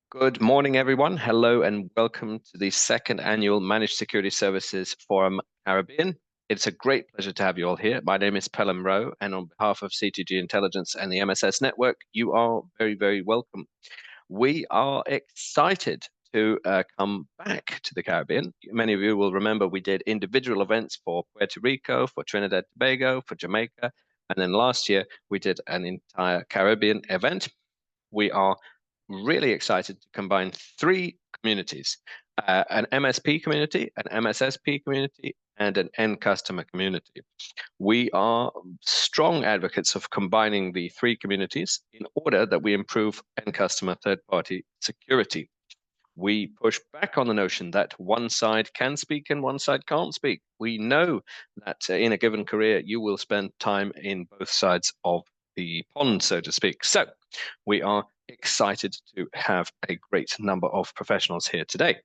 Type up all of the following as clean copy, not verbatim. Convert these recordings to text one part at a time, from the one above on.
Good morning, everyone. Hello and welcome to the second annual Managed Security Services Forum Caribbean. It's a great pleasure to have you all here. My name is Pelham Rowe, and on behalf of CTG Intelligence and the MSS Network, you are very, very welcome. We are excited to come back to the Caribbean. Many of you will remember we did individual events for Puerto Rico, for Trinidad and Tobago, for Jamaica, and then last year we did an entire Caribbean event. We are really excited to combine three communities, an MSP community, an MSSP community, and an end customer community. We are strong advocates of combining the three communities in order that we improve end customer third-party security. We push back on the notion that one side can speak and one side can't speak. We know that in a given career, you will spend time in both sides of the pond, so to speak. So we are excited to have a great number of professionals here today.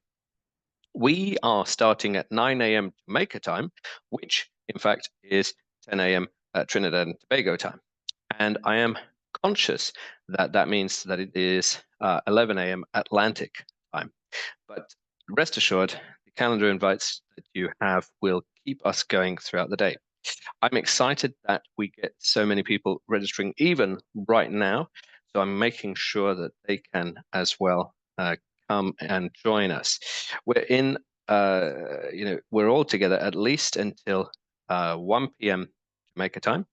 We are starting at 9 a.m. Jamaica time, which in fact is 10 a.m. Trinidad and Tobago time. And I am conscious that that means that it is 11 a.m. Atlantic time. But rest assured, the calendar invites that you have will keep us going throughout the day. I'm excited that we get so many people registering even right now. So I'm making sure that they can as well come and join us. We're in, we're all together at least until 1 p.m. Jamaica time.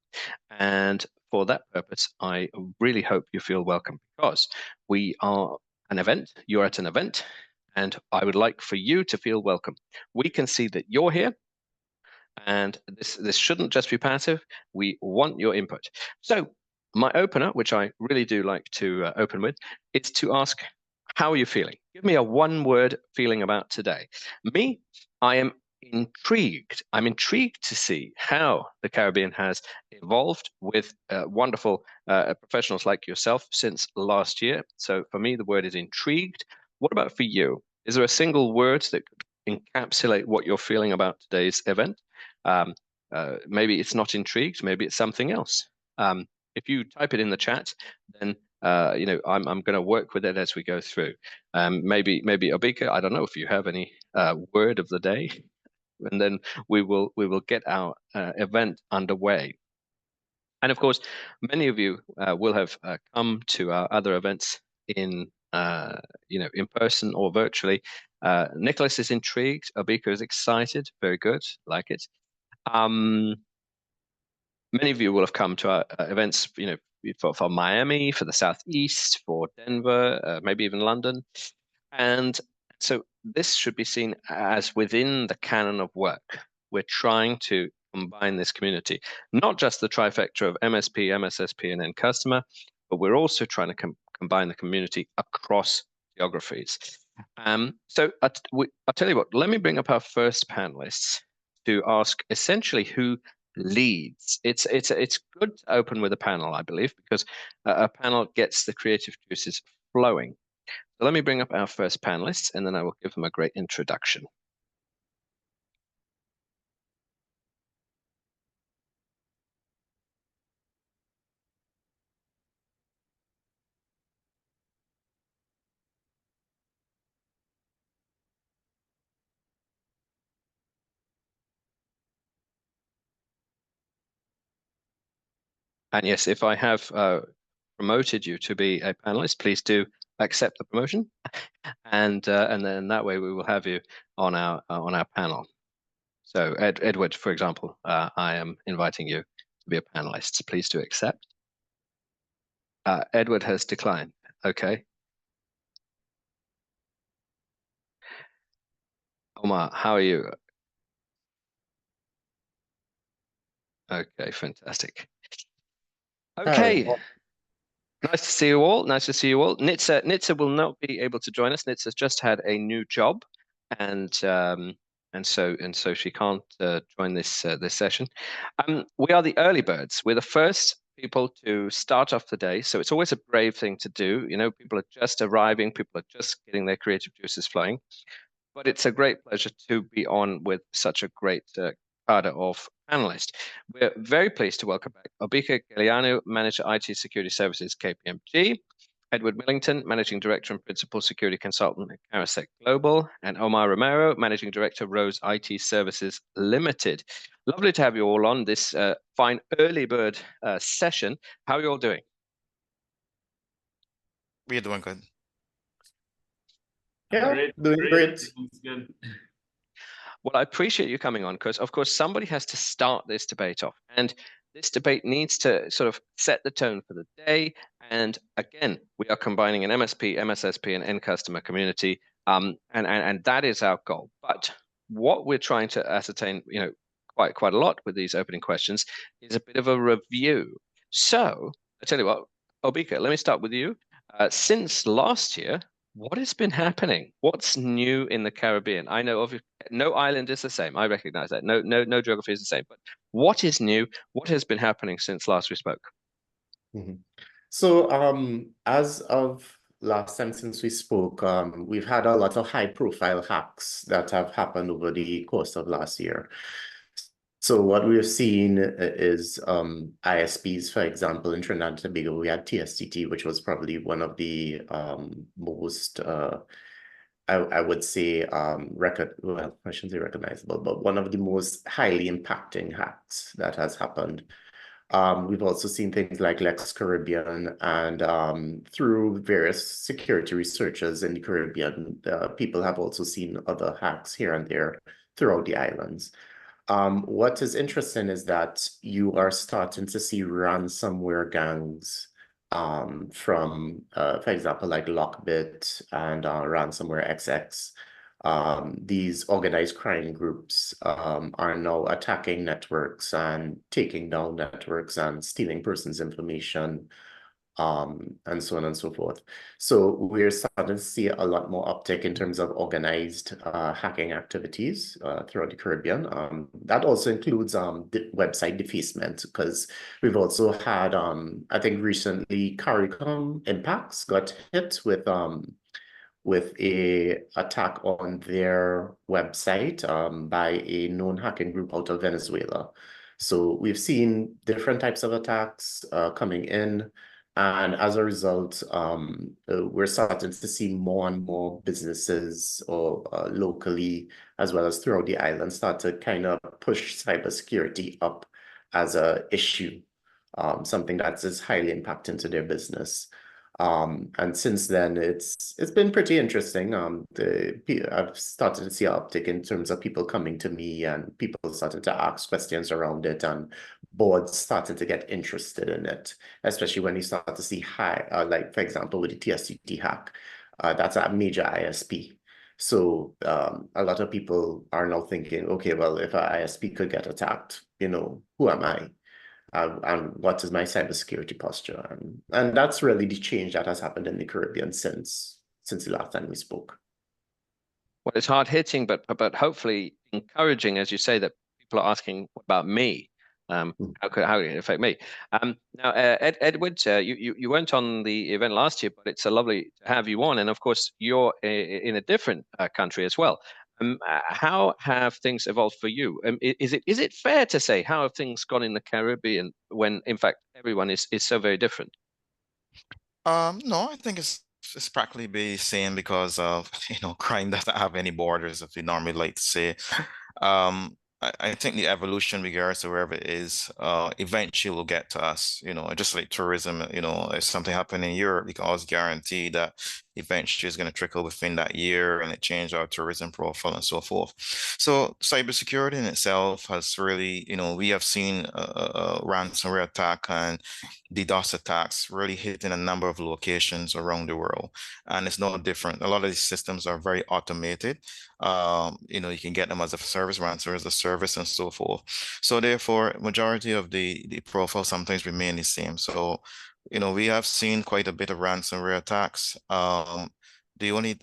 And for that purpose, I really hope you feel welcome because we are an event. You're at an event, and I would like for you to feel welcome. We can see that you're here, and this shouldn't just be passive. We want your input. So my opener, which I really do like to open with, is to ask, how are you feeling? Give me a one-word feeling about today. Me, I am intrigued. I'm intrigued to see how the Caribbean has evolved with wonderful professionals like yourself since last year. So for me, the word is intrigued. What about for you? Is there a single word that could encapsulate what you're feeling about today's event? Maybe it's not intrigued, maybe it's something else. If you type it in the chat, then I'm going to work with it as we go through. Maybe Obika, I don't know if you have any word of the day, and then we will get our event underway. And of course, many of you will have come to our other events in in person or virtually. Nicholas is intrigued. Obika is excited. Very good, like it. Many of you will have come to our events, for Miami, for the Southeast, for Denver, maybe even London. And so this should be seen as within the canon of work. We're trying to combine this community, not just the trifecta of MSP, MSSP, and end customer, but we're also trying to combine the community across geographies. So I'll tell you what, let me bring up our first panelists to ask essentially who leads. It's good to open with a panel, I believe, because a panel gets the creative juices flowing. So let me bring up our first panelists, and then I will give them a great introduction. And yes, if I have promoted you to be a panelist, please do accept the promotion, and then that way we will have you on our panel. So Edward, for example, I am inviting you to be a panelist. So please do accept. Edward has declined. Okay. Omar, how are you? Okay, fantastic. Okay. Hi. Nice to see you all. Nice to see you all. Nitsa will not be able to join us. Nitsa's just had a new job, and so she can't join this session. We are the early birds. We're the first people to start off the day, so it's always a brave thing to do. You know, people are just arriving, people are just getting their creative juices flowing. But it's a great pleasure to be on with such a great cadre of panelists. We're very pleased to welcome back Obika Gilianu, Manager IT Security Services, KPMG. Edward Millington, Managing Director and Principal Security Consultant at Carasec Global, and Omar Romero, Managing Director, Rose IT Services Limited. Lovely to have you all on this fine early bird session. How are you all doing? We're doing good. Yeah, doing great. Good. Well, I appreciate you coming on because, of course, somebody has to start this debate off. And this debate needs to sort of set the tone for the day. And again, we are combining an MSP, MSSP, and end customer community. And that is our goal. But what we're trying to ascertain, quite a lot with these opening questions is a bit of a review. So I tell you what, Obika, let me start with you. Since last year, what has been happening? What's new in the Caribbean? I know no island is the same. I recognize that. No geography is the same. But what is new? What has been happening since last we spoke? So, as of last time since we spoke, we've had a lot of high-profile hacks that have happened over the course of last year. So what we've seen is ISPs, for example, in Trinidad and Tobago, we had TSTT, which was probably one of the most, I would say, well, I shouldn't say recognizable, but one of the most highly impacting hacks that has happened. We've also seen things like Lex Caribbean, and through various security researchers in the Caribbean, people have also seen other hacks here and there throughout the islands. What is interesting is that you are starting to see ransomware gangs from, for example, like Lockbit and Ransomware XX. These organized crime groups are now attacking networks and taking down networks and stealing persons' information, and so on and so forth. So we're starting to see a lot more uptick in terms of organized hacking activities throughout the Caribbean. That also includes website defacement, because we've also had, I think recently, CARICOM Impacts got hit with a attack on their website by a known hacking group out of Venezuela. So we've seen different types of attacks coming in. And as a result, we're starting to see more and more businesses or locally, as well as throughout the island, start to kind of push cybersecurity up as an issue, something that is highly impacting to their business. And since then, it's been pretty interesting. I've started to see an uptick in terms of people coming to me and people starting to ask questions around it, and boards starting to get interested in it, especially when you start to see like, for example, with the TSTT hack, that's a major ISP. So a lot of people are now thinking, okay, well, if an ISP could get attacked, who am I? And what is my cybersecurity posture? And that's really the change that has happened in the Caribbean since the last time we spoke. Well, it's hard hitting, but hopefully encouraging, as you say, that people are asking, what about me? How did it affect me? Now, Edward, you weren't on the event last year, but it's lovely to have you on. And of course, you're in a different country as well. How have things evolved for you? Is it fair to say, how have things gone in the Caribbean when, in fact, everyone is so very different? No, I think it's practically the same because of crime doesn't have any borders, as we normally like to say. I think the evolution, regardless of wherever it is, eventually will get to us. Just like tourism, if something happened in Europe, we can always guarantee that eventually it's going to trickle within that year and it change our tourism profile and so forth. So cybersecurity in itself has really, we have seen a ransomware attack and DDoS attacks really hitting a number of locations around the world. And it's no different. A lot of these systems are very automated. You can get them as a service, ransomware as a service, and so forth. So therefore, majority of the profile sometimes remain the same. So, we have seen quite a bit of ransomware attacks. The only,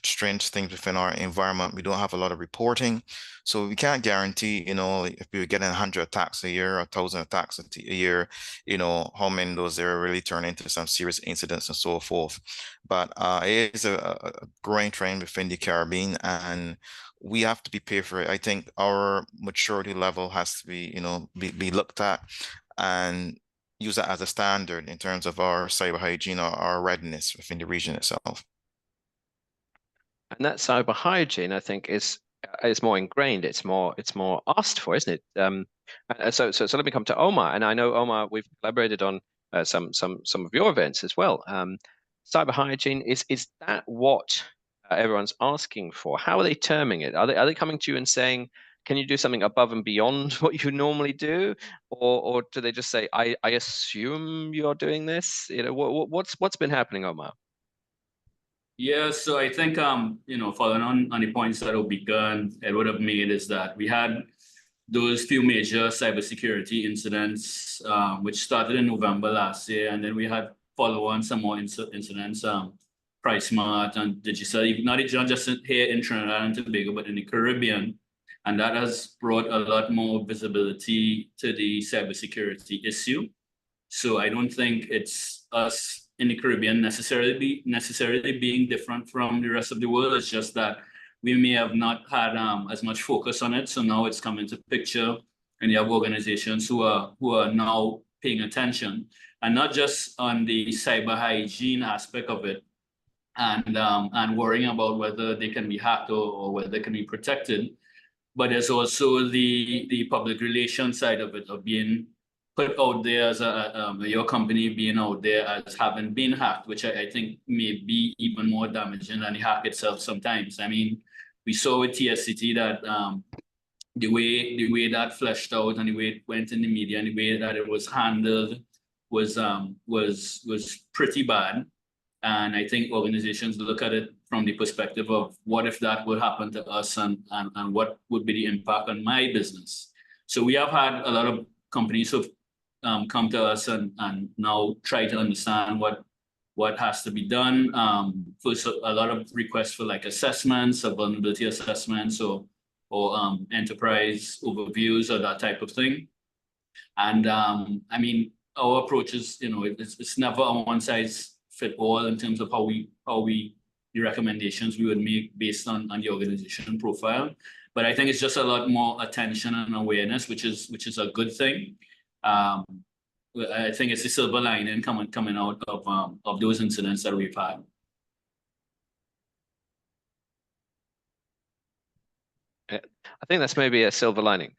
strange things within our environment, we don't have a lot of reporting. So we can't guarantee, if we were getting 100 attacks a year or 1,000 attacks a year, how many of those there really turn into some serious incidents and so forth. But it is a growing trend within the Caribbean, and we have to be prepared for it. I think our maturity level has to be, be looked at. And use that as a standard in terms of our cyber hygiene or our readiness within the region itself. And that cyber hygiene, I think, is more ingrained. It's more asked for, isn't it? So let me come to Omar, and I know Omar, we've collaborated on some of your events as well. Cyber hygiene, is that what everyone's asking for? How are they terming it? Are they coming to you and saying, can you do something above and beyond what you normally do, or do they just say, I assume you're doing this? You know, what's been happening, Omar? Yeah, so I think following on the points that Obika and Edward have made, is that we had those few major cybersecurity incidents, which started in November last year, and then we had follow on some more incidents, PriceSmart and Digicel, not just here in Trinidad and Tobago, but in the Caribbean, and that has brought a lot more visibility to the cybersecurity issue. So I don't think it's us in the Caribbean necessarily being different from the rest of the world. It's just that we may have not had as much focus on it. So now it's come into picture, and you have organizations who are now paying attention, and not just on the cyber hygiene aspect of it, and worrying about whether they can be hacked or whether they can be protected, but there's also the public relations side of it, of being put out there as your company being out there as having been hacked, which I think may be even more damaging than the hack itself sometimes. I mean, we saw with TSCT that the way that fleshed out, and the way it went in the media, and the way that it was handled was pretty bad. And I think organizations look at it from the perspective of, what if that would happen to us, and what would be the impact on my business? So we have had a lot of companies who've come to us and now try to understand what has to be done. First, a lot of requests for like assessments, of vulnerability assessments, or enterprise overviews, or that type of thing. And I mean, our approach is, it's never a one size fit all in terms of how we the recommendations we would make based on the organization profile. But I think it's just a lot more attention and awareness, which is a good thing. I think it's the silver lining coming out of those incidents that we've had. I think that's maybe a silver lining,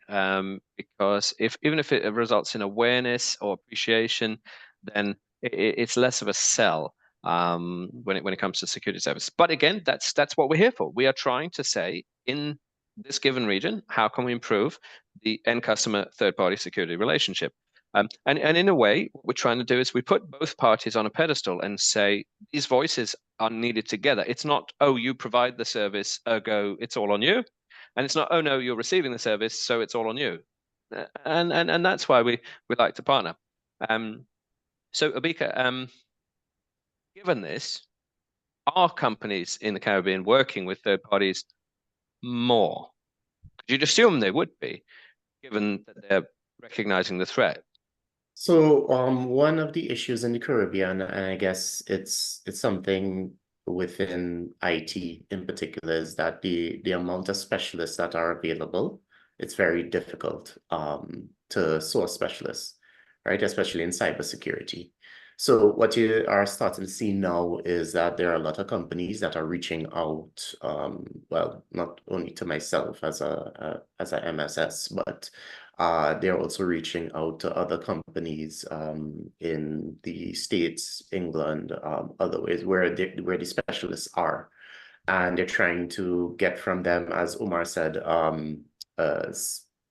because even if it results in awareness or appreciation, then it's less of a sell when it comes to security service. But again, that's what we're here for. We are trying to say, in this given region, how can we improve the end customer third-party security relationship? And in a way, what we're trying to do is we put both parties on a pedestal and say, these voices are needed together. It's not, oh, you provide the service, ergo it's all on you. And it's not, oh no, you're receiving the service, so it's all on you. And that's why we like to partner. So Obika, given this, are companies in the Caribbean working with third parties more? You'd assume they would be, given that they're recognizing the threat. So one of the issues in the Caribbean, and I guess it's something within IT in particular, is that the amount of specialists that are available, it's very difficult to source specialists, right? Especially in cybersecurity. So what you are starting to see now is that there are a lot of companies that are reaching out, well, not only to myself as a MSS, but they're also reaching out to other companies in the States, England, other ways where the specialists are. And they're trying to get from them, as Omar said,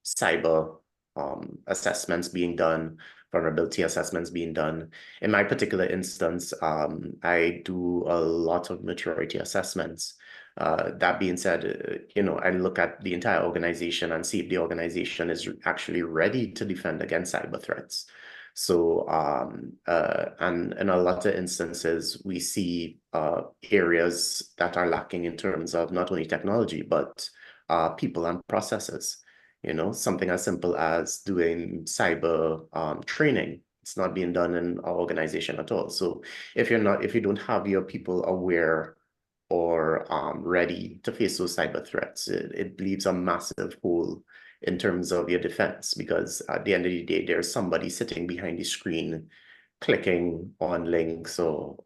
cyber assessments being done, vulnerability assessments being done. In my particular instance, I do a lot of maturity assessments. That being said, I look at the entire organization and see if the organization is actually ready to defend against cyber threats. So, and in a lot of instances, we see areas that are lacking in terms of not only technology, but people and processes. Something as simple as doing cyber training. It's not being done in our organization at all. So if you don't have your people aware or ready to face those cyber threats, it leaves a massive hole in terms of your defense, because at the end of the day, there's somebody sitting behind the screen clicking on links or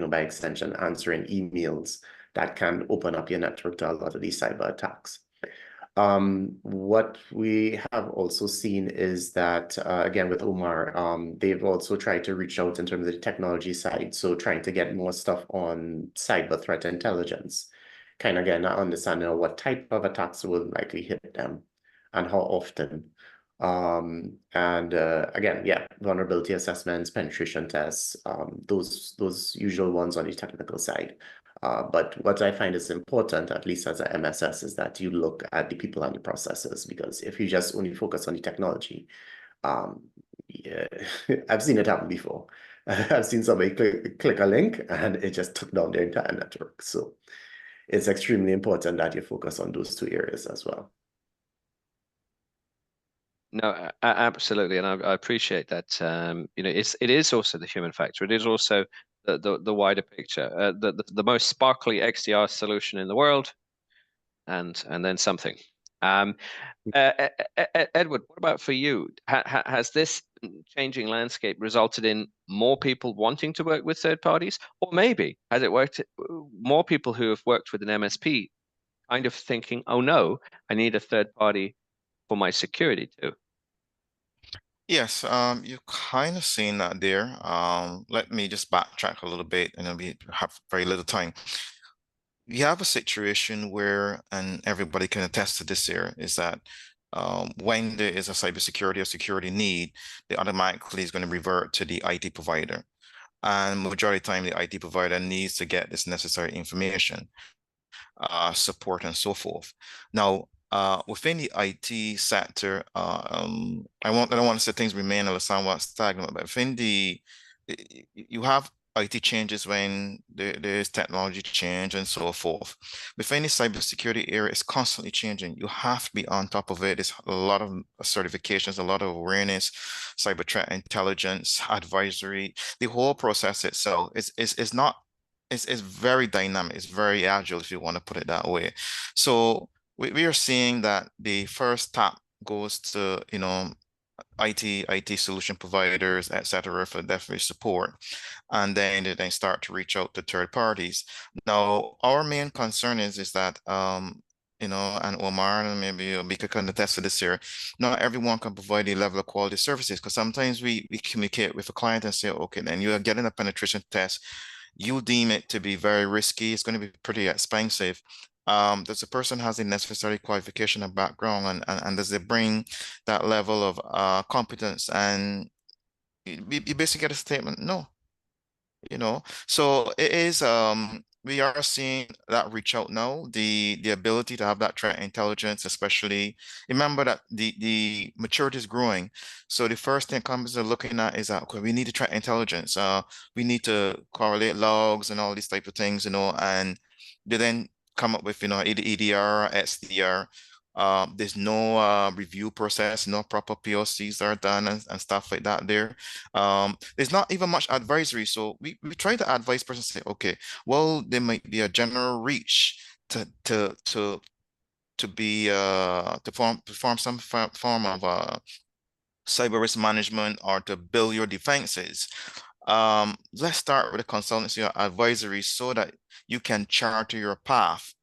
by extension, answering emails that can open up your network to a lot of these cyber attacks. What we have also seen is that, again, with Omar, they've also tried to reach out in terms of the technology side. So trying to get more stuff on cyber threat intelligence, kind of getting an understanding of what type of attacks will likely hit them and how often. Again, yeah, vulnerability assessments, penetration tests, those usual ones on the technical side. But what I find is important, at least as a MSS, is that you look at the people and the processes, because if you just only focus on the technology, yeah, I've seen it happen before. I've seen somebody click a link and it just took down their entire network. So it's extremely important that you focus on those two areas as well. No, absolutely, and I appreciate that. It is also the human factor. It is also the wider picture. The most sparkly XDR solution in the world, and then something. Edward, what about for you? Has this changing landscape resulted in more people wanting to work with third parties, or maybe has it worked more people who have worked with an MSP kind of thinking, oh no, I need a third party for my security too? Yes, you kind of seen that there. Let me just backtrack a little bit, and we have very little time. You have a situation where, and everybody can attest to this here, is that when there is a cybersecurity or security need, they automatically is going to revert to the IT provider. And majority of the time, the IT provider needs to get this necessary information, support, and so forth. Now, within the IT sector, I don't want to say things remain or somewhat stagnant, but within you have IT changes when there's technology change and so forth. Within the cybersecurity area, it's constantly changing. You have to be on top of it. There's a lot of certifications, a lot of awareness, cyber threat intelligence, advisory. The whole process itself is not. It's very dynamic. It's very agile, if you want to put it that way. So we are seeing that the first tap goes to IT solution providers, etc., for definitely support, and then they start to reach out to third parties. Now, our main concern is that and Omar and maybe Mika can attest to this here, not everyone can provide the level of quality services, because sometimes we communicate with a client and say, okay, then you are getting a penetration test, you deem it to be very risky, it's going to be pretty expensive. Does the person has the necessary qualification and background, and does it bring that level of competence? And you basically get a statement, no. So it is we are seeing that reach out now, the ability to have that threat intelligence, especially remember that the maturity is growing. So the first thing companies are looking at is that, okay, we need the threat intelligence. We need to correlate logs and all these type of things, and they then come up with either EDR, XDR. There's no review process, no proper POCs are done and stuff like that there. There's not even much advisory. So we try to advise person say, okay, well, there might be a general reach to be to perform some form of cyber risk management or to build your defenses. Let's start with a consultancy or advisory so that you can charter your path.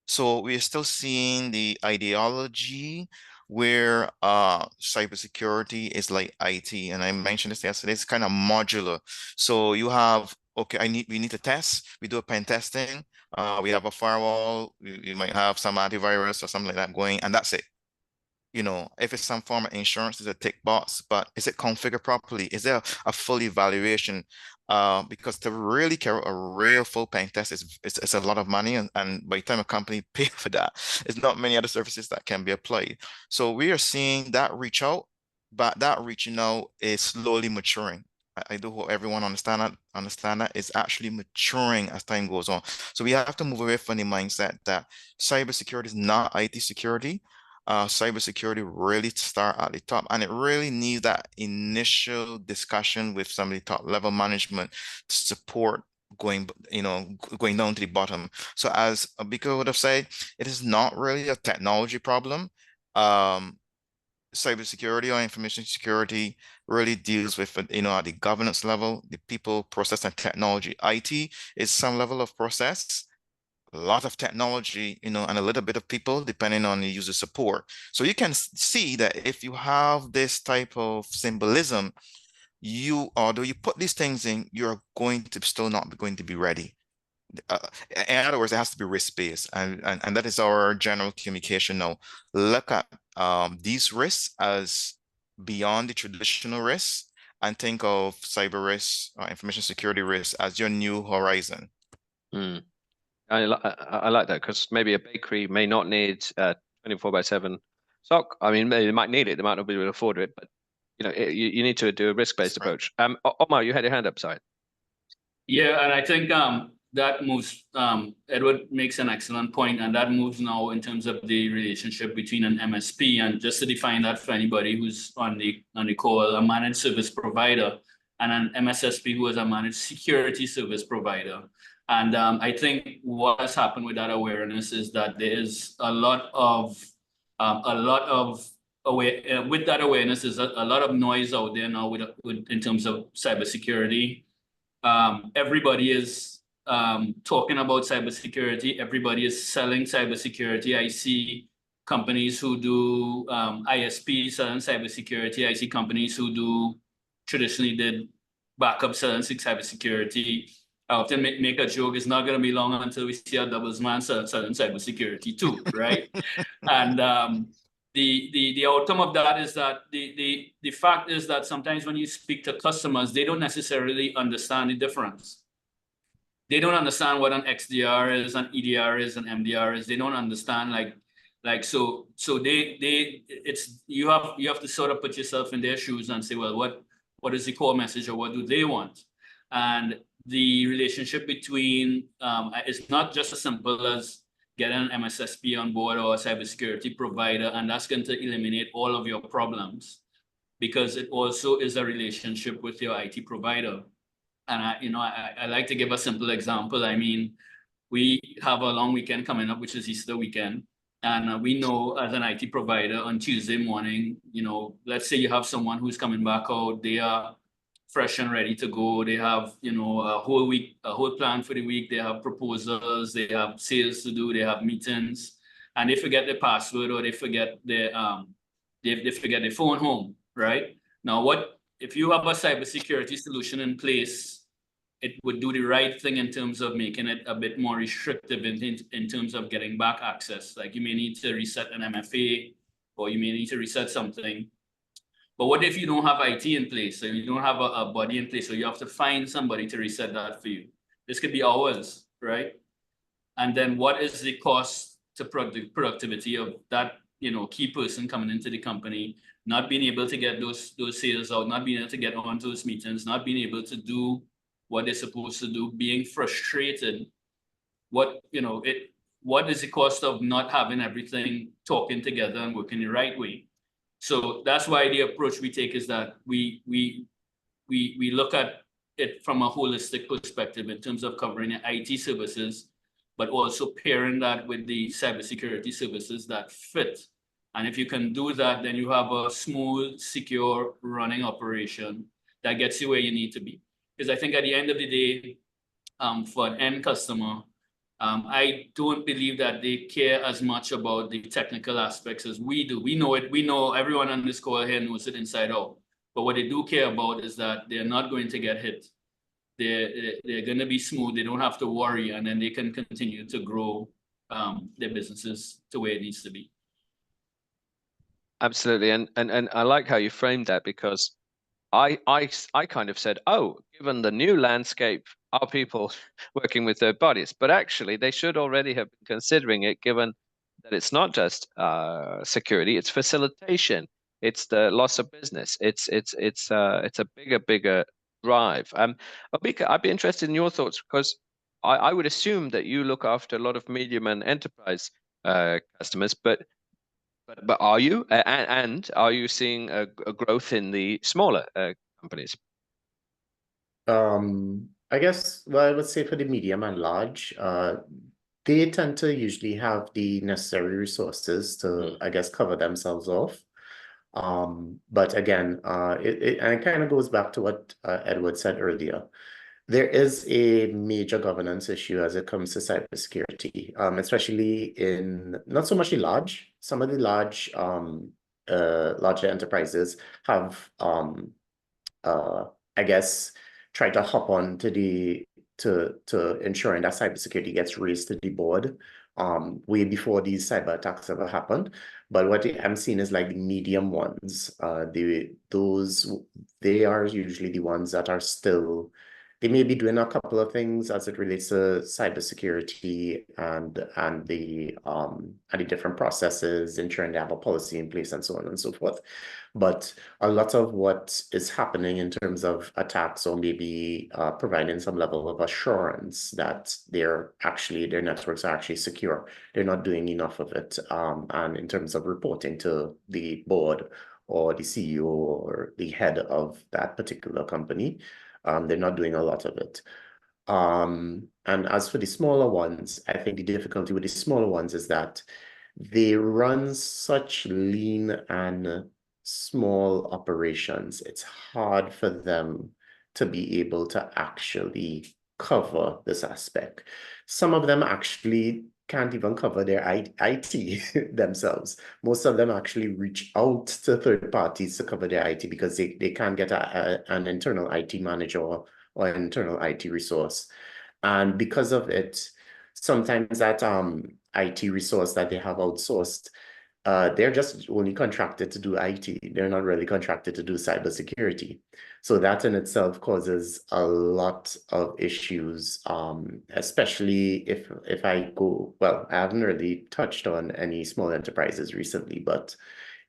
So we're still seeing the ideology where cybersecurity is like IT, and I mentioned this yesterday. It's kind of modular. So you have, okay, we need to test. We do a pen testing. We have a firewall. We might have some antivirus or something like that going, and that's it. If it's some form of insurance, it's a tick box, but is it configured properly? Is there a full evaluation? Because to really carry a real full pen test it's a lot of money, and by the time a company pay for that, there's not many other services that can be applied. So we are seeing that reach out, but that reaching out is slowly maturing. I do hope everyone understand that it's actually maturing as time goes on. So we have to move away from the mindset that cybersecurity is not IT security. Cybersecurity really start at the top, and it really needs that initial discussion with some of the top level management to support going down to the bottom. So as Abika would have said, it is not really a technology problem. cybersecurity or information security really deals with, you know, at the governance level, the people, process, and technology. IT is some level of process, a lot of technology, you know, and a little bit of people depending on the user support. So you can see that if you have this type of symbolism, although you put these things in, you're going to still not going to be ready. In other words, it has to be risk-based, and that is our general communication now. Look at these risks as beyond the traditional risks, and think of cyber risks or information security risks as your new horizon. Mm. I like that, because maybe a bakery may not need 24/7 SOC. I mean, they might need it, they might not be able to afford it, but you know, you need to do a risk-based That's right. approach. Omar, you had your hand up, sorry. Yeah, and I think that moves, Edward makes an excellent point, and that moves now in terms of the relationship between an MSP, and just to define that for anybody who's on the call, a managed service provider, and an MSSP who is a managed security service provider. And I think what has happened with that awareness is that there is a lot of with that awareness is a lot of noise out there now with in terms of cybersecurity. Everybody is talking about cybersecurity. Everybody is selling cybersecurity. I see companies who do ISP selling cybersecurity. I see companies who traditionally did backup selling cybersecurity. I often make a joke, it's not going to be long until we see a doubles man selling cybersecurity too, right? And the outcome of that is that the fact is that sometimes when you speak to customers, they don't necessarily understand the difference. They don't understand what an XDR is, an EDR is, an MDR is. They don't understand so you have to sort of put yourself in their shoes and say, well, what is the core message, or what do they want? And the relationship between it's not just as simple as get an MSSP on board or a cybersecurity provider, and that's going to eliminate all of your problems, because it also is a relationship with your IT provider. And I like to give a simple example. I mean, we have a long weekend coming up, which is Easter weekend. And we know as an IT provider on Tuesday morning, let's say you have someone who's coming back out, they are fresh and ready to go. They have, a whole plan for the week. They have proposals, they have sales to do, they have meetings, and they forget their password, or they forget their they forget their phone home, right? Now, what if you have a cybersecurity solution in place? It would do the right thing in terms of making it a bit more restrictive in terms of getting back access. Like you may need to reset an MFA, or you may need to reset something. But what if you don't have IT in place, so you don't have a body in place, so you have to find somebody to reset that for you? This could be hours, right? And then what is the cost to productivity of that, key person coming into the company, not being able to get those sales out, not being able to get on those meetings, not being able to do what they're supposed to do, being frustrated? What is the cost of not having everything talking together and working the right way? So that's why the approach we take is that we look at it from a holistic perspective in terms of covering the IT services, but also pairing that with the cybersecurity services that fit. And if you can do that, then you have a smooth, secure running operation that gets you where you need to be. Because I think at the end of the day, for an end customer, I don't believe that they care as much about the technical aspects as we do. We know it. We know everyone on this call here knows it inside out. But what they do care about is that they're not going to get hit. They're going to be smooth. They don't have to worry, and then they can continue to grow their businesses to where it needs to be. Absolutely, and I like how you framed that, because I kind of said, oh, given the new landscape, are people working with third parties? But actually, they should already have been considering it, given that it's not just security; it's facilitation, it's the loss of business, it's a bigger drive. Obika, I'd be interested in your thoughts, because I would assume that you look after a lot of medium and enterprise customers, but are you, and are you seeing a growth in the smaller companies? I guess, well, I would say for the medium and large, they tend to usually have the necessary resources to, I guess, cover themselves off. But again, and it kind of goes back to what Edward said earlier. There is a major governance issue as it comes to cybersecurity, especially in not so much the large. Some of the larger enterprises have, I guess, tried to hop on to ensuring that cybersecurity gets raised to the board way before these cyber attacks ever happened. But what I'm seeing is like the medium ones. They are usually the ones that are still. They may be doing a couple of things as it relates to cybersecurity and the different processes, ensuring they have a policy in place and so on and so forth. But a lot of what is happening in terms of attacks, or maybe providing some level of assurance that their networks are actually secure, they're not doing enough of it. And in terms of reporting to the board or the CEO or the head of that particular company, they're not doing a lot of it. And as for the smaller ones, I think the difficulty with the smaller ones is that they run such lean and small operations. It's hard for them to be able to actually cover this aspect. Some of them actually can't even cover their IT themselves. Most of them actually reach out to third parties to cover their IT because they can't get an internal IT manager or an internal IT resource. And because of it, sometimes that IT resource that they have outsourced, they're just only contracted to do IT. They're not really contracted to do cybersecurity. So that in itself causes a lot of issues, especially if I go, well, I haven't really touched on any small enterprises recently, but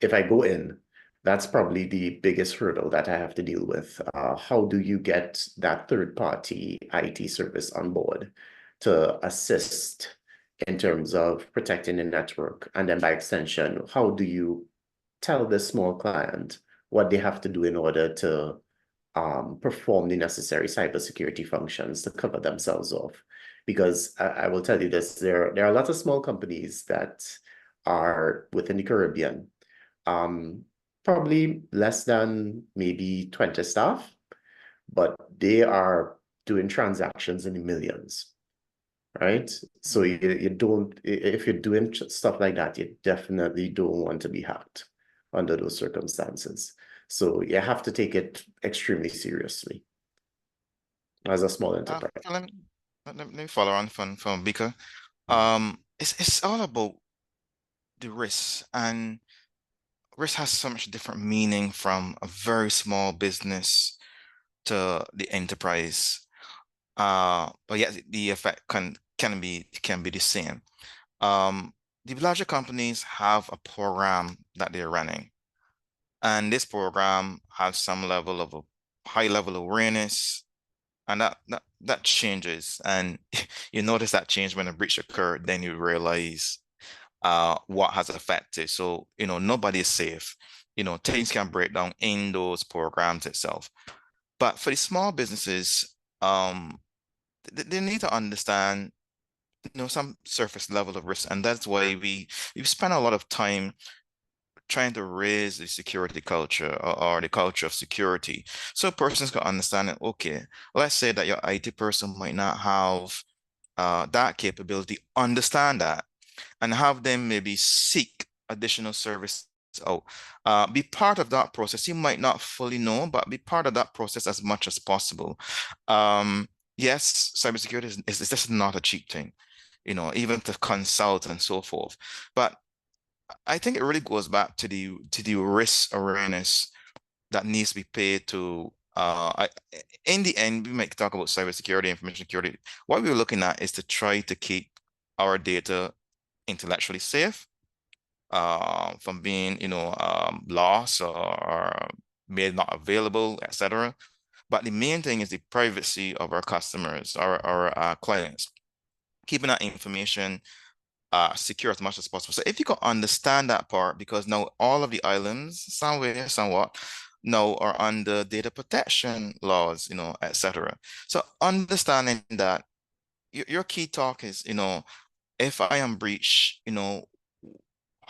if I go in, that's probably the biggest hurdle that I have to deal with. How do you get that third-party IT service on board to assist in terms of protecting the network? And then by extension, how do you tell the small client what they have to do in order to perform the necessary cybersecurity functions to cover themselves off? Because I will tell you this, there are a lot of small companies that are within the Caribbean, probably less than maybe 20 staff, but they are doing transactions in the millions, right? So you don't, if you're doing stuff like that, you definitely don't want to be hacked under those circumstances. So you have to take it extremely seriously as a small enterprise. Let me follow on from Bika. It's all about the risk, and risk has so much different meaning from a very small business to the enterprise. But yet the effect can be the same. The larger companies have a program that they're running, and this program has some level of a high level of awareness, and that changes. And you notice that change when a breach occurred, then you realize what has affected. So, nobody is safe. Things can break down in those programs itself. But for the small businesses, they need to understand, some surface level of risk. And that's why we've spent a lot of time trying to raise the security culture, or the culture of security, so persons can understand it. Okay, let's say that your IT person might not have that capability, understand that, and have them maybe seek additional service out. Be part of that process. You might not fully know, but be part of that process as much as possible. Yes, cybersecurity is just not a cheap thing, even to consult and so forth. But I think it really goes back to the risk awareness that needs to be paid to. In the end, we might talk about cybersecurity, information security. What we're looking at is to try to keep our data intellectually safe, from being, lost or made not available, etc. But the main thing is the privacy of our customers, our clients, keeping that information secure as much as possible. So if you can understand that part, because now all of the islands, somewhat, now are under data protection laws, etc. So understanding that your key talk is, if I am breached,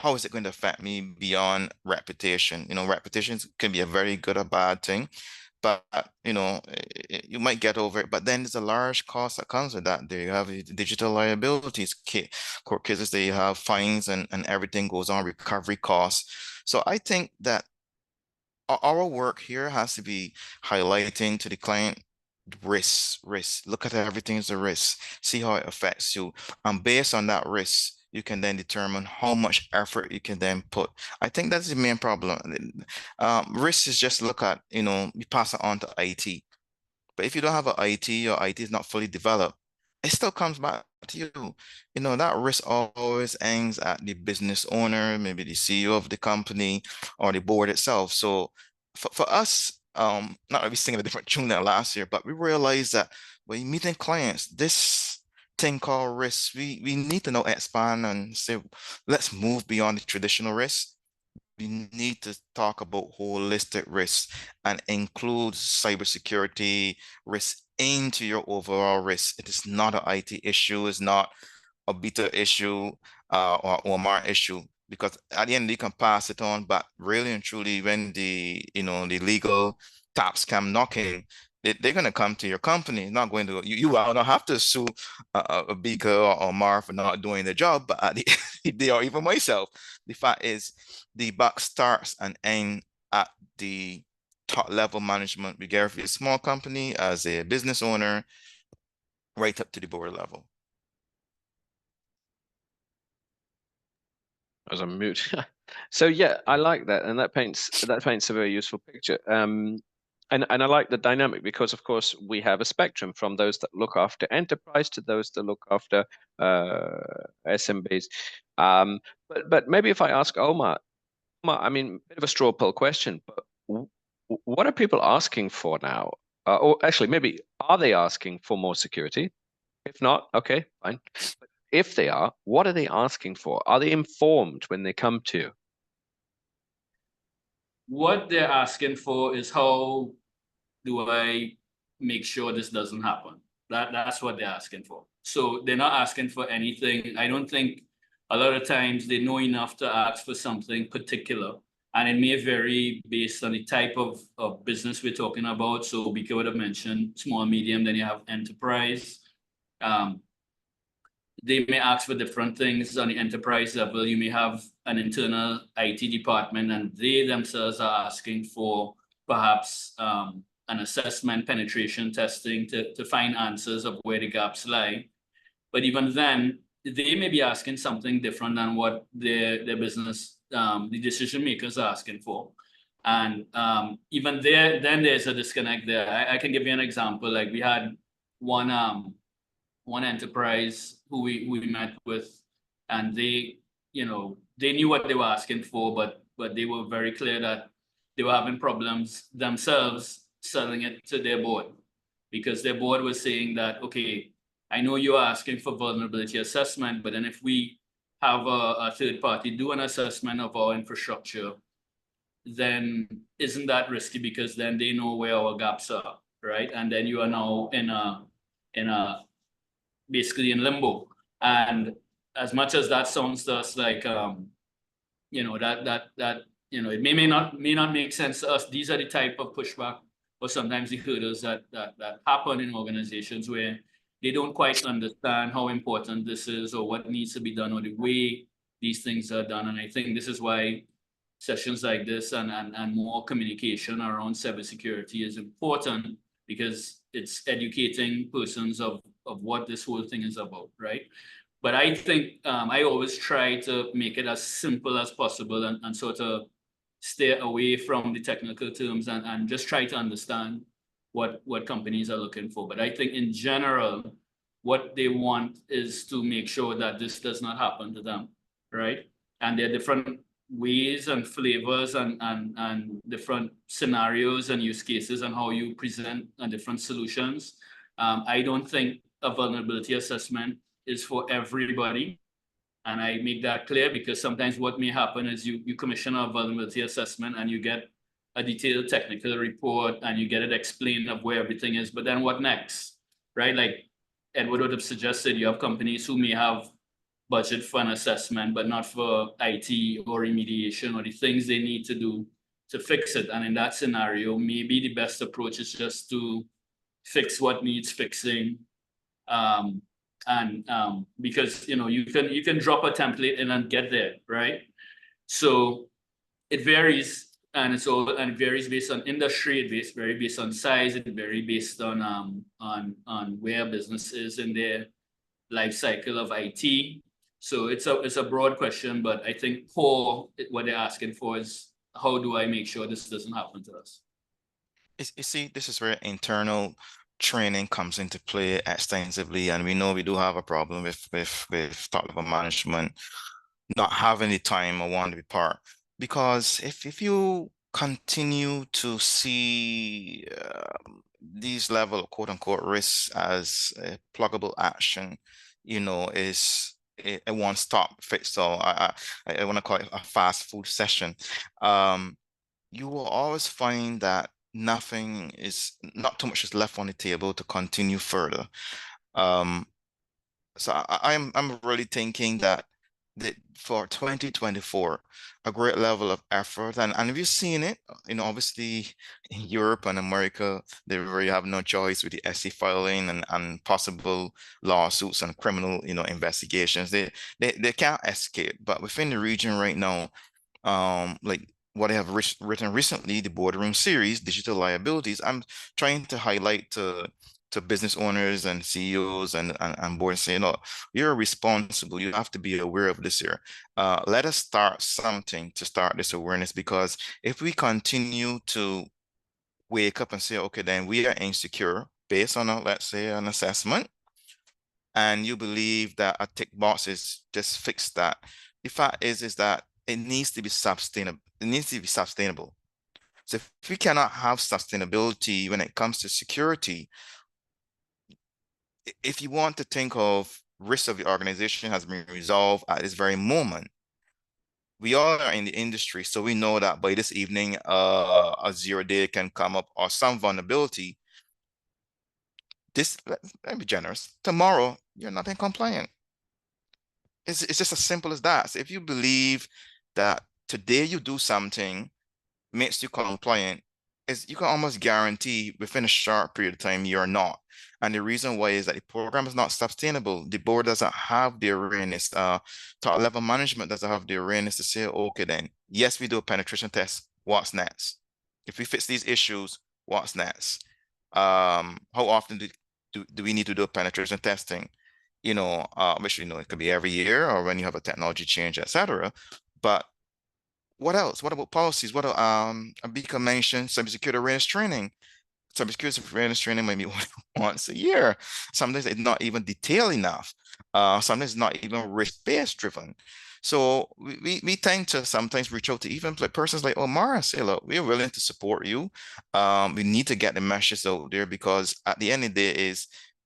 how is it going to affect me beyond reputation? You know, reputation can be a very good or bad thing, but you know, you might get over it. But then there's a large cost that comes with that. There you have the digital liabilities, court cases, they have fines and everything goes on, recovery costs. So I think that our work here has to be highlighting to the client risk. Look at everything as a risk. See how it affects you. And based on that risk, you can then determine how much effort you can then put. I think that's the main problem. Risk is just look at, you know, you pass it on to IT. But if you don't have an IT or IT is not fully developed, it still comes back to you. You know, that risk always ends at the business owner, maybe the CEO of the company or the board itself. So for us, not really singing a different tune than last year, but we realized that when you're meeting clients, this thing called risk, we need to now expand and say, let's move beyond the traditional risk. We need to talk about holistic risk and include cybersecurity risk into your overall risk. It is not an IT issue, it's not a beta issue or OMR issue, because at the end you can pass it on, but really and truly when the the legal taps come knocking, they're going to come to your company. Not going to you will not have to sue a Beaker or Mar for not doing the job, but at they or even myself. The fact is, the buck starts and ends at the top level management, regardless if you're a small company, as a business owner, right up to the board level. As I'm mute. So yeah, I like that, and that paints a very useful picture. And I like the dynamic because, of course, we have a spectrum from those that look after enterprise to those that look after SMBs. But maybe if I ask Omar, I mean, bit of a straw poll question, but what are people asking for now? Or actually, maybe are they asking for more security? If not, okay, fine. But if they are, what are they asking for? Are they informed when they come to you? What they're asking for is, how do I make sure this doesn't happen? That's what they're asking for. So they're not asking for anything. I don't think a lot of times they know enough to ask for something particular. And it may vary based on the type of business we're talking about. So we could have mentioned small, medium, then you have enterprise. They may ask for different things on the enterprise level. You may have an internal IT department, and they themselves are asking for perhaps an assessment, penetration testing to find answers of where the gaps lie. But even then, they may be asking something different than what their business, the decision makers are asking for. And even there, then there's a disconnect there. I can give you an example. Like we had one enterprise who we met with, and they knew what they were asking for, but they were very clear that they were having problems themselves selling it to their board, because their board was saying that, okay, I know you're asking for vulnerability assessment, but then if we have a third party do an assessment of our infrastructure, then isn't that risky, because then they know where our gaps are, right? And then you are now in a basically in limbo. And as much as that sounds to us like that it may not make sense to us, these are the type of pushback or sometimes the hurdles that happen in organizations where they don't quite understand how important this is or what needs to be done or the way these things are done. And I think this is why sessions like this and more communication around cybersecurity is important, because it's educating persons of what this whole thing is about, right? But I think I always try to make it as simple as possible and sort of stay away from the technical terms and just try to understand what companies are looking for. But I think in general, what they want is to make sure that this does not happen to them, right? And there are different ways and flavors and different scenarios and use cases and how you present different solutions. I don't think a vulnerability assessment is for everybody. And I make that clear because sometimes what may happen is you commission a vulnerability assessment and you get a detailed technical report and you get it explained of where everything is, but then what next, right? Like Edward would have suggested, you have companies who may have budget fund assessment, but not for IT or remediation or the things they need to do to fix it. And in that scenario, maybe the best approach is just to fix what needs fixing. Because you can drop a template in and get there, right? So it varies, and it varies based on industry, it varies based on size, it varies based on where business is in their life cycle of IT. So it's a broad question, but I think core what they're asking for is, how do I make sure this doesn't happen to us? You see, this is where internal training comes into play extensively, and we know we do have a problem with top level management not having the time or want to be part. Because if you continue to see these level of quote unquote risks as a pluggable action, is a one-stop fix. So I want to call it a fast food session. You will always find that not too much is left on the table to continue further. So I'm really thinking that for 2024, a great level of effort, and we've seen it, obviously in Europe and America, they really have no choice with the SC filing and possible lawsuits and criminal, investigations. They can't escape. But within the region right now, like what I have written recently, the Boardroom series, Digital Liabilities, I'm trying to highlight to business owners and CEOs and boards, saying, you're responsible. You have to be aware of this here. Let us start something to start this awareness, because if we continue to wake up and say, okay, then we are insecure based on, let's say, an assessment, and you believe that a tick box is just fix that. The fact is that it needs to be sustainable. It needs to be sustainable. So if we cannot have sustainability when it comes to security, if you want to think of risk of the organization has been resolved at this very moment, we all are in the industry, so we know that by this evening, a 0-day can come up or some vulnerability. Let me be generous. Tomorrow, you're not in compliant. It's just as simple as that. So if you believe that today you do something makes you compliant, you can almost guarantee within a short period of time you're not. And the reason why is that the program is not sustainable. The board doesn't have the awareness, top level management doesn't have the awareness to say, okay, then, yes, we do a penetration test. What's next? If we fix these issues, what's next? How often do we need to do penetration testing? Which, it could be every year or when you have a technology change, etc. But what else? What about policies? What Abika mentioned cybersecurity awareness training. Cybersecurity awareness training maybe once a year. Sometimes it's not even detailed enough. Sometimes it's not even risk-based driven. So we tend to sometimes reach out to even persons like Omar, say, look, we're willing to support you. We need to get the message out there, because at the end of the day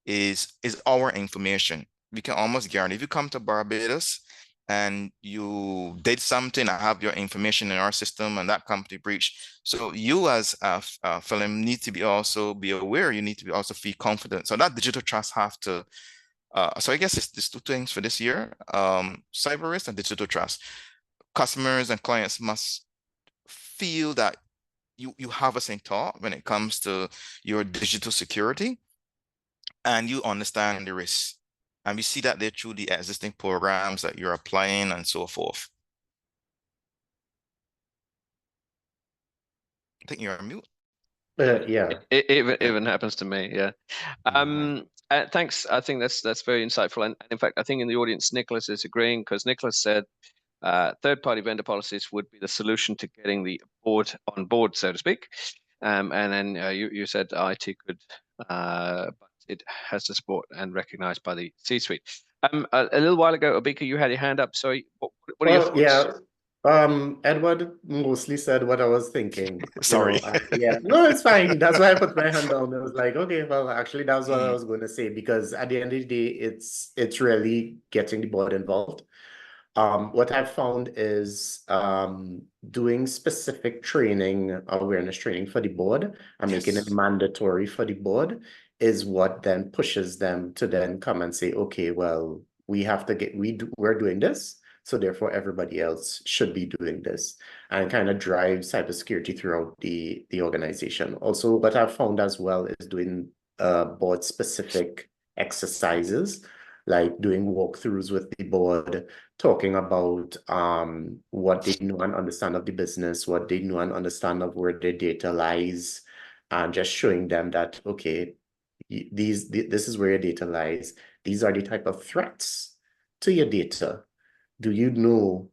is our information. We can almost guarantee if you come to Barbados and you did something, I have your information in our system and that company breach. So you as a film need to be aware, you need to be also feel confident. So that digital trust have to, so I guess it's two things for this year, cyber risk and digital trust. Customers and clients must feel that you have us in thought when it comes to your digital security, and you understand the risks. And we see that they're through the existing programs that you're applying and so forth. I think you're on mute. Yeah. It even happens to me. Yeah. Thanks. I think that's very insightful. And in fact, I think in the audience, Nicholas is agreeing, because Nicholas said third-party vendor policies would be the solution to getting the board on board, so to speak. And then you said IT could, but it has to support and recognized by the C-suite. A little while ago, Abika, you had your hand up. Sorry, what are your thoughts? Yeah. Edward mostly said what I was thinking. Sorry. Yeah, no, it's fine. That's why I put my hand down. I was like, okay, well, actually, that was what I was going to say, because at the end of the day, it's really getting the board involved. What I've found is doing specific training, awareness training for the board, and making it mandatory for the board is what then pushes them to then come and say, okay, well, we have to we're doing this, so therefore everybody else should be doing this, and kind of drive cybersecurity throughout the organization. Also, what I've found as well is doing board specific exercises, like doing walkthroughs with the board, talking about what they know and understand of the business, what they know and understand of where their data lies, and just showing them that, okay, this is where your data lies. These are the type of threats to your data. Do you know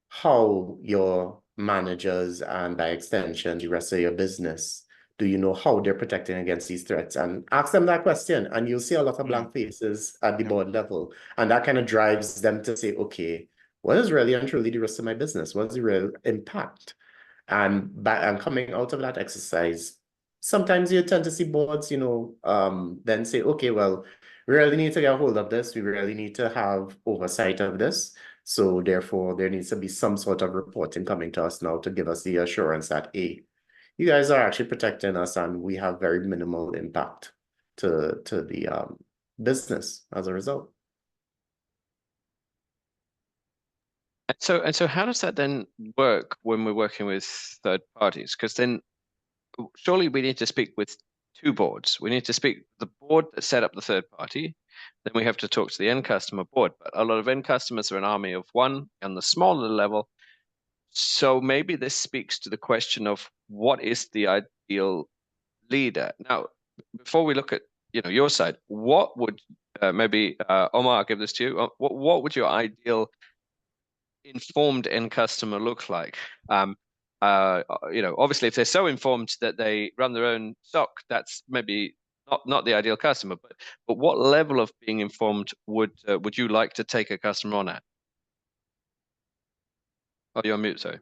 how your managers and by extension, the rest of your business, do you know how they're protecting against these threats? And ask them that question, and you'll see a lot of blank faces at the board level. And that kind of drives them to say, okay, what is really and truly the rest of my business? What's the real impact? And coming out of that exercise, sometimes you tend to see boards, then say, okay, well, we really need to get a hold of this. We really need to have oversight of this. So therefore, there needs to be some sort of reporting coming to us now to give us the assurance that, hey, you guys are actually protecting us and we have very minimal impact to the business as a result. And so how does that then work when we're working with third parties? Because then surely we need to speak with two boards. We need to speak the board that set up the third party. Then we have to talk to the end customer board. But a lot of end customers are an army of one on the smaller level. So maybe this speaks to the question of what is the ideal leader. Now, before we look at your side, what would maybe Omar, I'll give this to you. What would your ideal informed end customer look like? Obviously, if they're so informed that they run their own SOC, that's maybe not the ideal customer. But what level of being informed would you like to take a customer on at? Oh, you're on mute, sorry.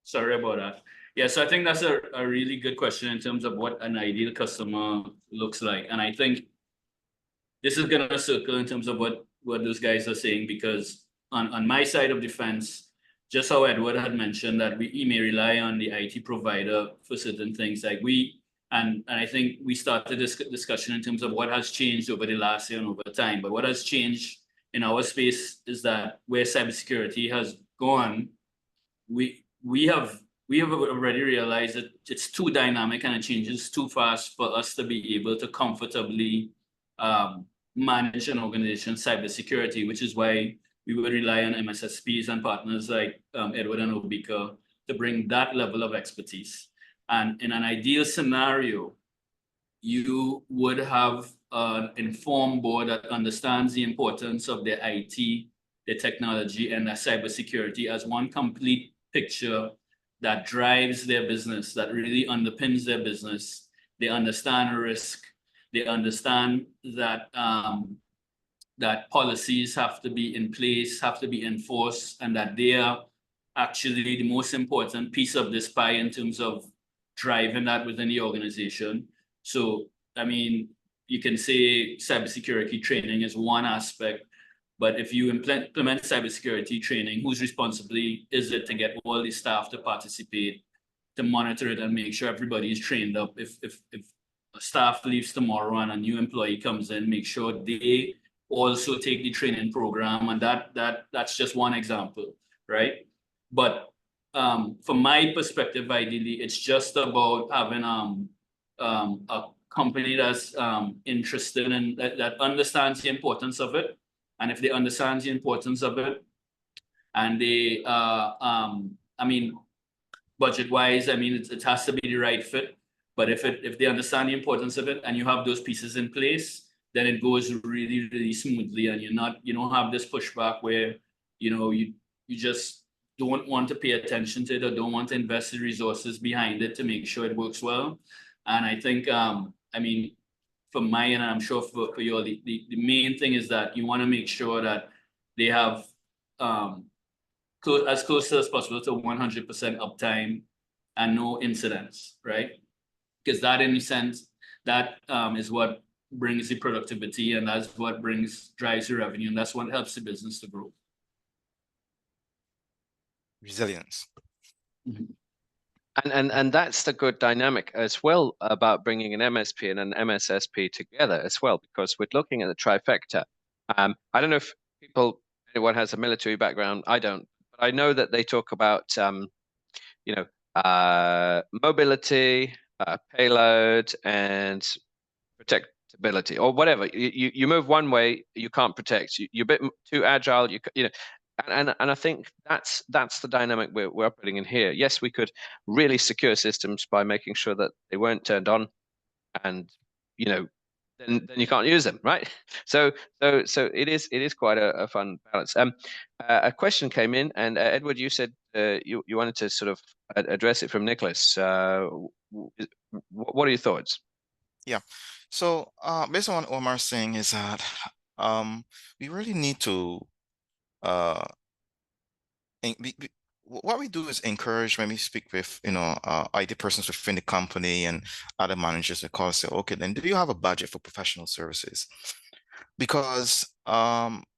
Sorry about that. Yeah, so I think that's a really good question in terms of what an ideal customer looks like. And I think this is going to circle in terms of what those guys are saying, because on my side of the fence, just how Edward had mentioned that we may rely on the IT provider for certain things, like and I think we started this discussion in terms of what has changed over the last year and over time. But what has changed in our space is that where cybersecurity has gone, we have already realized that it's too dynamic and it changes too fast for us to be able to comfortably manage an organization's cybersecurity, which is why we would rely on MSSPs and partners like Edward and Obika to bring that level of expertise. And in an ideal scenario, you would have an informed board that understands the importance of their IT, their technology, and their cybersecurity as one complete picture that drives their business, that really underpins their business. They understand risk. They understand that that policies have to be in place, have to be enforced, and that they are actually the most important piece of this pie in terms of driving that within the organization. So, I mean, you can say cybersecurity training is one aspect, but if you implement cybersecurity training, whose responsibility is it to get all the staff to participate, to monitor it and make sure everybody is trained up? If a staff leaves tomorrow and a new employee comes in, make sure they also take the training program. And that's just one example, right? But from my perspective, ideally, it's just about having a company that's interested in that understands the importance of it. And if they understand the importance of it, and they, I mean, budget-wise, I mean, it has to be the right fit. But if they understand the importance of it and you have those pieces in place, then it goes really, really smoothly, and you don't have this pushback where you just don't want to pay attention to it or don't want to invest the resources behind it to make sure it works well. And I think, I mean, for mine, and I'm sure for you all, the main thing is that you want to make sure that they have as close as possible to 100% uptime and no incidents, right? Because that, in a sense, that is what brings the productivity, and that's what drives the revenue, and that's what helps the business to grow. Resilience. Mm-hmm. And that's the good dynamic as well about bringing an MSP and an MSSP together as well, because we're looking at the trifecta. I don't know if anyone has a military background. I don't, but I know that they talk about mobility, payload, and protectability, or whatever. You move one way, you can't protect. You're a bit too agile. And I think that's the dynamic we're operating in here. Yes, we could really secure systems by making sure that they weren't turned on, and then you can't use them, right? So it is quite a fun balance. A question came in, and Edward, you said you wanted to sort of address it from Nicholas. What are your thoughts? Yeah. So based on what Omar's saying is that we really need to what we do is encourage when we speak with IT persons within the company and other managers. They call and say, okay, then do you have a budget for professional services? Because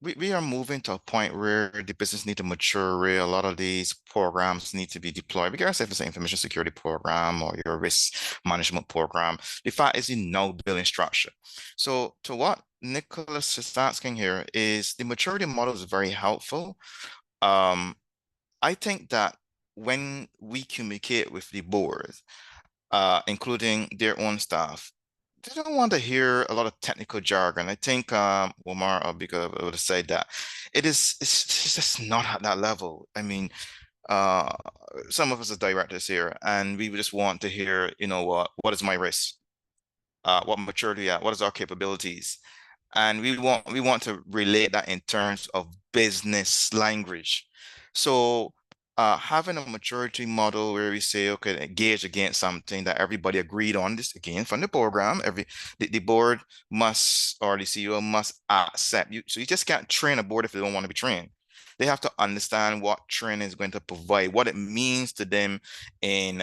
we are moving to a point where the business need to mature, where a lot of these programs need to be deployed. Regardless if it's an information security program or your risk management program, the fact is you know the billing structure. So to what Nicholas is asking here is the maturity model is very helpful. I think that when we communicate with the board, including their own staff, they don't want to hear a lot of technical jargon. I think Omar Abika would have said that it's just not at that level. I mean, some of us are directors here, and we just want to hear, what is my risk? What maturity at? What is our capabilities? And we want to relate that in terms of business language. So having a maturity model where we say, okay, engage against something that everybody agreed on, this again from the program, the board must, or the CEO must accept you. So you just can't train a board if they don't want to be trained. They have to understand what training is going to provide, what it means to them in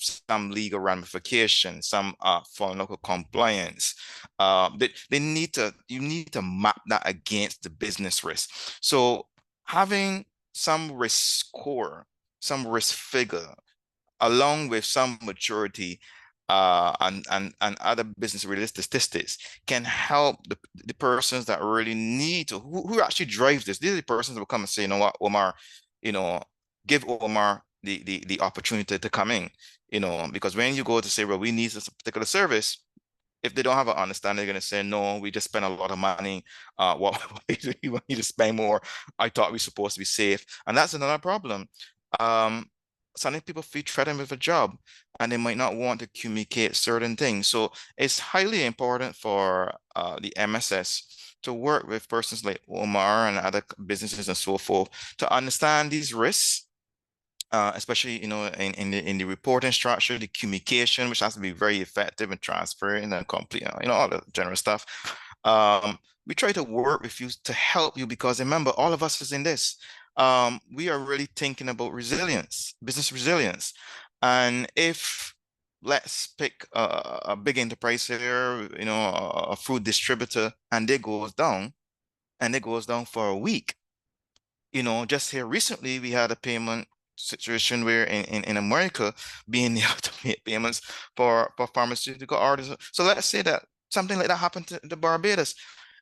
some legal ramifications, some foreign local compliance. You need to map that against the business risk. So having some risk score, some risk figure, along with some maturity and other business related statistics can help the persons that really need to, who actually drives this. These are the persons that will come and say, you know what, Omar, give Omar the opportunity to come in, because when you go to say, well, we need this particular service, if they don't have an understanding, they're going to say, no, we just spent a lot of money. What we need to spend more. I thought we were supposed to be safe. And that's another problem. Some people feel threatened with a job and they might not want to communicate certain things. So it's highly important for the MSS to work with persons like Omar and other businesses and so forth to understand these risks. Especially in the reporting structure, the communication, which has to be very effective and transparent and complete, all the general stuff. We try to work with you to help you because remember, all of us is in this. We are really thinking about resilience, business resilience, and if let's pick a big enterprise here, a food distributor, and it goes down, for a week. Just here recently we had a payment situation where in America being able to make payments for pharmaceutical orders. So let's say that something like that happened to Barbados.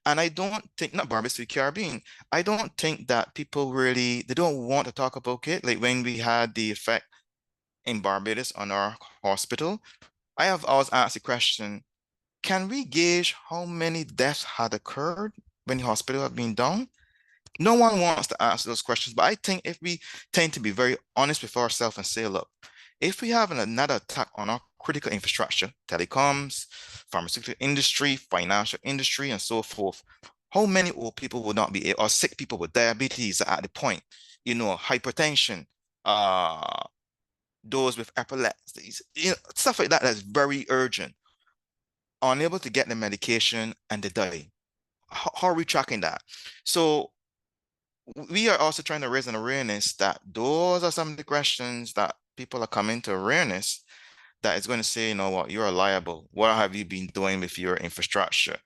And I don't think, not Barbados, the Caribbean, I don't think that people really, they don't want to talk about it. Like when we had the effect in Barbados on our hospital, I have always asked the question, can we gauge how many deaths had occurred when the hospital had been down? No one wants to answer those questions, but I think if we tend to be very honest with ourselves and say, look, if we have another attack on our critical infrastructure, telecoms, pharmaceutical industry, financial industry, and so forth, how many old people will not be, or sick people with diabetes at the point, hypertension, those with epilepsies, stuff like that that's very urgent, unable to get the medication and they die. How are we tracking that? So we are also trying to raise an awareness that those are some of the questions that people are coming to awareness that is going to say, you know what, you're liable. What have you been doing with your infrastructure?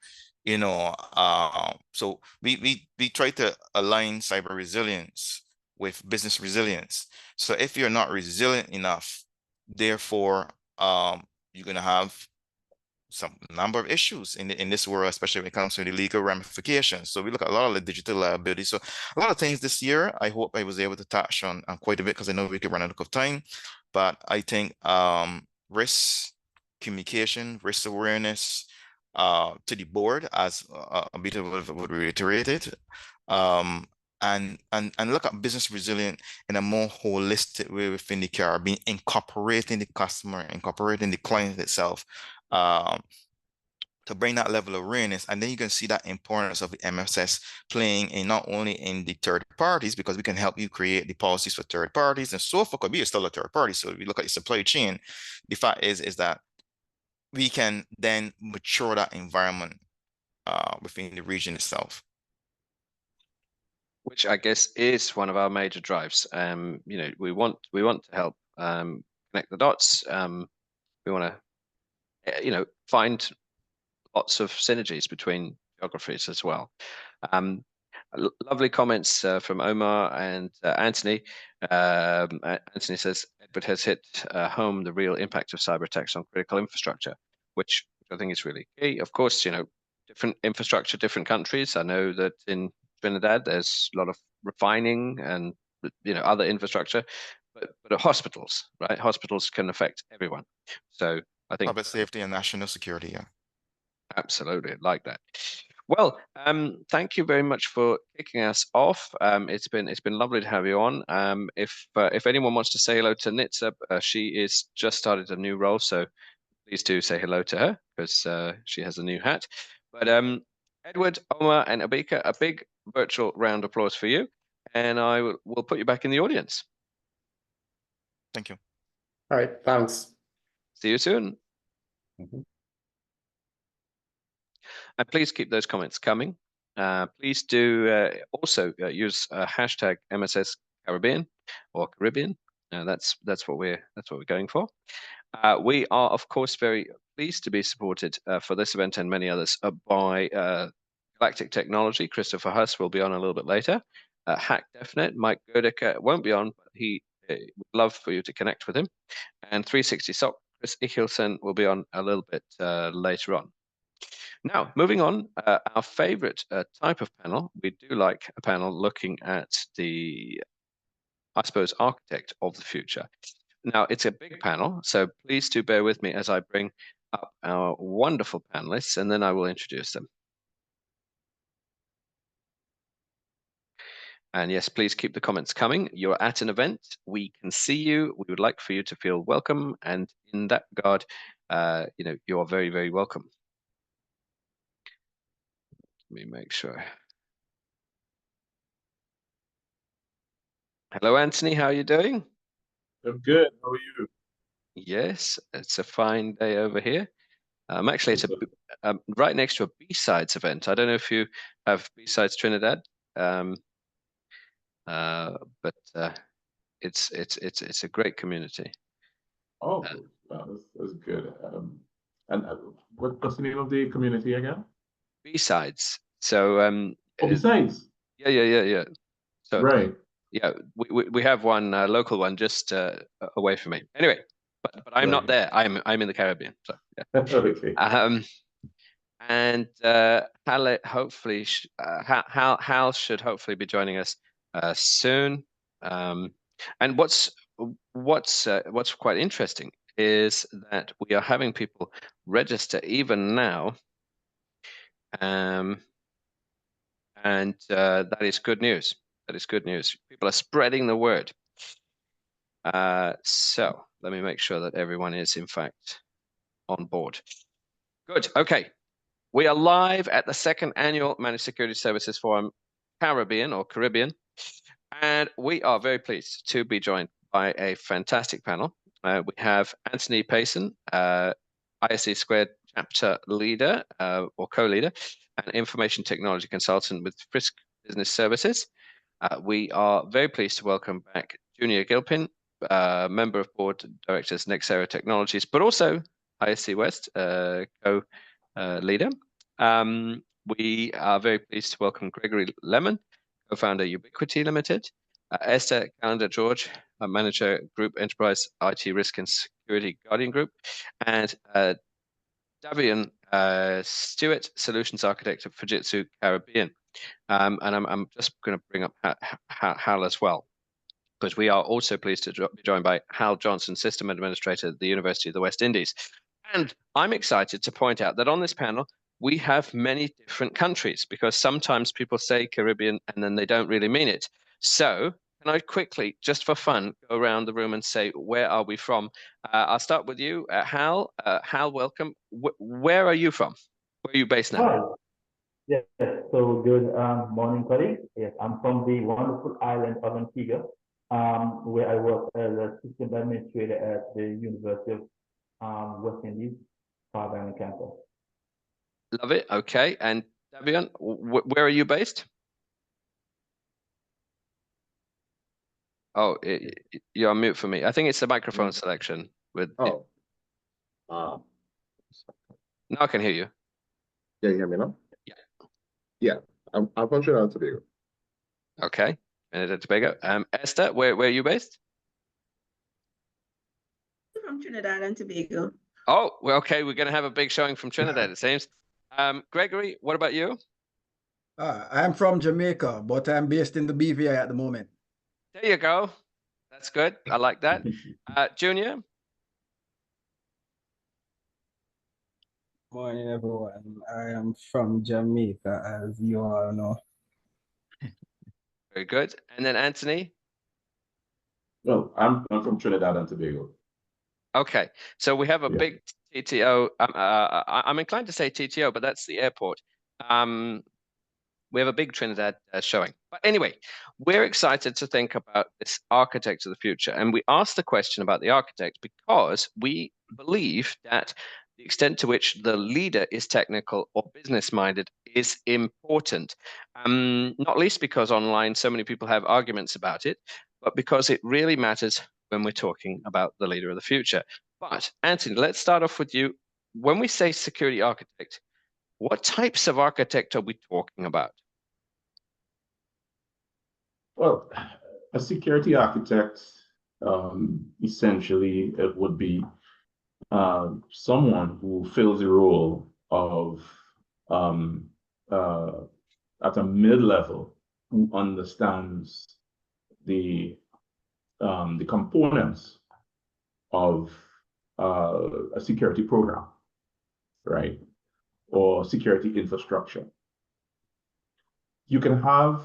So we try to align cyber resilience with business resilience. So if you're not resilient enough Therefore, you're going to have some number of issues in this world, especially when it comes to the legal ramifications. So we look at a lot of the digital liability. So a lot of things this year, I hope I was able to touch on quite a bit, because I know we could run out of time. But I think risk communication, risk awareness to the board, as a bit of what we reiterated, and look at business resilient in a more holistic way within the Caribbean, incorporating the customer, incorporating the client itself, to bring that level of awareness. And then you can see that importance of the MSS playing in not only in the third parties, because we can help you create the policies for third parties, and so forth. We are still a third party. So if you look at your supply chain, the fact is that we can then mature that environment within the region itself. Which I guess is one of our major drives. You know, we want to help connect the dots. We want to, you know, find lots of synergies between geographies as well. Lovely comments from Omar and Anthony. Anthony says Edward has hit home the real impact of cyber attacks on critical infrastructure, which I think is really key. Of course, you know, different infrastructure, different countries. I know that in Trinidad there's a lot of refining and, you know, other infrastructure, but hospitals, right? Hospitals can affect everyone. So I think Public safety and national security, yeah. Absolutely, like that. Well, thank you very much for kicking us off. It's been lovely to have you on. If anyone wants to say hello to Nitsa, she is just started a new role, so please do say hello to her, because she has a new hat. But Edward, Omar, and Abika, a big virtual round of applause for you, and I will put you back in the audience. Thank you. All right, thanks. See you soon. And please keep those comments coming. Please do also use hashtag MSS Caribbean or Caribbean. That's what we're going for. We are, of course, very pleased to be supported for this event and many others by Galactic Technology. Christopher Huss will be on a little bit later. Hack Definite, Mike Goedicker won't be on, but he would love for you to connect with him. And 360 SOC, Chris Ichilson will be on a little bit later on. Now, moving on, our favorite type of panel, we do like a panel looking at the, I suppose, architect of the future. Now, it's a big panel, so please do bear with me as I bring up our wonderful panelists, and then I will introduce them. And yes, please keep the comments coming. You're at an event. We can see you. We would like for you to feel welcome. And in that regard, you know, you are very, very welcome. Let me make sure. Hello, Anthony. How are you doing? I'm good. How are you? Yes, it's a fine day over here. Actually, it's right next to a B-Sides event. I don't know if you have B-Sides Trinidad, but it's a great community. Oh, that's good. And what's the name of the community again? B-Sides. So Oh, besides. Yeah. So Right. yeah, we have one local one just away from me. Anyway, but I'm not there. I'm in the Caribbean. So yeah. Okay. And Hal hopefully Hal should hopefully be joining us soon. And what's quite interesting is that we are having people register even now, and that is good news. That is good news. People are spreading the word. So let me make sure that everyone is in fact on board. Good. Okay. We are live at the second annual Managed Security Services Forum Caribbean, and we are very pleased to be joined by a fantastic panel. We have Anthony Payson, ISC Squared chapter leader or co-leader and information technology consultant with Frisk Business Services. We are very pleased to welcome back Junior Gilpin, member of board directors Nexera Technologies, but also ISC West co-leader. We are very pleased to welcome Gregory Lemon, co-founder Ubiquity Limited, Esther Calendar George, Manager Group Enterprise IT Risk and Security Guardian Group, and Davian Stewart, Solutions Architect of Fujitsu Caribbean. And I'm just going to bring up Hal as well, because we are also pleased to be joined by Hal Johnson, System Administrator at the University of the West Indies. And I'm excited to point out that on this panel, we have many different countries, because sometimes people say Caribbean and then they don't really mean it. So can I quickly, just for fun, go around the room and say, where are we from? I'll start with you, Hal. Hal, welcome. Where are you from? Where are you based now? Hi. Yes, so good morning, colleagues. Yes, I'm from the wonderful island of Antigua, where I work as a system administrator at the University of West Indies, Caribbean campus. Love it. Okay. And Davian, where are you based? Oh, you're on mute for me. I think it's the microphone selection. With Oh. now I can hear you. Yeah, you hear me now? Yeah. Yeah, I'm from Trinidad and Tobago. Okay. Trinidad and Tobago. Esther, where are you based? From Trinidad and Tobago. Oh, well, okay. We're going to have a big showing from Trinidad, it seems. Gregory, what about you? I'm from Jamaica, but I'm based in the BVI at the moment. There you go. That's good. I like that. Junior? Morning, everyone. I am from Jamaica, as you all know. Very good. And then Anthony? Well, I'm from Trinidad and Tobago. Okay. So we have a Yeah. big TTO. I'm inclined to say TTO, but that's the airport. We have a big Trinidad showing. But anyway, we're excited to think about this architect of the future. And we asked the question about the architect because we believe that the extent to which the leader is technical or business-minded is important. Not least because online so many people have arguments about it, but because it really matters when we're talking about the leader of the future. But Anthony, let's start off with you. When we say security architect, what types of architect are we talking about? Well, a security architect, essentially, it would be someone who fills the role of at a mid-level, who understands the components of a security program, right? Or security infrastructure. You can have,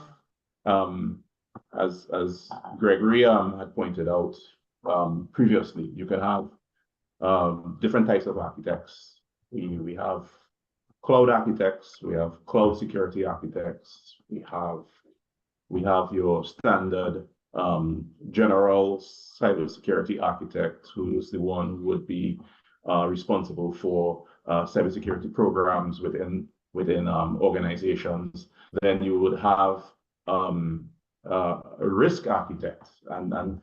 as Gregory had pointed out previously, you can have different types of architects. We have cloud architects, we have cloud security architects, we have your standard general cybersecurity architect, who is the one who would be responsible for cybersecurity programs within organizations. Then you would have risk architects, and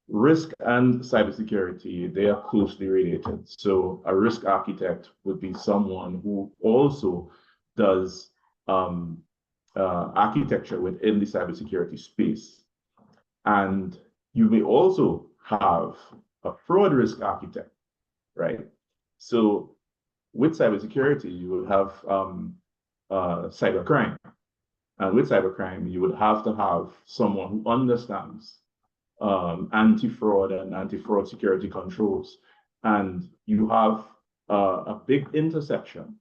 risk and cybersecurity, they are closely related. So a risk architect would be someone who also does architecture within the cybersecurity space. And you may also have a fraud risk architect, right? So with cybersecurity, you would have cybercrime. And with cybercrime, you would have to have someone who understands anti-fraud and anti-fraud security controls. And you have a big intersection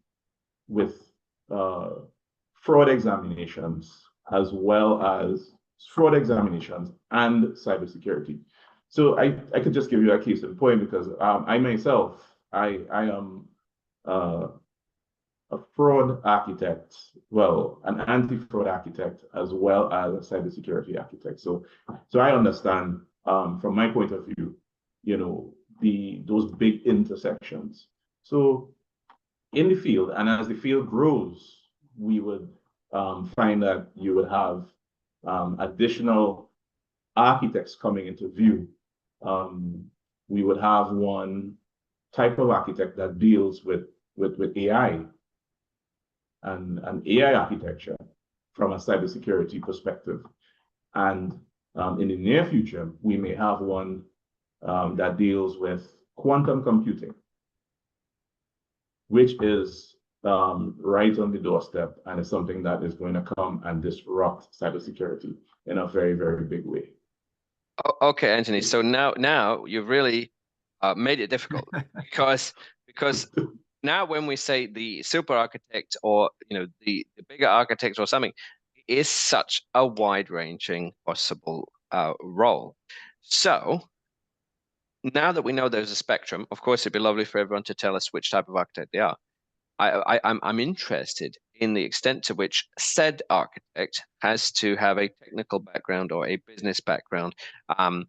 with fraud examinations, as well as fraud examinations and cybersecurity. So I could just give you a case in point, because I myself, I am a fraud architect, well, an anti-fraud architect, as well as a cybersecurity architect. So I understand from my point of view, you know, those big intersections. So in the field, and as the field grows, we would find that you would have additional architects coming into view. We would have one type of architect that deals with AI and AI architecture from a cybersecurity perspective. And In the near future, we may have one that deals with quantum computing, which is right on the doorstep, and is something that is going to come and disrupt cybersecurity in a very, very big way. Okay, Anthony. So now you've really made it difficult because now when we say the super architect or the bigger architect or something is such a wide-ranging possible role. So now that we know there's a spectrum, of course, it'd be lovely for everyone to tell us which type of architect they are. I'm interested in the extent to which said architect has to have a technical background or a business background, and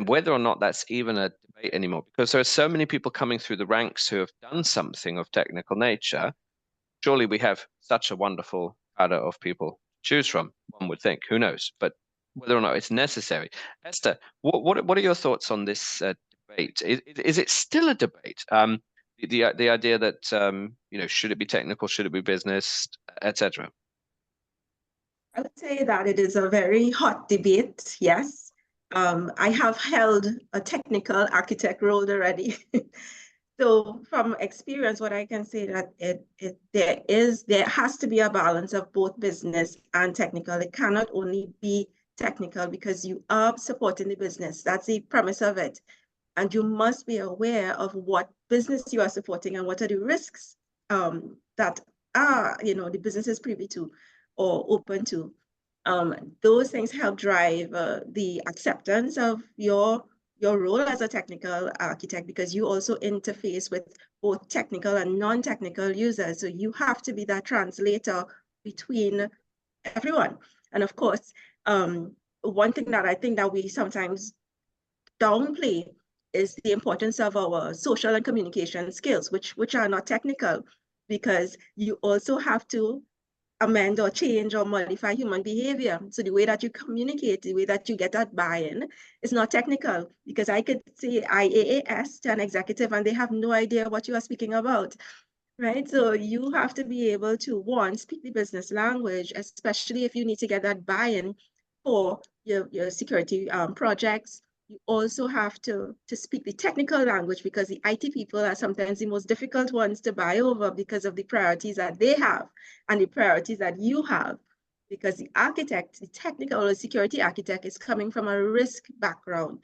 whether or not that's even a debate anymore, because there are so many people coming through the ranks who have done something of technical nature. Surely we have such a wonderful cadre of people to choose from, one would think. Who knows? But whether or not it's necessary. Esther, what are your thoughts on this debate? Is it still a debate? The idea that should it be technical, should it be business, etc. I would say that it is a very hot debate, yes. I have held a technical architect role already. So from experience, what I can say that there has to be a balance of both business and technical. It cannot only be technical because you are supporting the business. That's the premise of it. And you must be aware of what business you are supporting and what are the risks that are, the business is privy to or open to. Those things help drive the acceptance of your role as a technical architect, because you also interface with both technical and non-technical users. So you have to be that translator between everyone. And of course, one thing that I think that we sometimes downplay is the importance of our social and communication skills, which are not technical, because you also have to amend or change or modify human behavior. So the way that you communicate, the way that you get that buy-in is not technical, because I could say IaaS to an executive and they have no idea what you are speaking about, right? So you have to be able to, one, speak the business language, especially if you need to get that buy-in for your security projects. You also have to speak the technical language, because the IT people are sometimes the most difficult ones to buy over because of the priorities that they have and the priorities that you have. Because the architect, the technical or security architect, is coming from a risk background,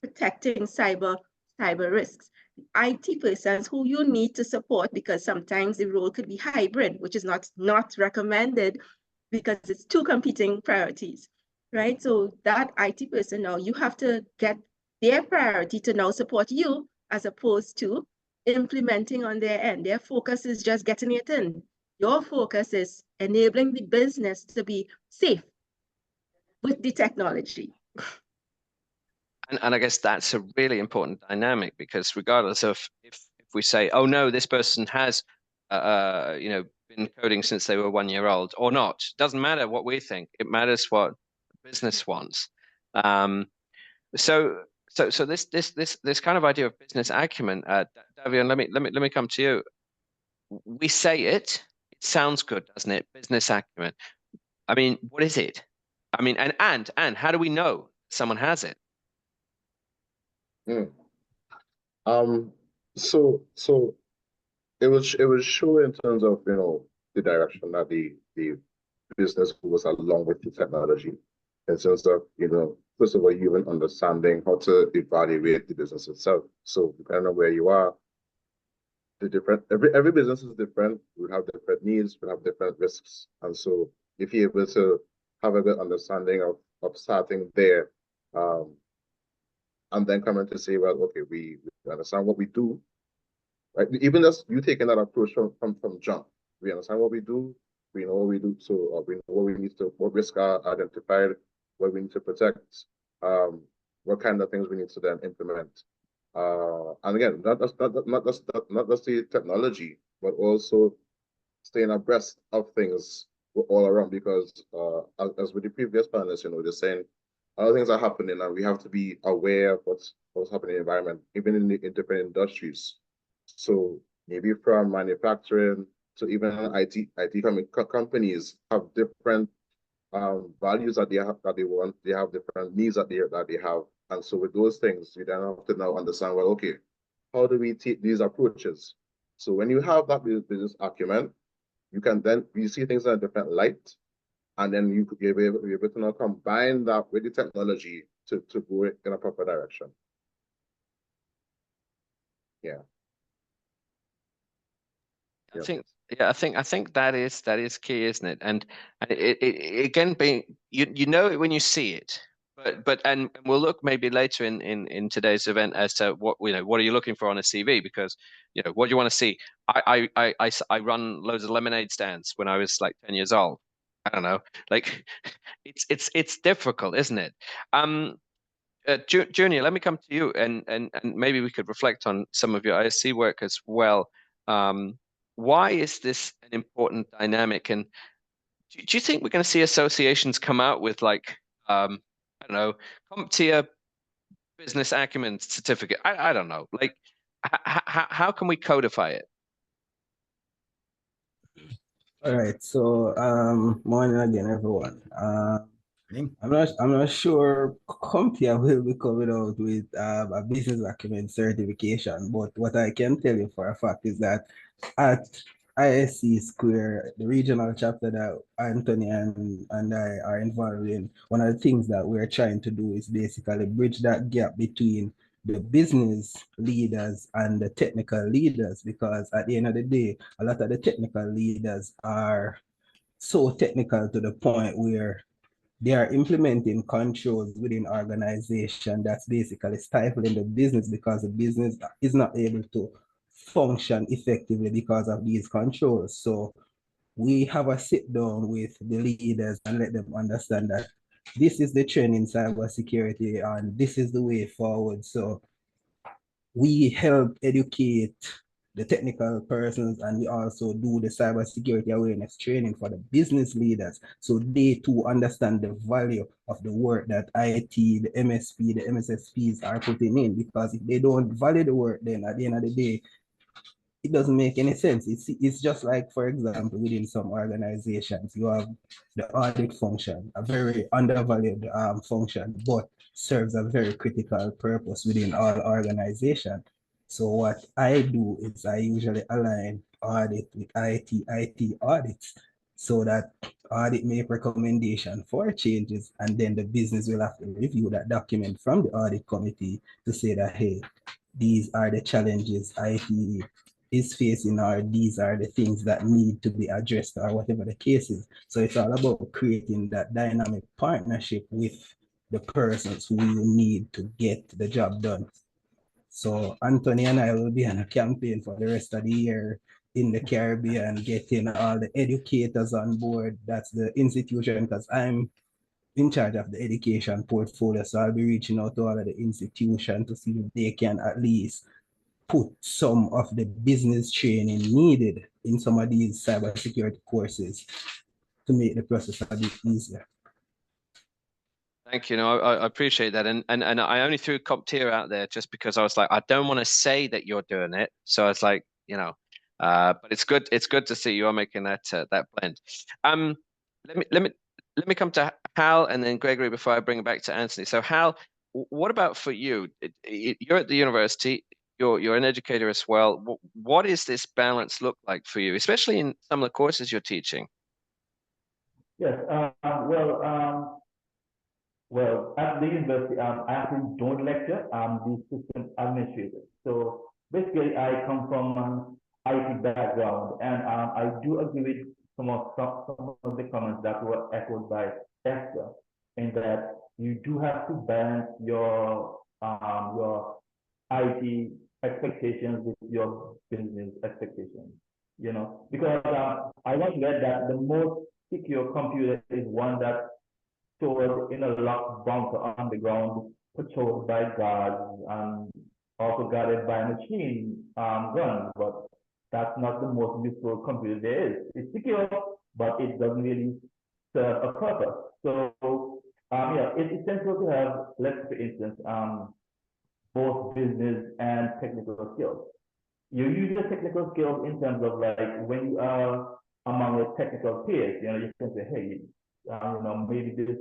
protecting cyber risks. The IT persons who you need to support, because sometimes the role could be hybrid, which is not recommended because it's two competing priorities. Right? So that IT person now, you have to get their priority to now support you, as opposed to implementing on their end. Their focus is just getting it in. Your focus is enabling the business to be safe with the technology. And I guess that's a really important dynamic, because regardless of if we say, oh no, this person has been coding since they were 1 year old or not, doesn't matter what we think. It matters what business wants. So this kind of idea of business acumen, Davion, let me come to you. We say it sounds good, doesn't it? Business acumen. I mean, what is it? I mean, and how do we know someone has it? So it was show in terms of the direction that the business goes along with the technology, in terms of first of all, even understanding how to evaluate the business itself. So depending on where you are, every business is different. We have different needs, we have different risks, and so if you're able to have a good understanding of starting there, and then coming to say, well, okay, we understand what we do, right? Even just you taking that approach from jump, we understand what we do, we know what we do, so we know what we need to, what risks are identified, what we need to protect, what kind of things we need to then implement. And again, not just the technology, but also staying abreast of things all around, because as with the previous panelists, they're saying other things are happening, and we have to be aware of what's happening in the environment, even in different industries. So maybe from manufacturing to even IT companies have different values that they have, that they want. They have different needs that they have. And so with those things, you then have to now understand, well, okay, how do we take these approaches? So when you have that business acumen, you see things in a different light, and then you're able to now combine that with the technology to go in a proper direction. Yeah. I think that is key, isn't it? And it again being you know it when you see it, but we'll look maybe later in today's event as to what what are you looking for on a CV, because what do you want to see. I run loads of lemonade stands when I was like 10 years old. I don't know, like it's difficult, isn't it? Junior, let me come to you, and maybe we could reflect on some of your ISC work as well. Why is this an important dynamic? And do you think we're going to see associations come out with like, I don't know, CompTIA business acumen certificate? I don't know. Like, how can we codify it? All right. So, morning again, everyone. I'm not sure CompTIA will be coming out with a business acumen certification, but what I can tell you for a fact is that at ISC Square, the regional chapter that Anthony and I are involved in, one of the things that we're trying to do is basically bridge that gap between the business leaders and the technical leaders, because at the end of the day, a lot of the technical leaders are so technical to the point where they are implementing controls within organization that's basically stifling the business, because the business is not able to function effectively because of these controls. So we have a sit down with the leaders and let them understand that this is the trend in cybersecurity and this is the way forward. So we help educate the technical persons, and we also do the cybersecurity awareness training for the business leaders, so they too understand the value of the work that IT, the MSP, the MSSPs are putting in. Because if they don't value the work, then at the end of the day, it doesn't make any sense. It's just like, for example, within some organizations, you have the audit function, a very undervalued function, but serves a very critical purpose within all organizations. So what I do is I usually align audit with IT audits, so that audit make recommendation for changes, and then the business will have to review that document from the audit committee to say that, hey, these are the challenges IT is facing, or these are the things that need to be addressed, or whatever the case is. So it's all about creating that dynamic partnership with the persons who you need to get the job done. So Anthony and I will be on a campaign for the rest of the year in the Caribbean, getting all the educators on board. That's the institution, because I'm in charge of the education portfolio. So I'll be reaching out to all of the institutions to see if they can at least put some of the business training needed in some of these cybersecurity courses to make the process a bit easier. Thank you. No, I appreciate that, and I only threw CompTIA out there just because I was like, I don't want to say that you're doing it, so it's like, but it's good. It's good to see you are making that that blend. Let me come to Hal and then Gregory before I bring it back to Anthony. So Hal, what about for you? You're at the university. You're an educator as well. What is this balance look like for you, especially in some of the courses you're teaching? Yes. Well, at the university, I actually don't lecture. I'm the system administrator. So basically, I come from an IT background, and I do agree with some of the comments that were echoed by Esther, in that you do have to balance your IT expectations with your business expectations. Because I once read that the most secure computer is one that stored in a locked bunker underground, patrolled by guards, and also guarded by machine guns. But that's not the most useful computer there is. It's secure, but it doesn't really serve a purpose. So yeah, it's essential to have, let's say, for instance, both business and technical skills. You use your technical skills in terms of, like, when you are among your technical peers, you can say, hey, maybe this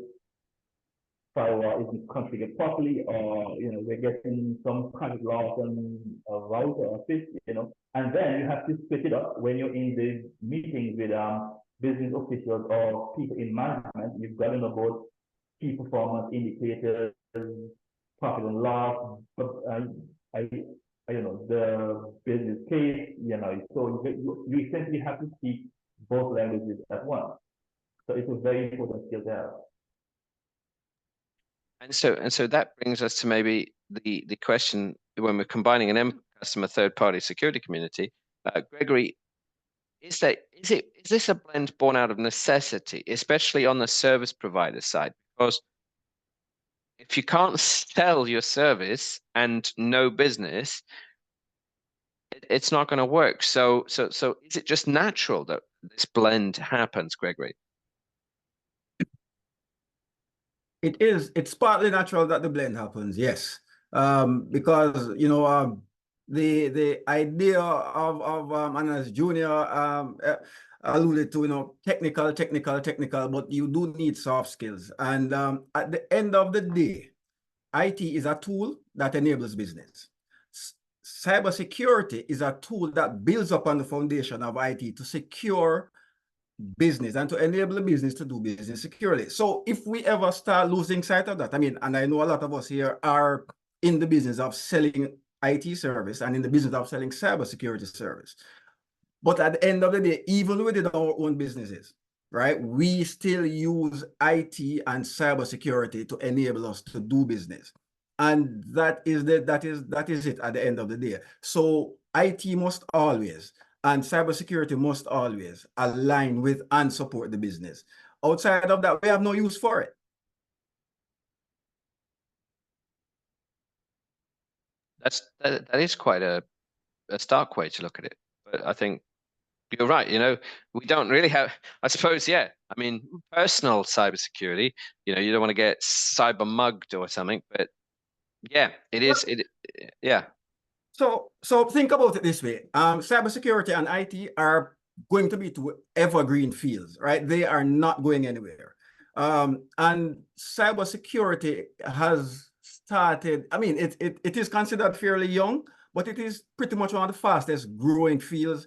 firewall isn't configured properly, or we're getting some kind of loss on a router or switch, and then you have to split it up when you're in the meetings with business officials or people in management. You've got to know both key performance indicators, profit and loss, the business case, so you essentially have to speak both languages at once. So it's a very important skill to have. And so that brings us to maybe the question when we're combining an end customer third-party security community. Gregory, is this a blend born out of necessity, especially on the service provider side? Because if you can't sell your service and no business, it's not going to work. So is it just natural that this blend happens, Gregory? It's partly natural that the blend happens, yes. Because the idea of and as Junior alluded to, technical, but you do need soft skills. And at the end of the day, IT is a tool that enables business. Cybersecurity is a tool that builds upon the foundation of IT to secure business and to enable the business to do business securely. So if we ever start losing sight of that, and I know a lot of us here are in the business of selling IT service and in the business of selling cybersecurity service. But at the end of the day, even within our own businesses, right, we still use IT and cybersecurity to enable us to do business. And that is it at the end of the day. So IT must always, and cybersecurity must always align with and support the business. Outside of that, we have no use for it. That is quite a stark way to look at it. But I think you're right. We don't really have, I suppose, personal cybersecurity, you don't want to get cyber mugged or something, but yeah, it is. Yeah. So think about it this way. Cybersecurity and IT are going to be two evergreen fields, right? They are not going anywhere. And cybersecurity has started, it is considered fairly young, but it is pretty much one of the fastest growing fields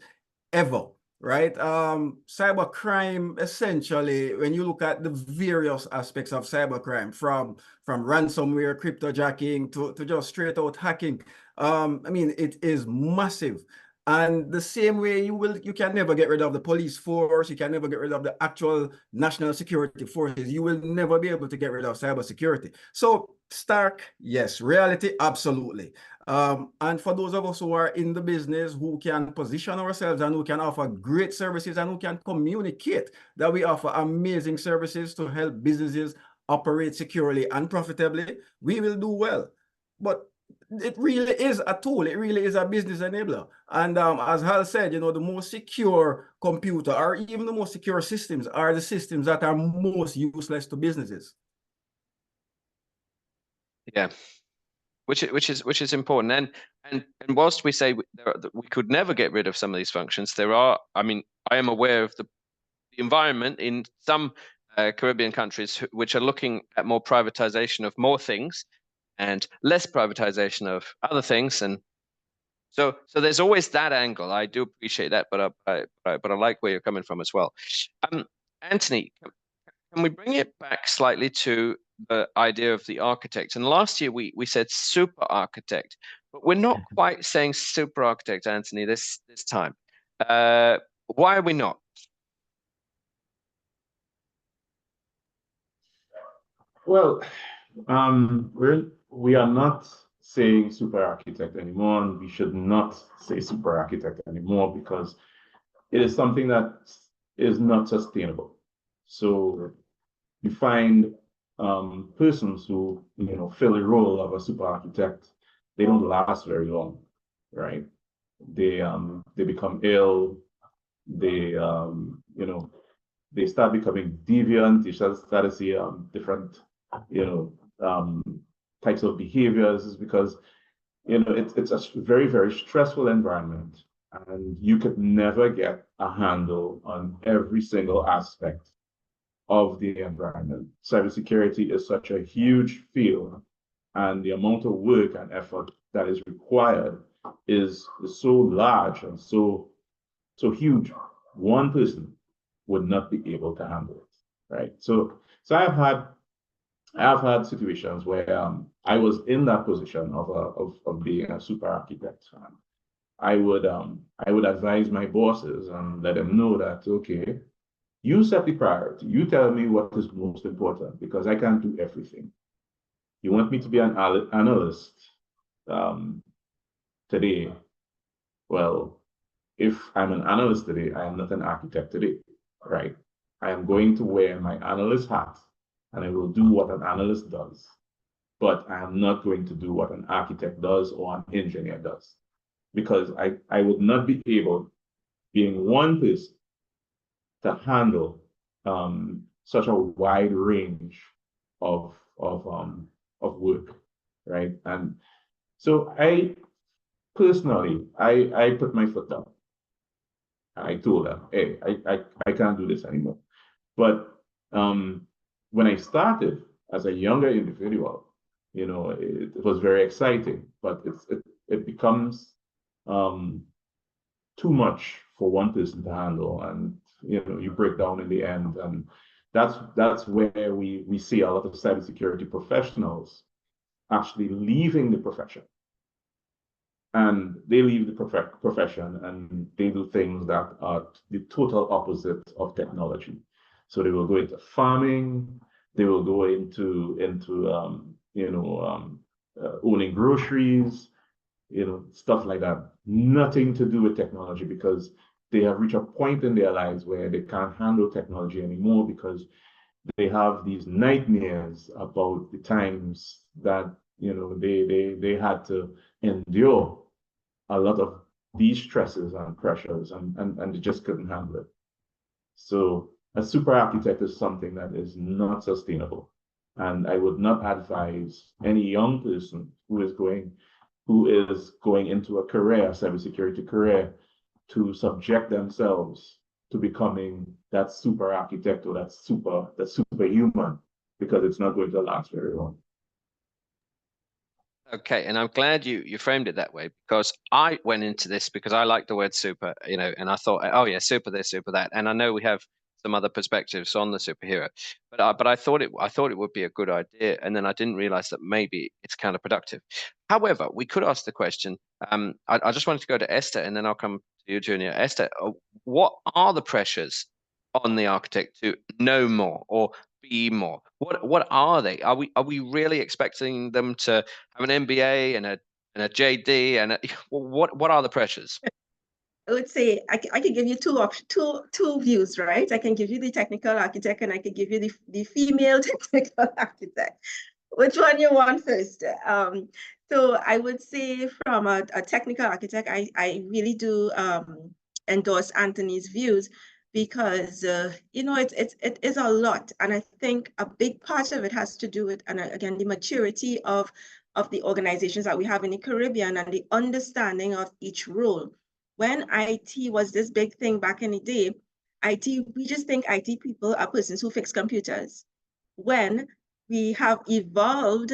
ever, right? Cybercrime, essentially, when you look at the various aspects of cybercrime, from ransomware, cryptojacking to just straight out hacking, it is massive. And the same way you can never get rid of the police force, you can never get rid of the actual national security forces, you will never be able to get rid of cybersecurity. So stark, yes. Reality, absolutely. And for those of us who are in the business, who can position ourselves and who can offer great services and who can communicate that we offer amazing services to help businesses operate securely and profitably, we will do well. But it really is a tool. It really is a business enabler. And as Hal said, the most secure computer or even the most secure systems are the systems that are most useless to businesses. Yeah, which is important. And whilst we say we could never get rid of some of these functions, there are. I am aware of the environment in some Caribbean countries which are looking at more privatization of more things and less privatization of other things, and so there's always that angle. I do appreciate that, but I like where you're coming from as well. Anthony, can we bring it back slightly to the idea of the architect? And last year we said super architect, but we're not quite saying super architect, Anthony, this time. Why are we not? Well, we are not saying super architect anymore, and we should not say super architect anymore because it is something that is not sustainable. So you find persons who fill the role of a super architect, they don't last very long, right? They become ill. They they start becoming deviant. You start to see different types of behaviors, is because it's a very, very stressful environment, and you could never get a handle on every single aspect of the environment. Cybersecurity is such a huge field, and the amount of work and effort that is required is so large and so huge. One person would not be able to handle it, right? So I've had situations where I was in that position of being a super architect. I would advise my bosses and let them know that, okay, you set the priority. You tell me what is most important, because I can't do everything. You want me to be an analyst today? Well, if I'm an analyst today, I am not an architect today, right? I am going to wear my analyst hat and I will do what an analyst does, but I am not going to do what an architect does or an engineer does, because I would not be able, being one person, to handle such a wide range of work, right? And so I personally, I put my foot down. I told them, hey, I can't do this anymore. But when I started as a younger individual, you know, it was very exciting, but it becomes too much for one person to handle, and you know, you break down in the end. And that's where we see a lot of cybersecurity professionals actually leaving the profession. And they leave the profession and they do things that are the total opposite of technology. So they will go into farming, they will go into owning groceries, you know, stuff like that. Nothing to do with technology, because they have reached a point in their lives where they can't handle technology anymore, because they have these nightmares about the times that, you know, they had to endure a lot of these stresses and pressures, and they just couldn't handle it. So a super architect is something that is not sustainable. And I would not advise any young person who is going into a career, a cybersecurity career, to subject themselves to becoming that super architect or that superhuman, because it's not going to last very long. Okay, and I'm glad you framed it that way, because I went into this because I like the word super, you know, and I thought, oh yeah, super this, super that, and I know we have some other perspectives on the superhero, but I thought it would be a good idea, and then I didn't realize that maybe it's counterproductive. However, we could ask the question. I just wanted to go to Esther, and then I'll come to you, Junior. Esther, what are the pressures on the architect to know more or be more? What are they? Are we really expecting them to have an MBA and a JD and what are the pressures? I would say I could give you two views, right? I can give you the technical architect and I could give you the female technical architect. Which one you want first? So I would say from a technical architect, I really do endorse Anthony's views, because you know, it is a lot, and I think a big part of it has to do with, and again, the maturity of the organizations that we have in the Caribbean and the understanding of each role. When IT was this big thing back in the day, we just think IT people are persons who fix computers. When we have evolved,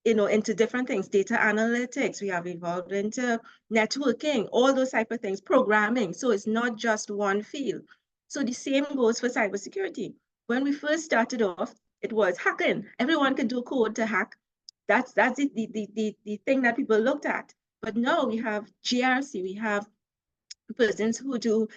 you know, into different things, data analytics, we have evolved into networking, all those type of things, programming. So it's not just one field. So the same goes for cybersecurity. When we first started off, it was hacking. Everyone could do code to hack. That's the thing that people looked at. But now we have GRC, we have persons who do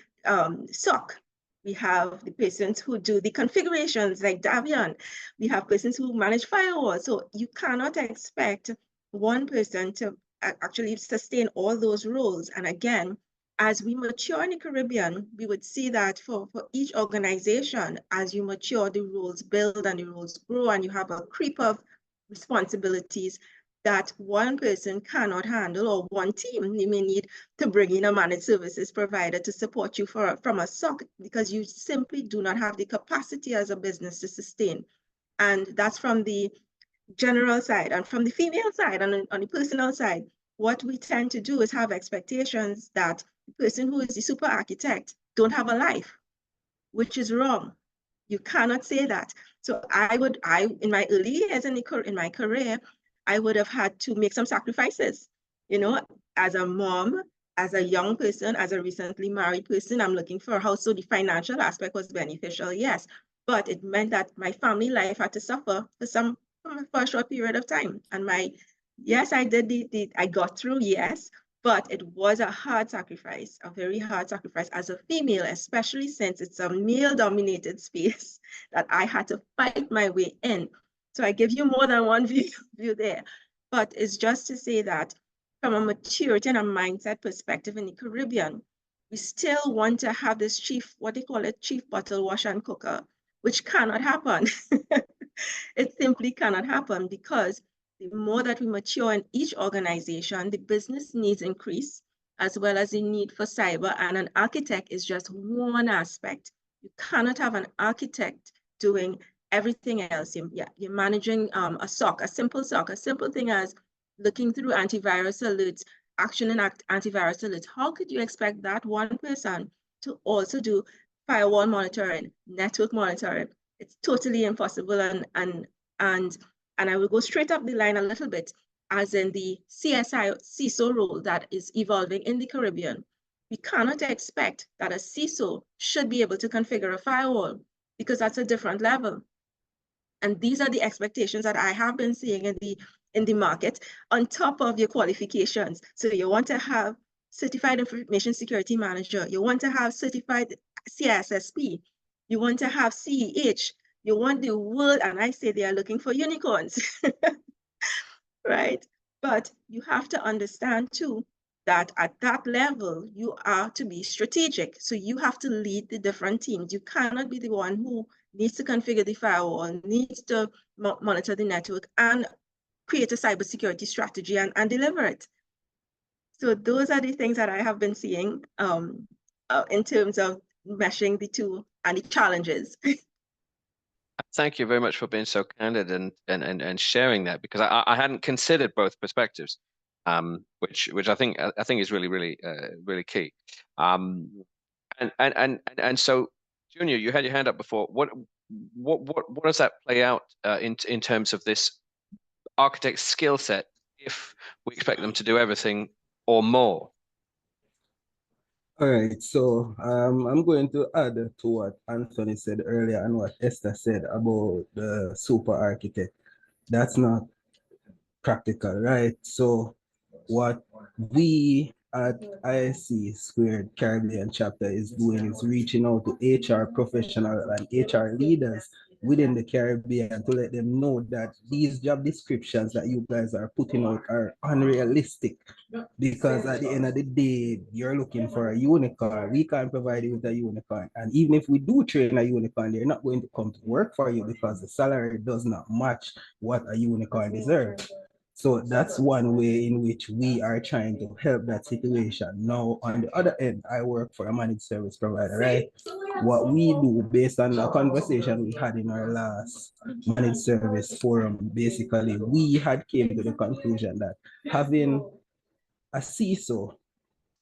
SOC. We have the persons who do the configurations like Davian. We have persons who manage firewalls. So you cannot expect one person to actually sustain all those roles. And again, as we mature in the Caribbean, we would see that for each organization, as you mature, the roles build and the roles grow, and you have a creep of responsibilities that one person cannot handle, or one team. You may need to bring in a managed services provider to support you from a SOC, because you simply do not have the capacity as a business to sustain. And that's from the general side. And from the female side, and on the personal side, what we tend to do is have expectations that the person who is the super architect don't have a life, which is wrong. You cannot say that. So in my early years in my career, I would have had to make some sacrifices. You know, as a mom, as a young person, as a recently married person, I'm looking for a house. So the financial aspect was beneficial, yes. But it meant that my family life had to suffer for a short period of time. And yes, I did I got through, yes, but it was a hard sacrifice, a very hard sacrifice as a female, especially since it's a male-dominated space that I had to fight my way in. So I give you more than one view there. But it's just to say that from a maturity and a mindset perspective in the Caribbean, we still want to have this chief bottle washer and cooker, which cannot happen. It simply cannot happen because the more that we mature in each organization, the business needs increase, as well as the need for cyber, and an architect is just one aspect. You cannot have an architect doing everything else. You're managing a SOC, a simple SOC, a simple thing as looking through antivirus alerts, actioning antivirus alerts. How could you expect that one person to also do firewall monitoring, network monitoring? It's totally impossible. And I will go straight up the line a little bit, as in the CISO role that is evolving in the Caribbean. We cannot expect that a CISO should be able to configure a firewall because that's a different level. And these are the expectations that I have been seeing in the market on top of your qualifications. So you want to have certified information security manager, you want to have certified CISSP, you want to have CEH, you want the world, and I say they are looking for unicorns, right? But you have to understand too that at that level, you are to be strategic. So you have to lead the different teams. You cannot be the one who needs to configure the firewall, needs to monitor the network, and create a cybersecurity strategy and deliver it. So those are the things that I have been seeing in terms of meshing the two and the challenges. Thank you very much for being so candid and sharing that, because I hadn't considered both perspectives, which I think is really really key. And so, Junior, you had your hand up before. What does that play out in terms of this architect skill set if we expect them to do everything or more? All right, so I'm going to add to what Anthony said earlier and what Esther said about the super architect. That's not practical, right? So what we at ISC Squared Caribbean chapter is doing is reaching out to HR professionals and HR leaders within the Caribbean to let them know that these job descriptions that you guys are putting out are unrealistic, because at the end of the day, you're looking for a unicorn. We can't provide you with a unicorn. And even if we do train a unicorn, they're not going to come to work for you because the salary does not match what a unicorn deserves. So that's one way in which we are trying to help that situation. Now, on the other end, I work for a managed service provider, right? What we do, based on a conversation we had in our last managed service forum, basically, we had came to the conclusion that having a CISO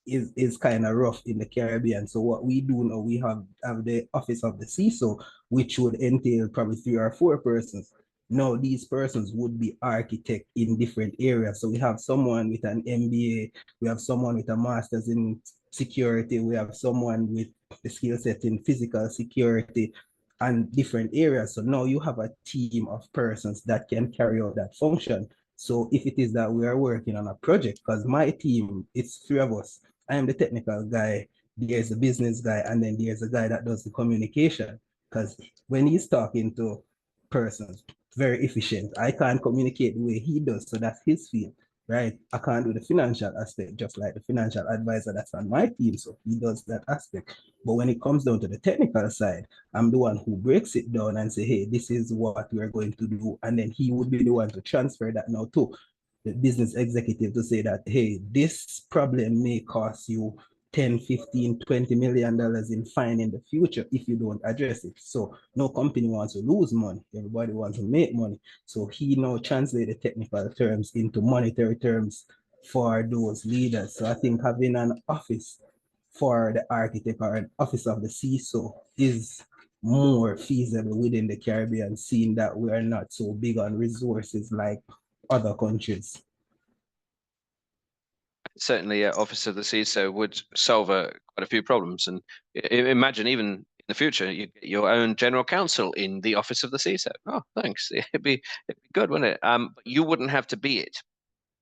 is kind of rough in the Caribbean. So what we do now, we have the office of the CISO, which would entail probably 3 or 4 persons. Now, these persons would be architect in different areas. So we have someone with an MBA, we have someone with a master's in security, we have someone with the skill set in physical security and different areas. So now you have a team of persons that can carry out that function. So if it is that we are working on a project, because my team, it's 3 of us. I am the technical guy, there's a business guy, and then there's a guy that does the communication. Because when he's talking to persons, very efficient. I can't communicate the way he does, so that's his field, right? I can't do the financial aspect, just like the financial advisor that's on my team, so he does that aspect. But when it comes down to the technical side, I'm the one who breaks it down and say, hey, this is what we're going to do. And then he would be the one to transfer that now to the business executive to say that, hey, this problem may cost you 10, 15, $20 million in fine in the future if you don't address it. So no company wants to lose money. Everybody wants to make money. So he now translates the technical terms into monetary terms for those leaders. So I think having an office for the architect or an office of the CISO is more feasible within the Caribbean, seeing that we are not so big on resources like other countries? Certainly, Office of the CISO would solve quite a few problems. And imagine even in the future, you get your own general counsel in the Office of the CISO. Oh, thanks. It'd be good, wouldn't it? But you wouldn't have to be it.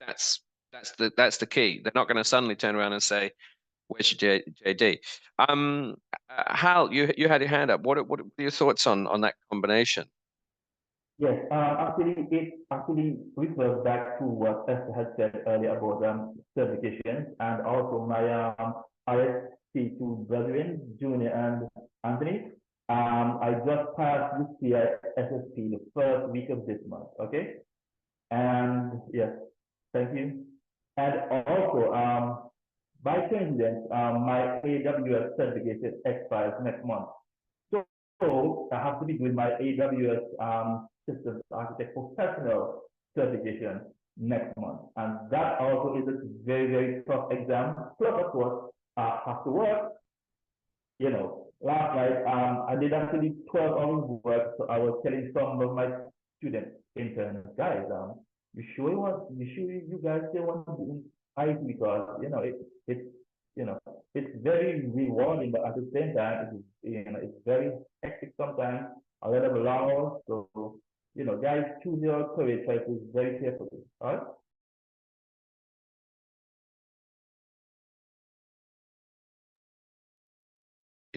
That's the key. They're not going to suddenly turn around and say, "Where's your JD?" Hal, you had your hand up. What are your thoughts on that combination? Yes, actually, it actually refers back to what Esther had said earlier about certifications, and also my RSC2 brethren, Junior and Anthony. I just passed the CISSP the first week of this month, okay? And yes, thank you. And also, by coincidence, my AWS certificate expires next month. So I have to be doing my AWS Systems Architect Professional certification next month. And that also is a very, very tough exam. Plus, of course, I have to work. You know, last night, I did actually 12 hours work. So I was telling some of my students, interns, guys, you sure you guys still want to do IT? Because, you know, it's very rewarding, but at the same time, it's very hectic sometimes, a lot of long hours. So, guys, choose your career choices very carefully. All right?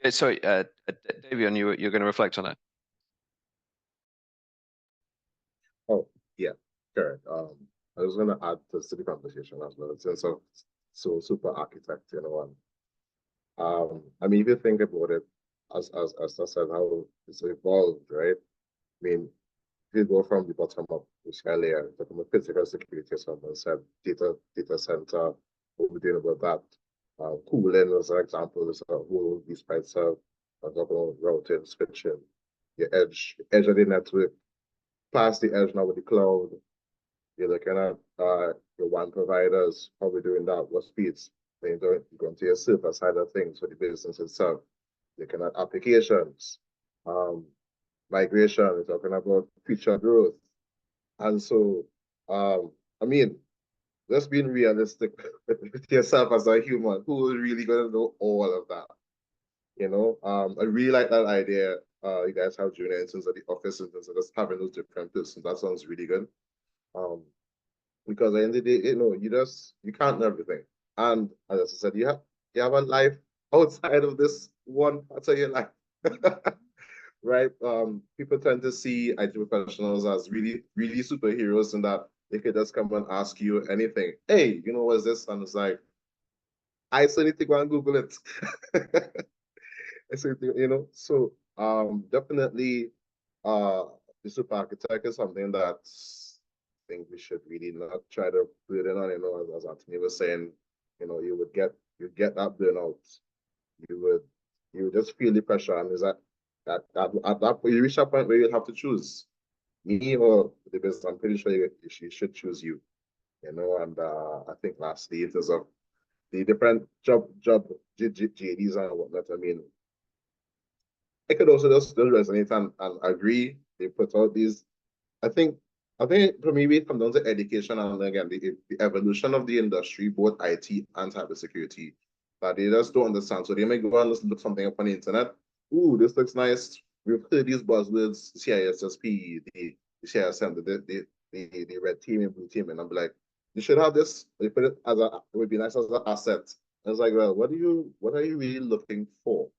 Yeah, sorry, Davion, you're going to reflect on that. Oh, yeah, sure. I was going to add to the conversation as well, since of super architect, I mean, if you think about it, as I said, how it's evolved, right? I mean, if you go from the bottom up, which earlier, talking about physical security, someone said data center, what we're doing about that. Cooling as an example, is a whole despite of talking about routing, switching, your edge of the network, past the edge now with the cloud. You're looking at your WAN providers, how we're doing that, what speeds. Then you're going to your server side of things for the business itself. Looking at applications, migration, we're talking about future growth. And so, I mean, just being realistic with yourself as a human, who is really going to know all of that? I really like that idea. You guys have junior interns at the office and just having those different persons. That sounds really good. Because at the end of the day, you can't know everything. And as I said, you have a life outside of this one part of your life. Right? People tend to see IT professionals as really, really superheroes, and that they could just come and ask you anything. Hey, what's this? And it's like, I still need to go and Google it. So definitely the super architect is something that I think we should really not try to burden on, as Anthony was saying, you get that burnout. You would just feel the pressure, and is that at that point you reach a point where you have to choose me or the business. I'm pretty sure she should choose you. And I think lastly, in terms of the different job JDs and whatnot, I mean, I could also just resonate and agree. They put out these. I think for me, it comes down to education and again the evolution of the industry, both IT and cybersecurity, that they just don't understand. So they may go and look something up on the internet. Ooh, this looks nice. We've heard these buzzwords: CISSP, the CISM, the red team and blue team, and I'm like, you should have this. They put it as it would be nice as an asset. And it's like, well, what are you really looking for?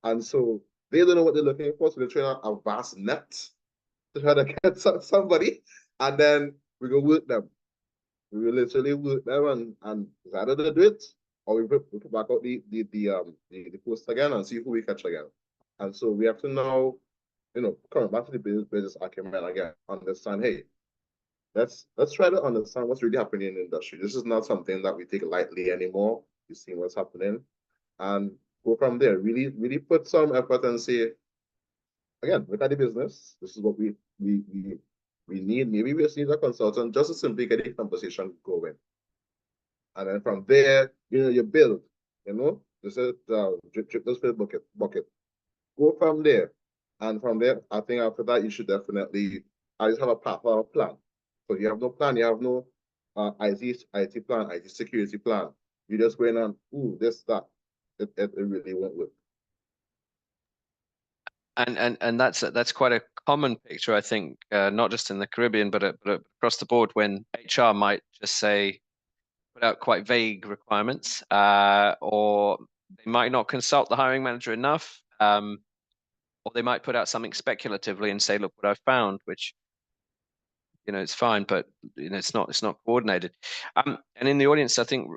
And so they don't know what they're looking for, so they're trying a vast net to try to get somebody, and then we go work them. We will literally work them, and either they do it, or we put back out the post again and see who we catch again. And so we have to now, coming back to the business acumen again, understand, hey, let's try to understand what's really happening in the industry. This is not something that we take lightly anymore. You've seen what's happening, and go from there. Really, really put some effort and say, again, look at the business. This is what we need. Maybe we just need a consultant just to simply get the conversation going. And then from there, you build, this is drip this fill bucket. Go from there. And from there, I think after that, you should definitely at least have a path or a plan. So you have no plan, you have no IT plan, IT security plan. You just going on, ooh, this, that. It really won't work. And that's quite a common picture, I think, not just in the Caribbean, but across the board, when HR might just say, put out quite vague requirements, or they might not consult the hiring manager enough, or they might put out something speculatively and say, look what I've found, which, you know, it's fine, but you know, it's not coordinated. And in the audience, I think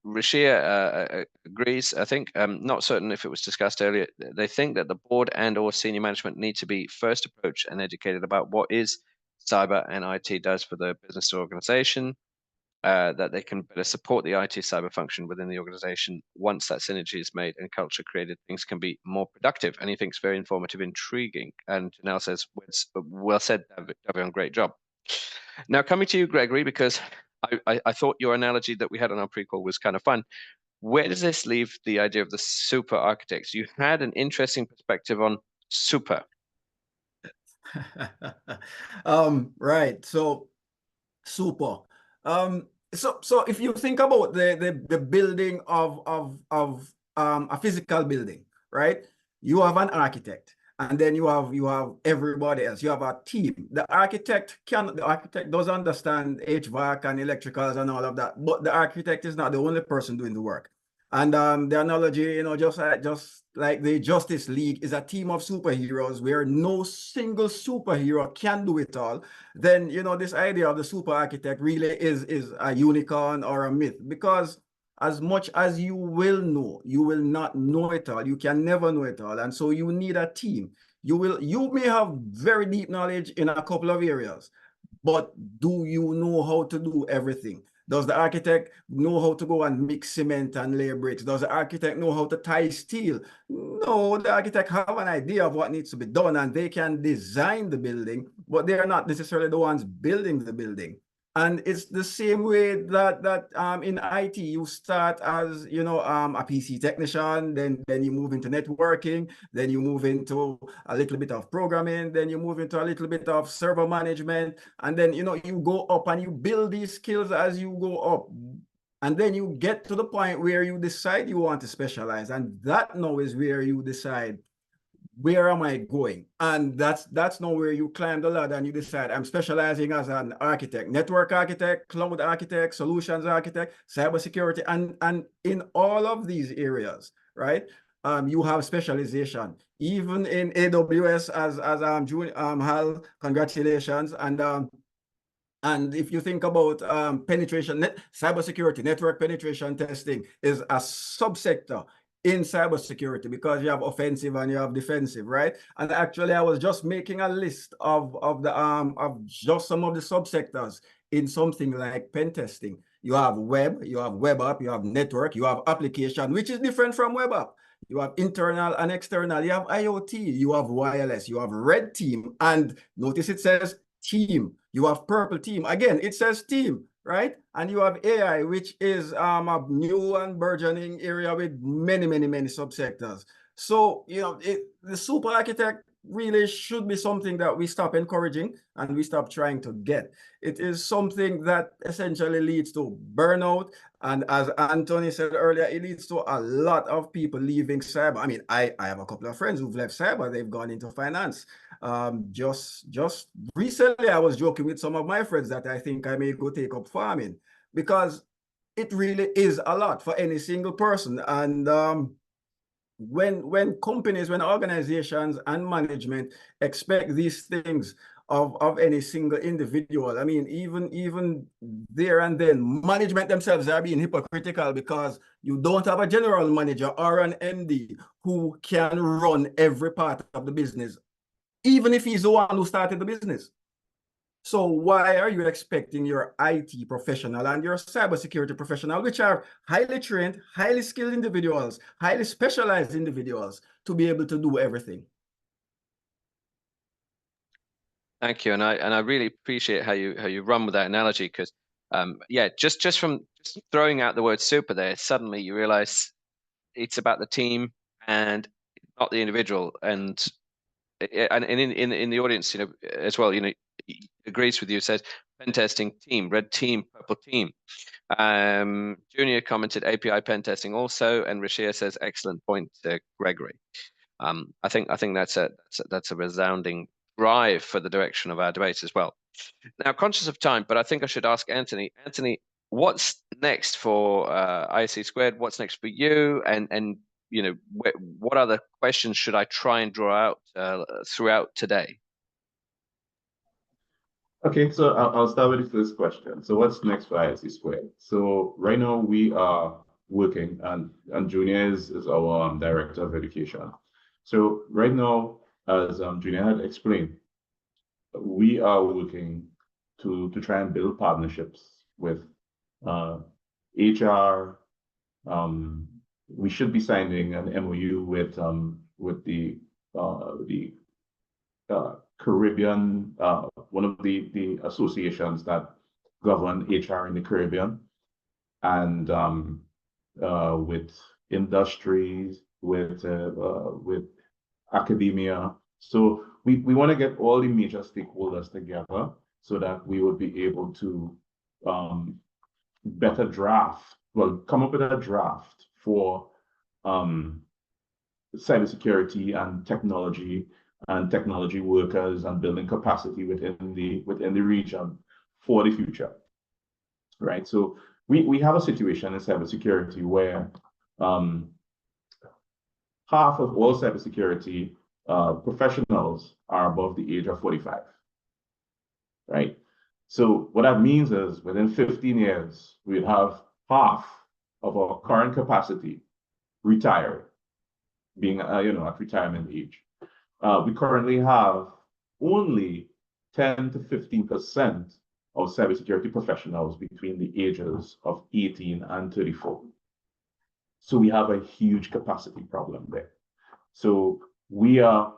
Rashia agrees. I think, not certain if it was discussed earlier, they think that the board and or senior management need to be first approached and educated about what is cyber and IT does for the business or organization, that they can better support the IT cyber function within the organization. Once that synergy is made and culture created, things can be more productive. And he thinks very informative, intriguing. And Janelle says, well said, Davion, great job. Now coming to you, Gregory, because I thought your analogy that we had on our pre-call was kind of fun. Where does this leave the idea of the super architects? You had an interesting perspective on super. Right. So super. So if you think about the building of a physical building, right? You have an architect, and then you have everybody else. You have a team. The architect does understand HVAC and electricals and all of that, but the architect is not the only person doing the work. And the analogy, you know, just like the Justice League is a team of superheroes where no single superhero can do it all, then, you know, this idea of the super architect really is a unicorn or a myth, because as much as you will know, you will not know it all. You can never know it all. And so you need a team. You may have very deep knowledge in a couple of areas, but do you know how to do everything? Does the architect know how to go and mix cement and lay bricks? Does the architect know how to tie steel? No, the architect have an idea of what needs to be done, and they can design the building, but they are not necessarily the ones building the building. And it's the same way that in IT, you start as, you know, a PC technician, then you move into networking, then you move into a little bit of programming, then you move into a little bit of server management, and then, you know, you go up and you build these skills as you go up. And then you get to the point where you decide you want to specialize, and that now is where you decide, where am I going? And that's now where you climb the ladder and you decide, I'm specializing as an architect, network architect, cloud architect, solutions architect, cybersecurity, and in all of these areas, right? You have specialization. Even in AWS, as Hal, congratulations. And if you think about penetration, cybersecurity, network penetration testing is a subsector in cybersecurity, because you have offensive and you have defensive, right? And actually, I was just making a list of just some of the subsectors in something like pen testing. You have web, you have web app, you have network, you have application, which is different from web app. You have internal and external. You have IoT, you have wireless, you have red team, and notice it says team. You have purple team. Again, it says team, right? And you have AI, which is a new and burgeoning area with many, many, many subsectors. So, you know, the super architect really should be something that we stop encouraging and we stop trying to get. It is something that essentially leads to burnout. And as Anthony said earlier, it leads to a lot of people leaving cyber. I mean, I have a couple of friends who've left cyber. They've gone into finance. Just recently, I was joking with some of my friends that I think I may go take up farming, because it really is a lot for any single person. And when companies, when organizations and management expect these things of any single individual, I mean, even there and then, management themselves are being hypocritical, because you don't have a general manager or an MD who can run every part of the business, even if he's the one who started the business. So why are you expecting your IT professional and your cybersecurity professional, which are highly trained, highly skilled individuals, highly specialized individuals, to be able to do everything? Thank you, and I really appreciate how you run with that analogy, because yeah, just from throwing out the word super there, suddenly you realize it's about the team and not the individual, and and in the audience, you know, as well, you know, agrees with you. Says pen testing team, red team, purple team. Junior commented API pen testing also, and Rashia says excellent point, Gregory. I think that's a resounding drive for the direction of our debates as well. Now, conscious of time, but I think I should ask Anthony. Anthony, what's next for ISC²? What's next for you? And you know, what other questions should I try and draw out throughout today? Okay, so I'll start with the first question. So what's next for ISC²? So right now we are working, and Junior is our Director of Education. So right now, as Junior had explained, we are working to try and build partnerships with HR. We should be signing an MOU with the Caribbean, one of the associations that govern HR in the Caribbean, and with industries, with academia. So we want to get all the major stakeholders together so that we would be able to come up with a draft for cybersecurity and technology workers and building capacity within the region for the future, right? So we have a situation in cybersecurity where half of all cybersecurity professionals are above the age of 45, right? So what that means is within 15 years, we'll have half of our current capacity retired, being at retirement age. We currently have only 10 to 15% of cybersecurity professionals between the ages of 18 and 34. So we have a huge capacity problem there. So we are,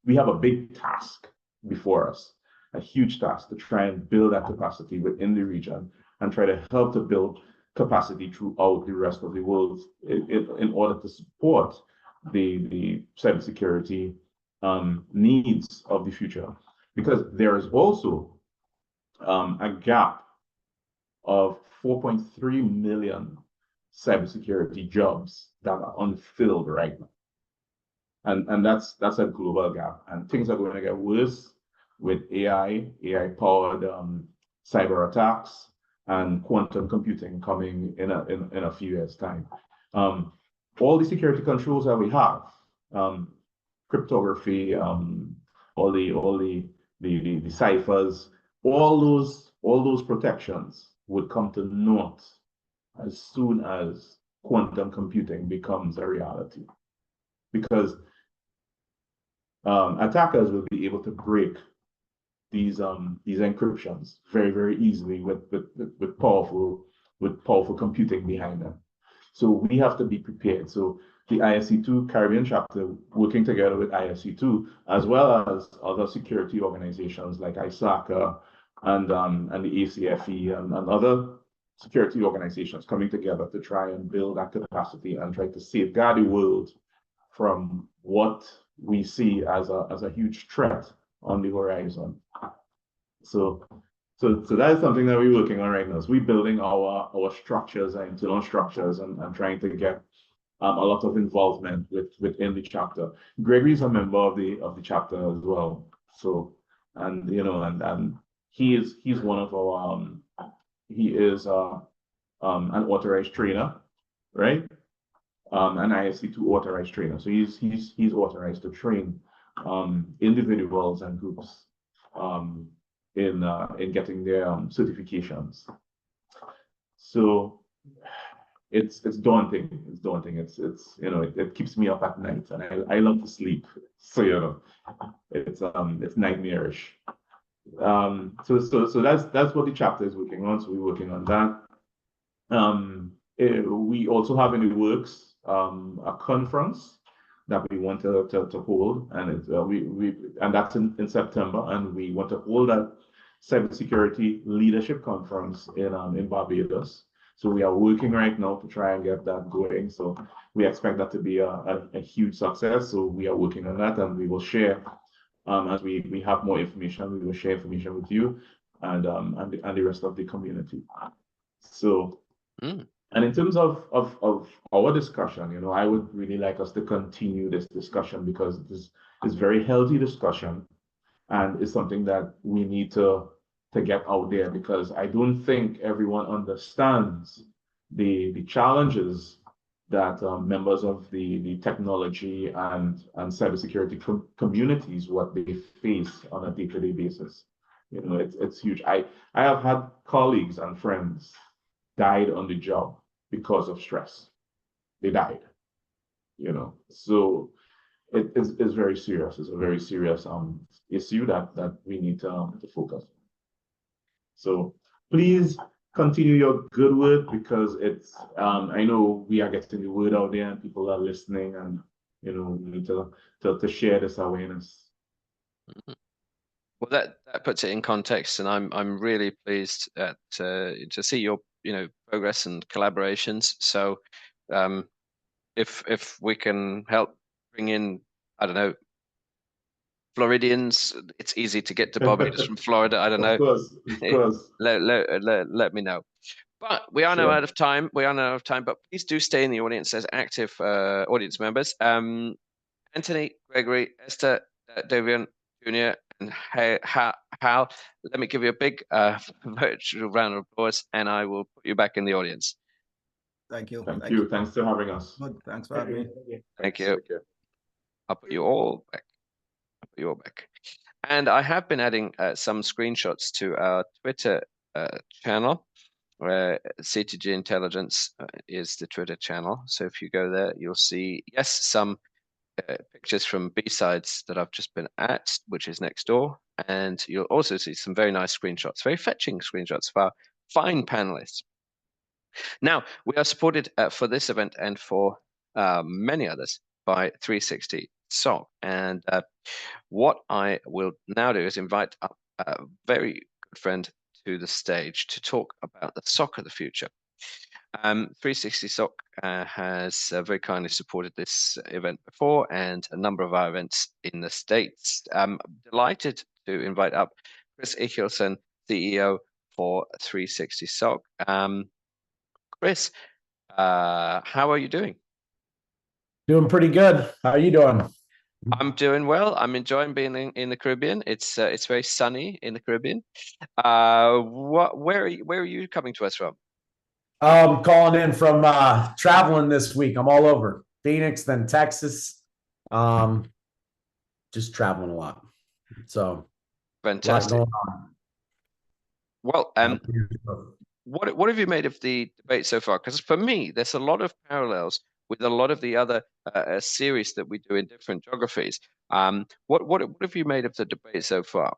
we have a big task before us, a huge task to try and build that capacity within the region and try to help to build capacity throughout the rest of the world in order to support the cybersecurity needs of the future. Because there is also a gap of 4.3 million cybersecurity jobs that are unfilled right now. And that's a global gap. And things are going to get worse with AI-powered cyber attacks and quantum computing coming in a few years' time. All the security controls that we have, cryptography, all the ciphers, all those protections would come to naught as soon as quantum computing becomes a reality, because attackers will be able to break these encryptions very, very easily with powerful computing behind them. So we have to be prepared. So the ISC2 Caribbean chapter, working together with ISC2, as well as other security organizations like ISACA and the ACFE and other security organizations coming together to try and build that capacity and try to safeguard the world from what we see as a huge threat on the horizon. So that is something that we're working on right now. So we're building our structures, our internal structures, and trying to get a lot of involvement within the chapter. Gregory is a member of the chapter as well. So, and he's one of our he is an authorized trainer, right? An ISC2 authorized trainer. So he's authorized to train individuals and groups in getting their certifications. So it's daunting. It's daunting. It keeps me up at night, and I love to sleep. So it's nightmarish. So that's what the chapter is working on. So we're working on that. We also have in the works a conference that we want to hold, and and that's in September, and we want to hold that cybersecurity leadership conference in Barbados. So we are working right now to try and get that going. So we expect that to be a huge success. So we are working on that, and we will share as we have more information. We will share information with you and the rest of the community. So. And in terms of our discussion, you know, I would really like us to continue this discussion because this is very healthy discussion, and it's something that we need to get out there, because I don't think everyone understands the challenges that members of the technology and cybersecurity communities, what they face on a day-to-day basis. You know, it's huge. I have had colleagues and friends died on the job because of stress. They died, you know. So it's very serious. It's a very serious issue that we need to focus on. So please continue your good work, because it's I know we are getting the word out there and people are listening, and you know, we need to share this awareness. Well, that puts it in context, and I'm really pleased to see your progress and collaborations. So if we can help bring in, I don't know, Floridians, it's easy to get to Barbados from Florida. I don't know. Of course. Let me know. But we are now out of time. But please do stay in the audience as active audience members. Anthony, Gregory, Esther, Davian Jr., and Hal, let me give you a big virtual round of applause, and I will put you back in the audience. Thank you. Thank you. Thanks for having us. Good. Thanks for having me. Thank you. I'll put you all back. And I have been adding some screenshots to our Twitter channel, where CTG Intelligence is the Twitter channel. So if you go there, you'll see, yes, some pictures from B-Sides that I've just been at, which is next door. And you'll also see some very nice screenshots, very fetching screenshots of our fine panelists. Now, we are supported for this event and for many others by 360 SOC. And what I will now do is invite up a very good friend to the stage to talk about the SOC of the future. 360 SOC has very kindly supported this event before, and a number of our events in the States. I'm delighted to invite up Chris Ichelson, CEO for 360 SOC. Chris, how are you doing? Doing pretty good. How are you doing? I'm doing well. I'm enjoying being in the Caribbean. It's very sunny in the Caribbean. Where are you coming to us from? Calling in from traveling this week. I'm all over Phoenix, then Texas. Just traveling a lot. So fantastic. A lot going on. Well, what have you made of the debate so far? Because for me, there's a lot of parallels with a lot of the other series that we do in different geographies. What have you made of the debate so far?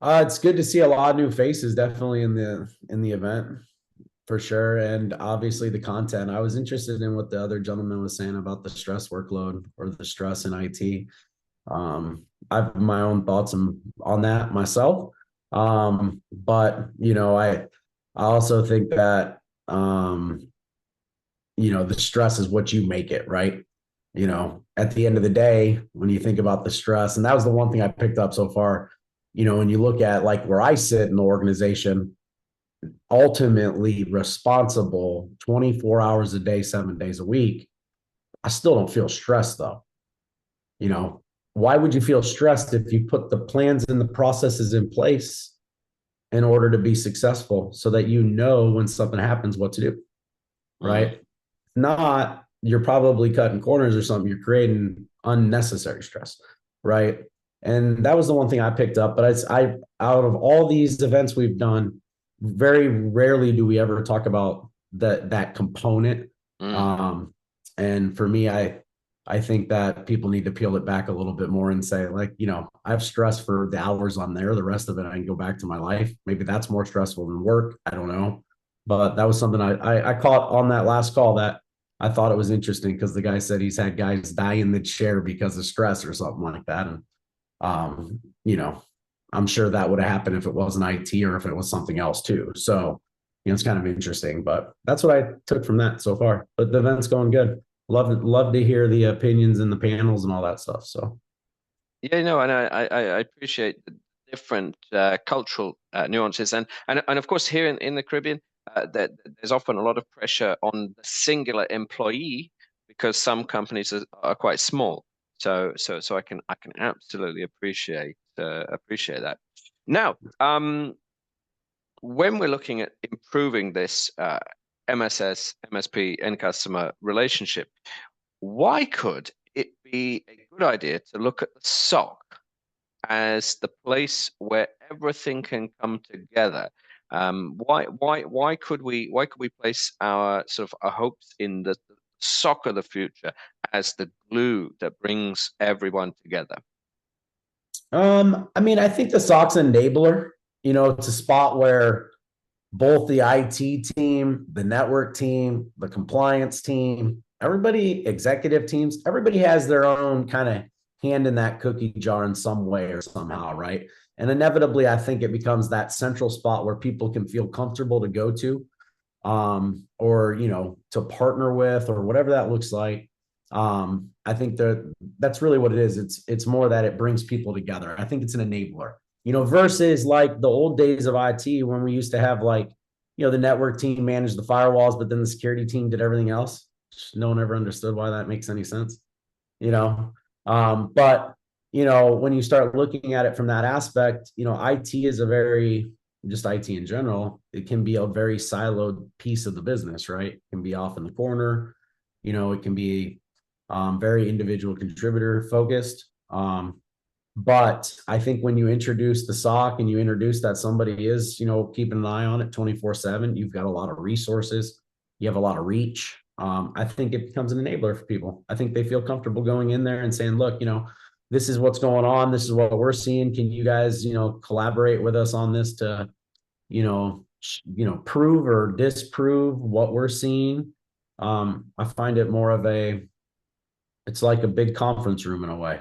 It's good to see a lot of new faces, definitely in the event, for sure. And obviously the content. I was interested in what the other gentleman was saying about the stress workload or the stress in IT. I have my own thoughts on that myself. But you know, I also think that you know, the stress is what you make it, right? You know, at the end of the day, when you think about the stress, and that was the one thing I picked up so far, you know, when you look at like where I sit in the organization, ultimately responsible 24 hours a day, 7 days a week, I still don't feel stressed though. You know, why would you feel stressed if you put the plans and the processes in place in order to be successful so that you know when something happens what to do, right? Not, you're probably cutting corners or something. You're creating unnecessary stress, right? And that was the one thing I picked up. But out of all these events we've done, very rarely do we ever talk about that component. And for me, I think that people need to peel it back a little bit more and say, like, you know, I have stress for the hours I'm there. The rest of it, I can go back to my life. Maybe that's more stressful than work. I don't know. But that was something I caught on that last call that I thought it was interesting, because the guy said he's had guys die in the chair because of stress or something like that. And, you know, I'm sure that would have happened if it wasn't IT or if it was something else too. So it's kind of interesting, but that's what I took from that so far. But the event's going good. Love to hear the opinions and the panels and all that stuff. So yeah, no, and I appreciate the different cultural nuances, and of course here in the Caribbean, that there's often a lot of pressure on the singular employee because some companies are quite small. So I can absolutely appreciate that. Now, when we're looking at improving this MSS, MSP, end customer relationship, why could it be a good idea to look at the SOC as the place where everything can come together? Why could we place our sort of our hopes in the SOC of the future as the glue that brings everyone together? I mean, I think the SOC's an enabler. It's a spot where both the IT team, the network team, the compliance team, everybody, executive teams, everybody has their own kind of hand in that cookie jar in some way or somehow, right? And inevitably, I think it becomes that central spot where people can feel comfortable to go to, or, to partner with, or whatever that looks like. I think that's really what it is. It's more that it brings people together. I think it's an enabler, versus like the old days of IT when we used to have the network team managed the firewalls, but then the security team did everything else. No one ever understood why that makes any sense, but when you start looking at it from that aspect, IT is just IT in general, it can be a very siloed piece of the business, right? It can be off in the corner, it can be very individual contributor focused. But I think when you introduce the SOC and you introduce that somebody is, keeping an eye on it 24/7, you've got a lot of resources, you have a lot of reach. I think it becomes an enabler for people. I think they feel comfortable going in there and saying, look, this is what's going on. This is what we're seeing. Can you guys, collaborate with us on this to, prove or disprove what we're seeing? I find it more of it's like a big conference room in a way.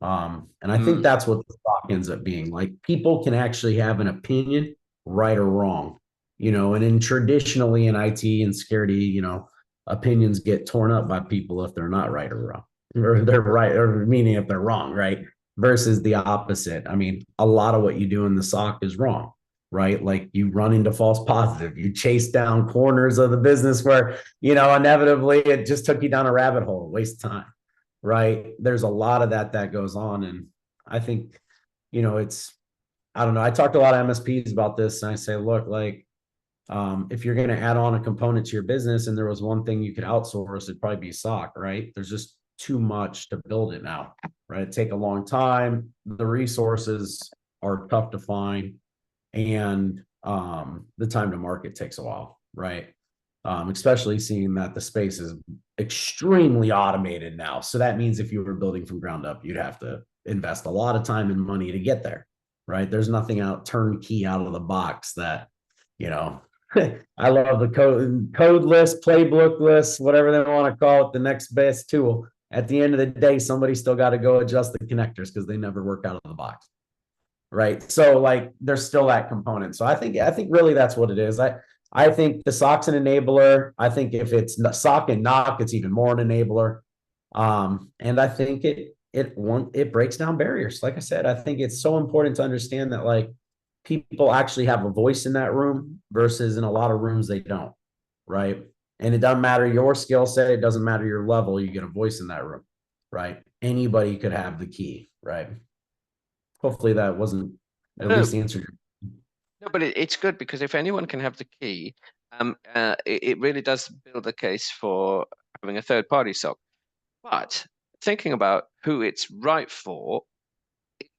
And I think that's what the SOC ends up being. Like, people can actually have an opinion, right or wrong, and traditionally in IT and security, opinions get torn up by people if they're not right or wrong, or they're right, or meaning if they're wrong, right? Versus the opposite. I mean, a lot of what you do in the SOC is wrong, right? Like, you run into false positive, you chase down corners of the business where, inevitably it just took you down a rabbit hole, waste of time. Right. There's a lot of that goes on. And I think, I don't know. I talked to a lot of MSPs about this, and I say, look, like, if you're going to add on a component to your business and there was one thing you could outsource, it'd probably be SOC, right? There's just too much to build it now, right? It'd take a long time. The resources are tough to find, and the time to market takes a while, right? Especially seeing that the space is extremely automated now. So that means if you were building from ground up, you'd have to invest a lot of time and money to get there, right? There's nothing turnkey out of the box that, I love the code list, playbook list, whatever they want to call it, the next best tool. At the end of the day, somebody still got to go adjust the connectors because they never work out of the box, right? So like, there's still that component. So I think really that's what it is. I think the SOC's an enabler. I think if it's SOC and NOC, it's even more an enabler. And I think it breaks down barriers. Like I said, I think it's so important to understand that, like, people actually have a voice in that room versus in a lot of rooms they don't, right? And it doesn't matter your skill set, it doesn't matter your level, you get a voice in that room, right? Anybody could have the key, right? Hopefully that wasn't at least answered. No, but it's good, because if anyone can have the key, it really does build a case for having a third-party SOC. But thinking about who it's right for,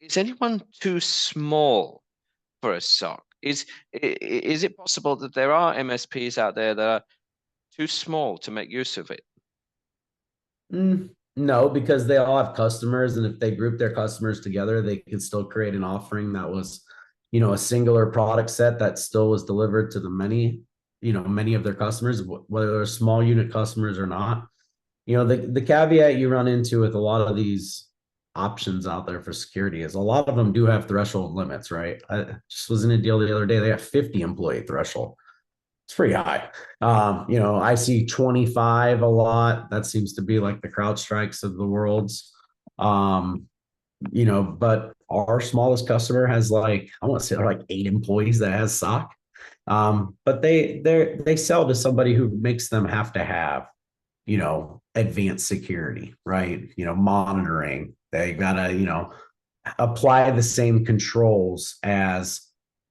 is anyone too small for a SOC? Is it possible that there are MSPs out there that are too small to make use of it? No, because they all have customers, and if they group their customers together, they could still create an offering that was, a singular product set that still was delivered to the many of their customers, whether they're small unit customers or not. The caveat you run into with a lot of these options out there for security is a lot of them do have threshold limits, right? I just was in a deal the other day, they have 50 employee threshold. It's pretty high. You know, I see 25 a lot. That seems to be like the CrowdStrikes of the worlds. You know, but our smallest customer has like, I want to say like 8 employees that has SOC. But they sell to somebody who makes them have to have, you know, advanced security, right? You know, monitoring. They gotta, you know, apply the same controls as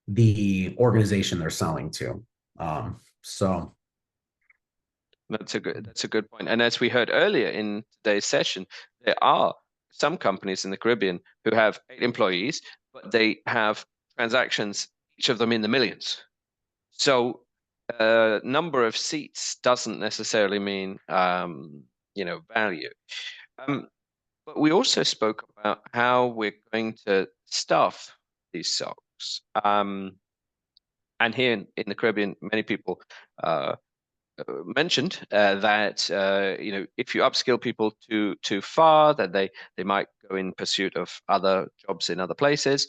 the organization they're selling to. So that's a good point. And as we heard earlier in today's session, there are some companies in the Caribbean who have 8 employees, but they have transactions, each of them in the millions. So number of seats doesn't necessarily mean you know, value. But we also spoke about how we're going to staff these SOCs. And here in the Caribbean, many people mentioned that you know, if you upskill people too far, that they might go in pursuit of other jobs in other places.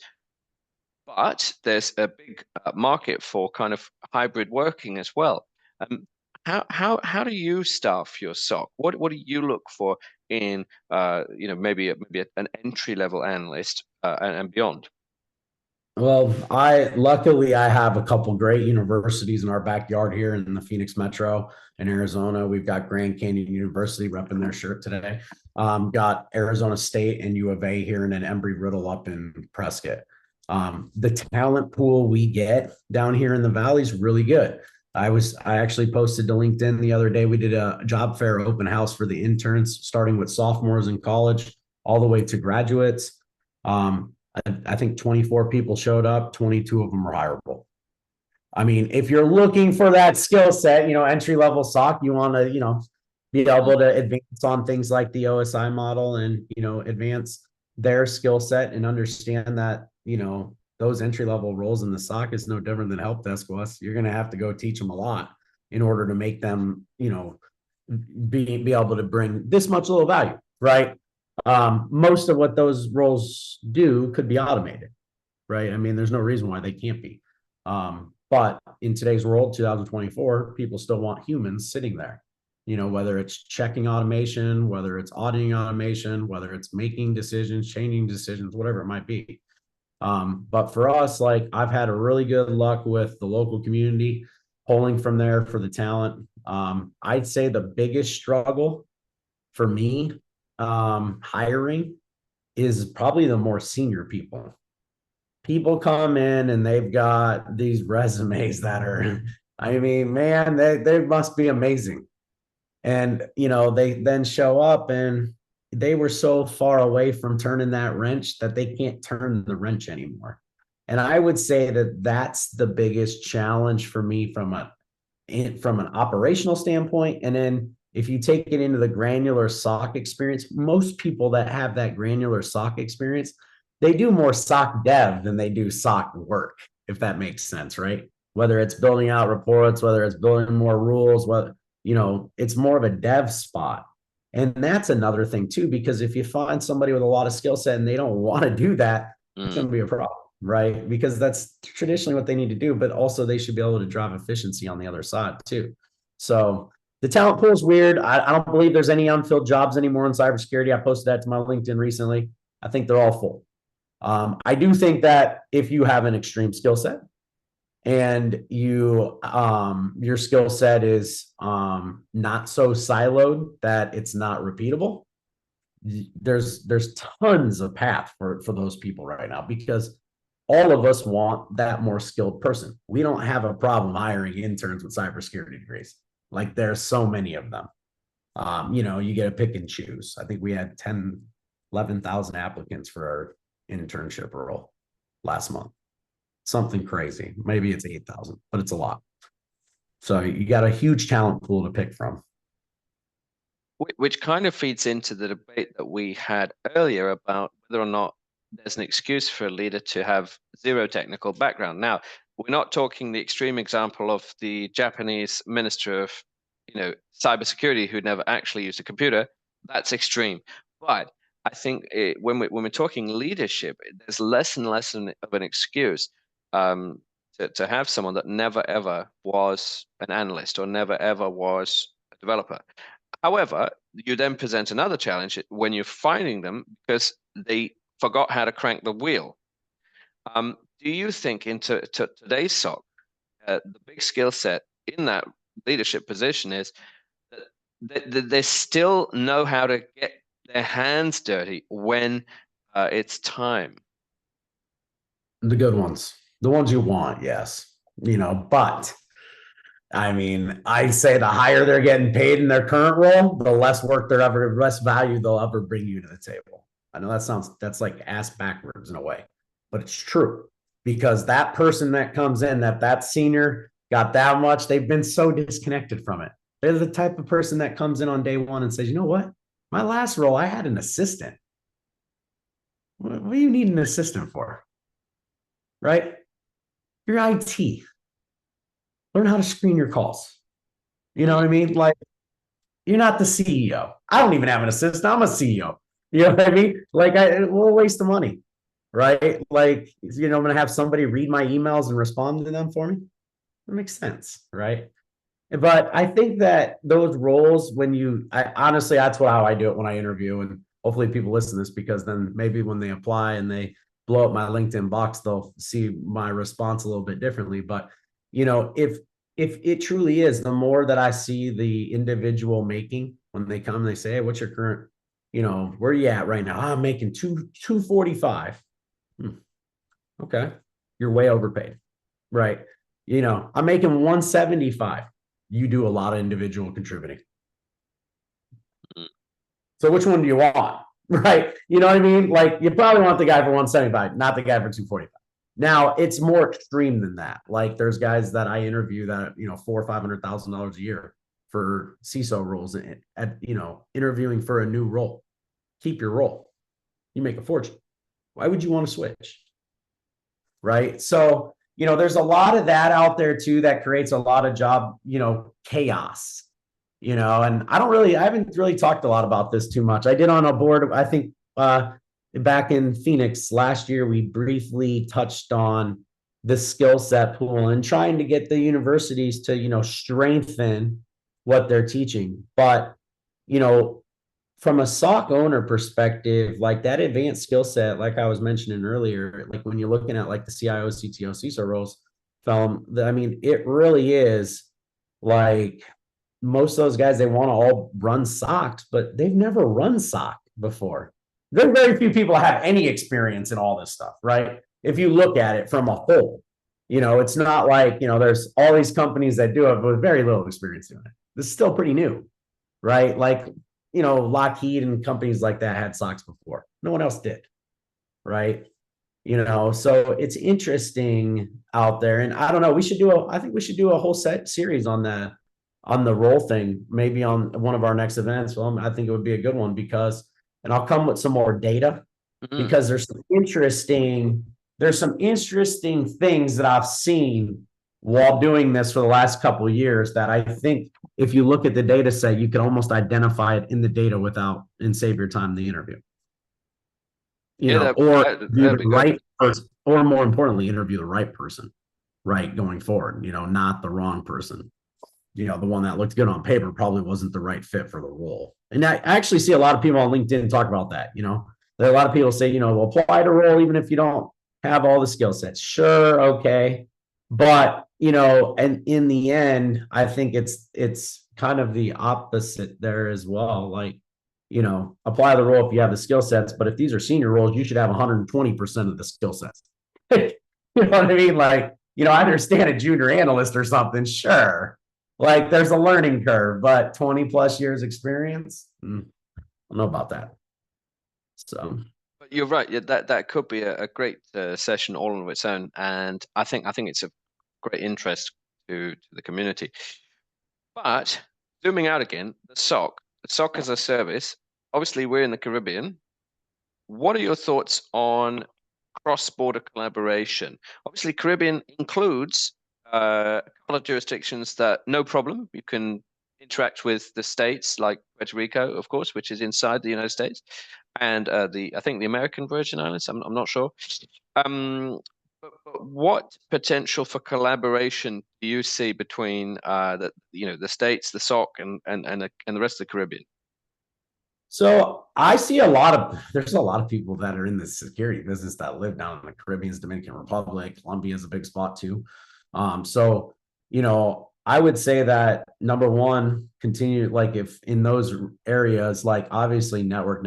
But there's a big market for kind of hybrid working as well. How do you staff your SOC? What do you look for in you know, maybe an entry level analyst and beyond? well, luckily I have a couple great universities in our backyard here in the Phoenix Metro in Arizona. We've got Grand Canyon University repping their shirt today. Got Arizona State and U of A here, and then Embry-Riddle up in Prescott. The talent pool we get down here in the valley is really good. I actually posted to LinkedIn the other day. We did a job fair open house for the interns, starting with sophomores in college all the way to graduates. I think 24 people showed up, 22 of them were hireable. I mean, if you're looking for that skill set, you know, entry level SOC, you want to, you know, be able to advance on things like the OSI model and, you know, advance their skill set and understand that, you know, those entry level roles in the SOC is no different than help desk was. You're going to have to go teach them a lot in order to make them, you know, be able to bring this much little value, right? Most of what those roles do could be automated, right? I mean, there's no reason why they can't be. But in today's world, 2024, people still want humans sitting there, you know, whether it's checking automation, whether it's auditing automation, whether it's making decisions, changing decisions, whatever it might be. But for us, like, I've had a really good luck with the local community, pulling from there for the talent. I'd say the biggest struggle for me hiring is probably the more senior people. People come in and they've got these resumes that are, I mean, man, they must be amazing. And, you know, they then show up and they were so far away from turning that wrench that they can't turn the wrench anymore. And I would say that that's the biggest challenge for me from an operational standpoint. And then if you take it into the granular SOC experience, most people that have that granular SOC experience, they do more SOC dev than they do SOC work, if that makes sense, right? Whether it's building out reports, whether it's building more rules, what, you know, it's more of a dev spot. And that's another thing too, because if you find somebody with a lot of skill set and they don't want to do that, it's going to be a problem, right? Because that's traditionally what they need to do, but also they should be able to drive efficiency on the other side too. So the talent pool is weird. I don't believe there's any unfilled jobs anymore in cybersecurity. I posted that to my LinkedIn recently. I think they're all full. I do think that if you have an extreme skill set and you your skill set is not so siloed that it's not repeatable, there's tons of path for those people right now, because all of us want that more skilled person. We don't have a problem hiring interns with cybersecurity degrees. Like, there's so many of them. You know, you get to pick and choose. I think we had 11,000 applicants for our internship role last month. Something crazy. Maybe it's 8,000, but it's a lot. So you got a huge talent pool to pick from. Which kind of feeds into the debate that we had earlier about whether or not there's an excuse for a leader to have zero technical background. Now, we're not talking the extreme example of the Japanese minister of, you know, cybersecurity who never actually used a computer. That's extreme. But I think when we're talking leadership, there's less and less of an excuse. to have someone that never ever was an analyst or never ever was a developer. However, you then present another challenge when you're finding them because they forgot how to crank the wheel. Do you think into today's SOC, the big skill set in that leadership position is that they still know how to get their hands dirty when it's time? The good ones, the ones you want, yes. You know, but I mean, I say the higher they're getting paid in their current role, the less work less value they'll ever bring you to the table. I know that's like ass backwards in a way, but it's true because that person that comes in, that senior got that much, they've been so disconnected from it. They're the type of person that comes in on day one and says, you know what? My last role, I had an assistant. What do you need an assistant for? Right? Your IT. Learn how to screen your calls. You know what I mean? Like, you're not the CEO. I don't even have an assistant. I'm a CEO. You know what I mean? Like, we'll waste the money, right? Like, you know, I'm going to have somebody read my emails and respond to them for me. That makes sense, right? But I think that those roles, honestly, that's how I do it when I interview. And hopefully people listen to this because then maybe when they apply and they blow up my LinkedIn box, they'll see my response a little bit differently. But you know, if it truly is, the more that I see the individual making when they come, they say, hey, what's your current, you know, where are you at right now? I'm making 245. Okay. You're way overpaid, right? You know, I'm making 175. You do a lot of individual contributing. So which one do you want? Right. You know what I mean? Like, you probably want the guy for 175, not the guy for 245. Now it's more extreme than that. Like, there's guys that I interview that, you know, $400,000 or $500,000 a year for CISO roles at, you know, interviewing for a new role. Keep your role. You make a fortune. Why would you want to switch? Right. So, you know, there's a lot of that out there too, that creates a lot of job, you know, chaos, you know, and I haven't really talked a lot about this too much. I did on a board, I think, back in Phoenix last year, we briefly touched on the skill set pool and trying to get the universities to, you know, strengthen what they're teaching. But, you know, from a SOC owner perspective, like that advanced skill set, like I was mentioning earlier, like when you're looking at like the CIO, CTO, CISO roles, I mean, it really is like most of those guys, they want to all run SOCs, but they've never run SOC before. There are very few people that have any experience in all this stuff, right? If you look at it from a whole, you know, it's not like, you know, there's all these companies that do it with very little experience doing it. This is still pretty new, right? Like, you know, Lockheed and companies like that had SOCs before. No one else did, right? You know, so it's interesting out there. And I don't know, I think we should do a whole series on the role thing, maybe on one of our next events. Well, I think it would be a good one and I'll come with some more data because there's some interesting things that I've seen while doing this for the last couple of years that I think if you look at the data set, you can almost identify it in the data and save your time in the interview. You know, the right person, or more importantly, interview the right person, right, going forward, you know, not the wrong person. You know, the one that looked good on paper probably wasn't the right fit for the role. And I actually see a lot of people on LinkedIn talk about that. You know, there are a lot of people say, you know, apply to role even if you don't have all the skill sets. Sure, okay. But, you know, and in the end, I think it's kind of the opposite there as well. Like, you know, apply the role if you have the skill sets, but if these are senior roles, you should have 120% of the skill sets. You know what I mean? Like, you know, I understand a junior analyst or something, sure. Like, there's a learning curve, but 20 plus years experience, I don't know about that. So, but you're right. Yeah, that could be a great session all on its own, and I think it's a great interest to the community. But zooming out again, the SOC as a service. Obviously, we're in the Caribbean. What are your thoughts on cross-border collaboration? Obviously, Caribbean includes a couple of jurisdictions that no problem. You can interact with the states like Puerto Rico, of course, which is inside the United States, and I think the American Virgin Islands. I'm not sure. But what potential for collaboration do you see between the States, the SOC, and the rest of the Caribbean? So I see there's a lot of people that are in the security business that live down in the Caribbean, Dominican Republic, Colombia is a big spot too. So, I would say that number one, continue, like if in those areas, like obviously network,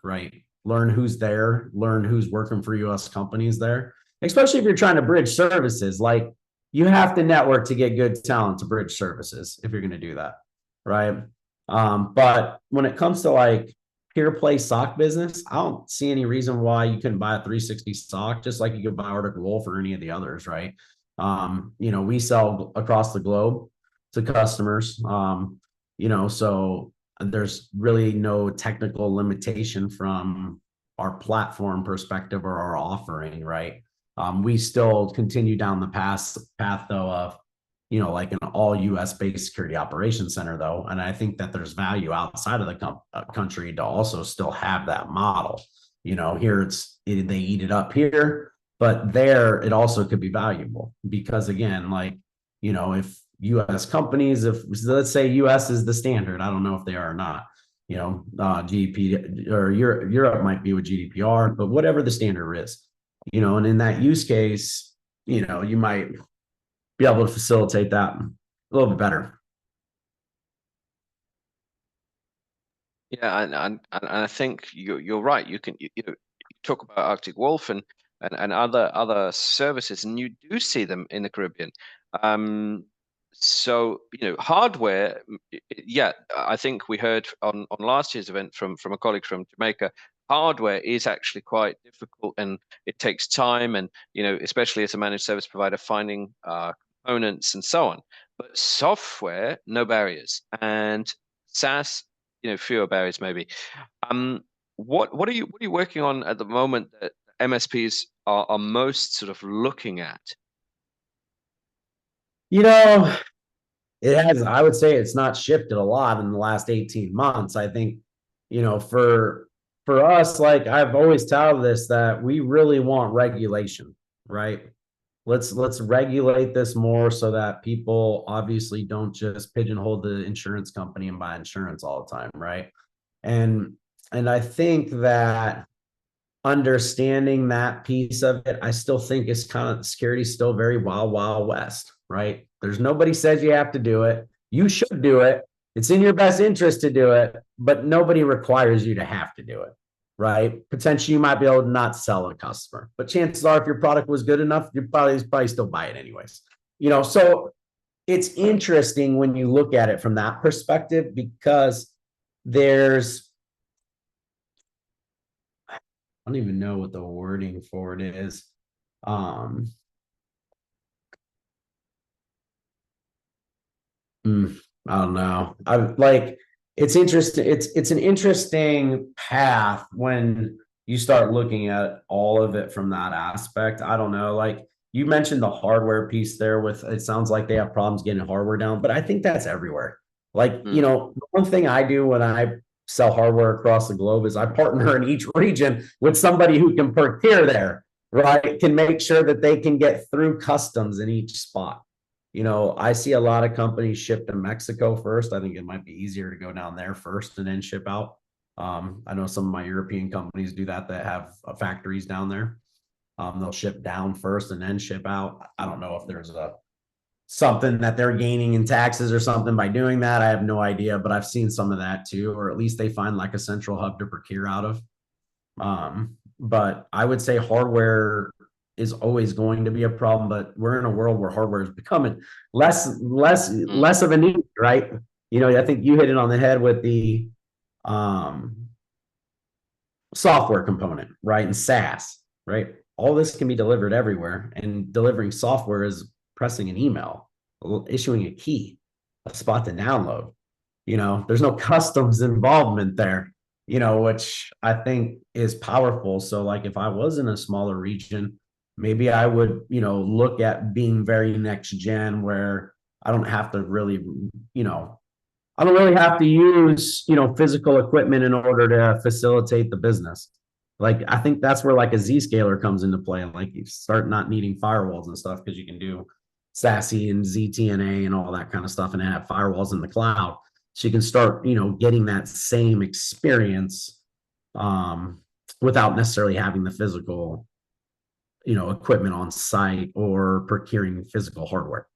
right? Learn who's there, learn who's working for US companies there, especially if you're trying to bridge services. Like you have to network to get good talent to bridge services if you're going to do that, right? But when it comes to like pure play SOC business, I don't see any reason why you couldn't buy a 360 SOC, just like you could buy Arctic Wolf or any of the others, right? We sell across the globe to customers, so there's really no technical limitation from our platform perspective or our offering, right? We still continue down the path though of like an all US based security operations center though. And I think that there's value outside of the country to also still have that model. Here they eat it up here, but there it also could be valuable because again, if US companies, if let's say US is the standard, I don't know if they are or not, GDP or Europe might be with GDPR, but whatever the standard is, and in that use case, you might be able to facilitate that a little bit better. Yeah, and I think you're right. You talk about Arctic Wolf and other services, and you do see them in the Caribbean. So hardware. Yeah, I think we heard on last year's event from a colleague from Jamaica. Hardware is actually quite difficult, and it takes time, and especially as a managed service provider, finding components and so on. But software, no barriers, and SaaS, fewer barriers maybe. What are you working on at the moment that MSPs are most sort of looking at? It has, I would say it's not shifted a lot in the last 18 months. I think, for us, like I've always touted this, that we really want regulation, right? Let's regulate this more so that people obviously don't just pigeonhole the insurance company and buy insurance all the time, right? And I think that understanding that piece of it, I still think it's kind of security still very wild west, right? There's nobody says you have to do it. You should do it. It's in your best interest to do it, but nobody requires you to have to do it, right? Potentially you might be able to not sell a customer, but chances are if your product was good enough, you probably still buy it anyways. So it's interesting when you look at it from that perspective because I don't even know what the wording for it is. I don't know. It's interesting. It's an interesting path when you start looking at all of it from that aspect. I don't know. Like you mentioned the hardware piece there with, it sounds like they have problems getting hardware down, but I think that's everywhere. Like, the one thing I do when I sell hardware across the globe is I partner in each region with somebody who can procure there, right? Can make sure that they can get through customs in each spot. I see a lot of companies ship to Mexico first. I think it might be easier to go down there first and then ship out. I know some of my European companies do that have factories down there. They'll ship down first and then ship out. I don't know if there's something that they're gaining in taxes or something by doing that. I have no idea, but I've seen some of that too, or at least they find like a central hub to procure out of. But I would say hardware is always going to be a problem, but we're in a world where hardware is becoming less of a need, right? I think you hit it on the head with the software component, right? And SaaS, right? All this can be delivered everywhere, and delivering software is pressing an email, issuing a key, a spot to download. There's no customs involvement there, which I think is powerful. So like if I was in a smaller region, maybe I would, look at being very next gen where I don't have to really, have to use, physical equipment in order to facilitate the business. Like, I think that's where like a Zscaler comes into play. Like you start not needing firewalls and stuff because you can do SASE and ZTNA and all that kind of stuff and have firewalls in the cloud. So you can start, getting that same experience without necessarily having the physical, equipment on site or procuring physical hardware.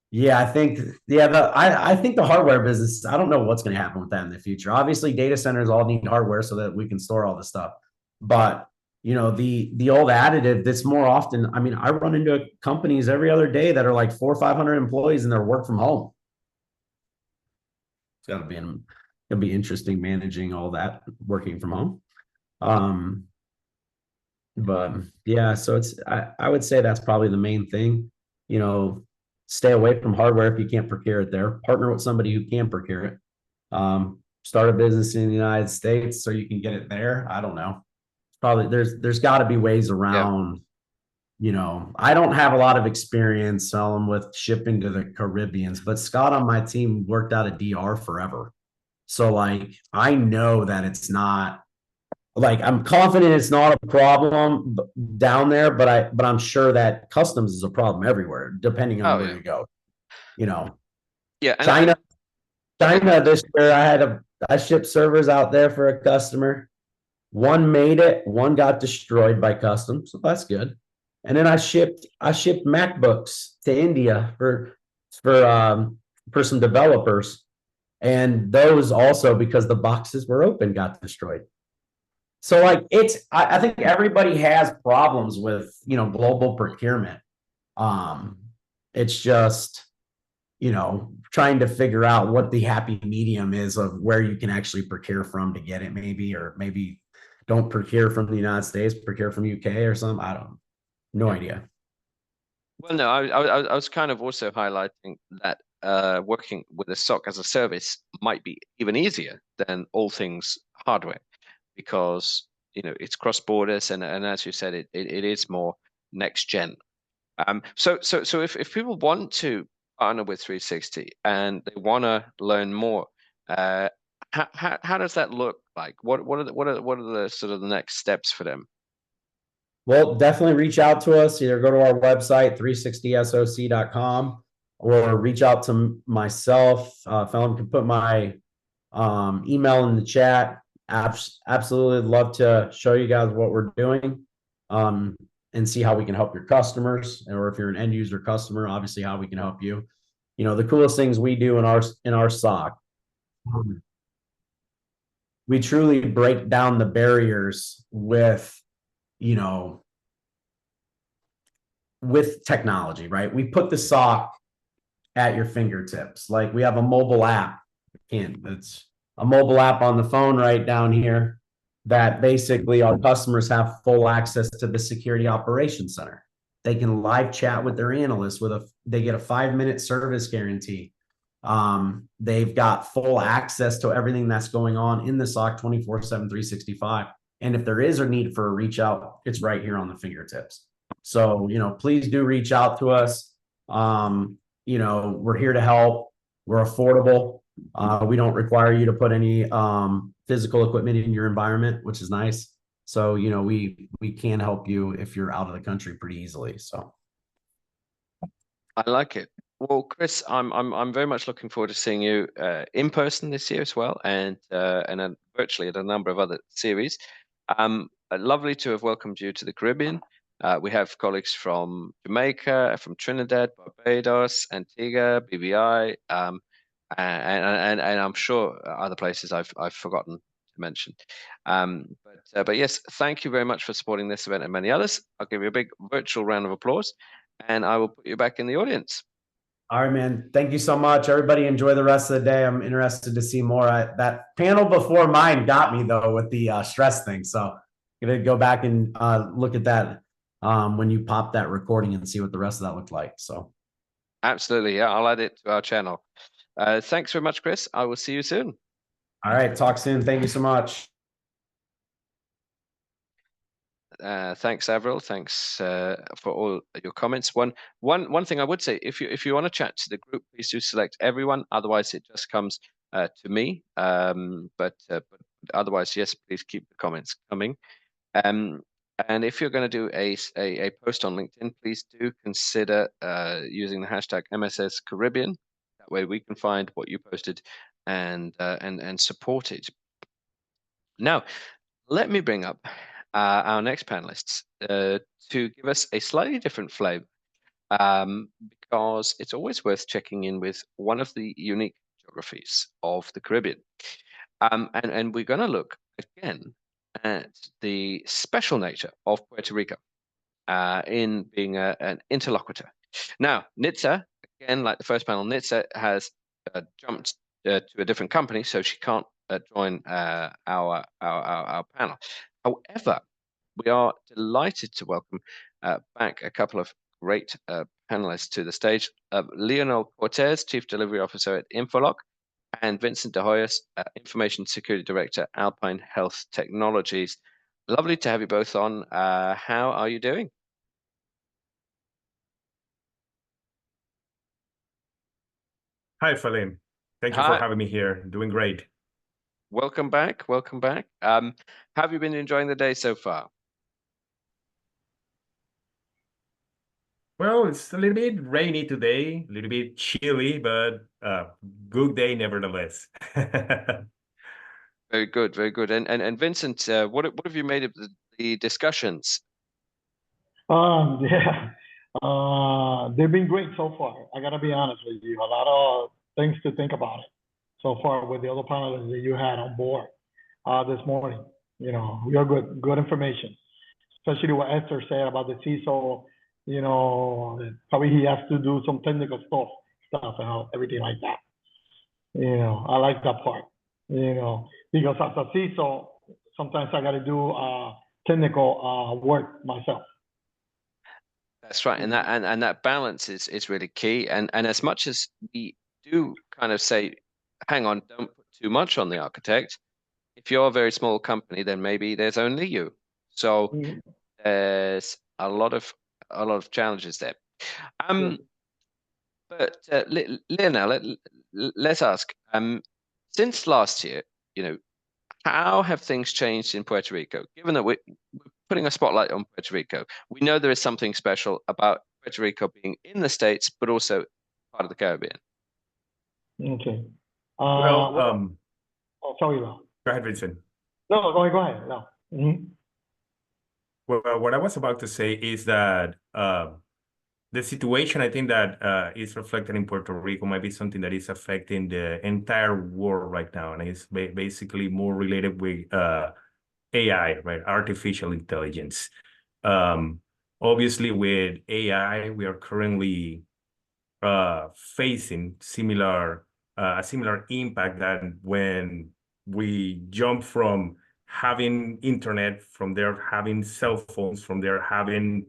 Yeah, I think I think the hardware business, I don't know what's going to happen with that in the future. Obviously, data centers all need hardware so that we can store all this stuff. But the old additive that's more often, I mean, I run into companies every other day that are like 400 or 500 employees and they're work from home. It's it'll be interesting managing all that working from home. But yeah, so I would say that's probably the main thing. Stay away from hardware if you can't procure it there. Partner with somebody who can procure it. Start a business in the United States so you can get it there. I don't know. Probably there's got to be ways around. Yeah. I don't have a lot of experience selling with shipping to the Caribbeans, but Scott on my team worked out of DR forever. So like I know that it's not. Like I'm confident it's not a problem down there, but I'm sure that customs is a problem everywhere, depending on where you go. Yeah. China this year I shipped servers out there for a customer. One made it, one got destroyed by customs, so that's good. And then I shipped MacBooks to India for some developers, and those also, because the boxes were open, got destroyed. So like I think everybody has problems with, global procurement. It's just, trying to figure out what the happy medium is of where you can actually procure from to get it or maybe don't procure from the United States, procure from UK or something. I don't know. No idea. Well, no, I was kind of also highlighting that working with a SOC as a service might be even easier than all things hardware, because it's cross borders and as you said, it is more next gen. So if people want to partner with 360 and they want to learn more, how does that look like? What are the sort of the next steps for them? Well, definitely reach out to us. Either go to our website 360soc.com or reach out to myself. Phelim can put my email in the chat. Absolutely love to show you guys what we're doing and see how we can help your customers, or if you're an end user customer, obviously how we can help you. The coolest things we do in our SOC, we truly break down the barriers with technology, right? We put the SOC at your fingertips. Like we have a mobile app. It's a mobile app on the phone right down here that basically our customers have full access to the security operations center. They can live chat with their analysts they get a 5-minute service guarantee. They've got full access to everything that's going on in the SOC 24/7, 365. And if there is a need for a reach out, it's right here on the fingertips. So, please do reach out to us. We're here to help. We're affordable. We don't require you to put any physical equipment in your environment, which is nice. So, we can help you if you're out of the country pretty easily. So I like it. Well, Chris, I'm very much looking forward to seeing you in person this year as well, and virtually at a number of other series. Lovely to have welcomed you to the Caribbean. We have colleagues from Jamaica, from Trinidad, Barbados, Antigua, BVI, and I'm sure other places I've forgotten to mention. But yes, thank you very much for supporting this event and many others. I'll give you a big virtual round of applause, and I will put you back in the audience. All right, man. Thank you so much. Everybody enjoy the rest of the day. I'm interested to see more. That panel before mine got me though with the stress thing. So I'm going to go back and look at that when you pop that recording and see what the rest of that looked like. So absolutely. Yeah, I'll add it to our channel. Thanks very much, Chris. I will see you soon. All right. Talk soon. Thank you so much. Thanks, Avril. Thanks for all your comments. One thing I would say, if you want to chat to the group, please do select everyone. Otherwise, it just comes to me. But otherwise, yes, please keep the comments coming. And if you're going to do a post on LinkedIn, please do consider using the hashtag MSS Caribbean. That way we can find what you posted and support it. Now, let me bring up our next panelists to give us a slightly different flavor, because it's always worth checking in with one of the unique geographies of the Caribbean. And we're going to look again at the special nature of Puerto Rico in being an interlocutor. Now, Nitza, again, like the first panel, Nitza has jumped to a different company, so she can't join our panel. However, we are delighted to welcome back a couple of great panelists to the stage. Leonel Cortez, Chief Delivery Officer at Infolock, and Vincent de Hoyos, Information Security Director, Alpine Health Technologies. Lovely to have you both on. How are you doing? Hi, Falim. Thank you for having me here. Doing great. Welcome back. Welcome back. Have you been enjoying the day so far? Well, it's a little bit rainy today, a little bit chilly, but good day nevertheless. Very good, very good. And Vincent, what have you made of the discussions? Yeah, they've been great so far. I gotta be honest with you. A lot of things to think about it so far with the other panelists that you had on board this morning. You know, we are good information, especially what Esther said about the CISO. You know, probably he has to do some technical stuff and everything like that. You know, I like that part. You know, because as a CISO, sometimes I got to do technical work myself. That's right, and that balance is really key. And as much as we do kind of say, hang on, don't put too much on the architect. If you're a very small company, then maybe there's only you. So there's a lot of challenges there. But Leonel, let's ask. Since last year, you know, how have things changed in Puerto Rico? Given that we're putting a spotlight on Puerto Rico, we know there is something special about Puerto Rico being in the States, but also part of the Caribbean. Okay. Well, oh, sorry, Ron. Go ahead, Vincent. No, go ahead. No. Well, what I was about to say is that the situation, I think, that is reflected in Puerto Rico might be something that is affecting the entire world right now, and it's basically more related with AI, right? Artificial intelligence. Obviously, with AI, we are currently facing a similar impact than when we jump from having internet, from there having cell phones, from there having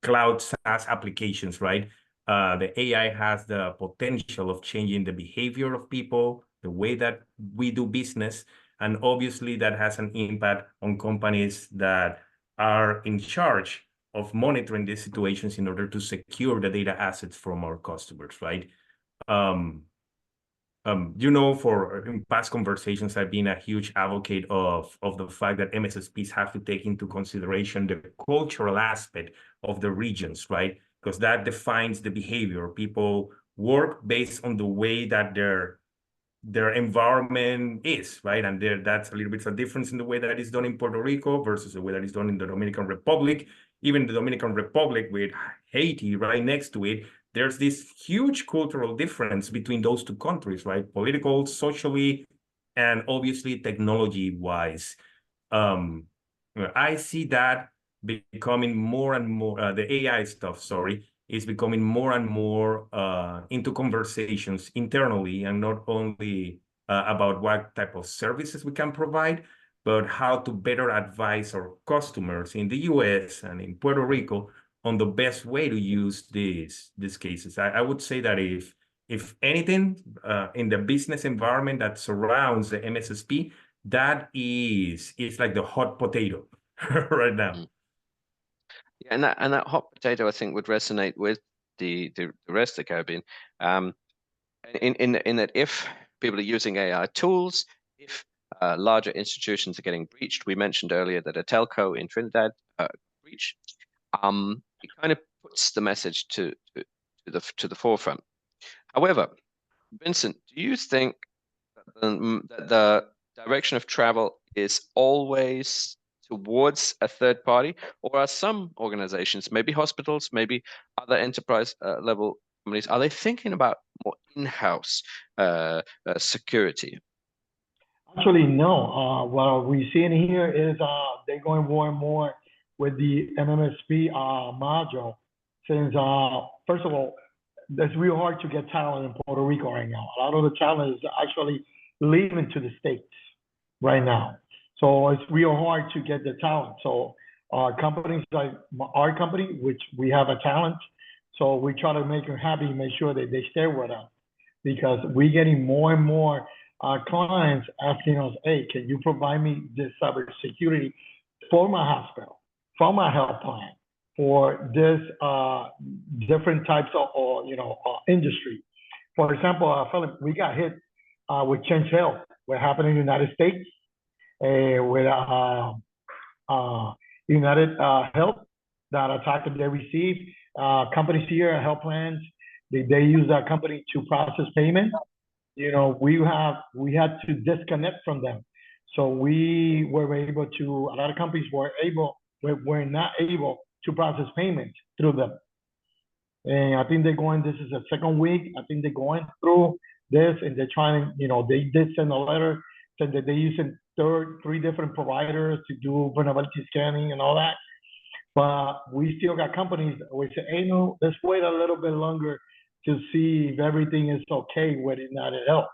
cloud SaaS applications, right? The AI has the potential of changing the behavior of people, the way that we do business, and obviously that has an impact on companies that are in charge of monitoring these situations in order to secure the data assets from our customers, right? You know, in past conversations, I've been a huge advocate of the fact that MSSPs have to take into consideration the cultural aspect of the regions, right? Because that defines the behavior. People work based on the way that their environment is, right? And that's a little bit of a difference in the way that is done in Puerto Rico versus the way that is done in the Dominican Republic. Even the Dominican Republic with Haiti right next to it, there's this huge cultural difference between those two countries, right? Political, socially, and obviously technology-wise. I see that becoming more and more, the AI stuff, sorry, is becoming more and more into conversations internally, and not only about what type of services we can provide, but how to better advise our customers in the US and in Puerto Rico on the best way to use these cases. I would say that if anything, in the business environment that surrounds the MSSP, that is like the hot potato right now. Yeah, and that hot potato, I think, would resonate with the rest of the Caribbean, in that if people are using AI tools, if larger institutions are getting breached. We mentioned earlier that a telco in Trinidad breached. It kind of puts the message to the forefront. However, Vincent, do you think that the direction of travel is always towards a third party, or are some organizations, maybe hospitals, maybe other enterprise level companies, are they thinking about more in-house security? Actually, no. What we're seeing here is they're going more and more with the MMSP module. Since first of all, it's real hard to get talent in Puerto Rico right now. A lot of the talent is actually leaving to the States right now. So it's real hard to get the talent. So companies like our company, which we have a talent, so we try to make them happy, make sure that they stay with us, because we're getting more and more clients asking us, hey, can you provide me this cybersecurity for my hospital, for my health plan, for this different types of industry. For example, Philip, we got hit with Change Health, what happened in the United States, with United Health, that attack that they received. Companies here, health plans, they use that company to process payment. You know, we had to disconnect from them. So we were able to, a lot of companies were not able to process payments through them. And I think they're going, this is the second week, I think they're going through this, and they're trying, they did send a letter, said that they're using three different providers to do vulnerability scanning and all that. But we still got companies that we say, hey, no, let's wait a little bit longer to see if everything is okay with United Health.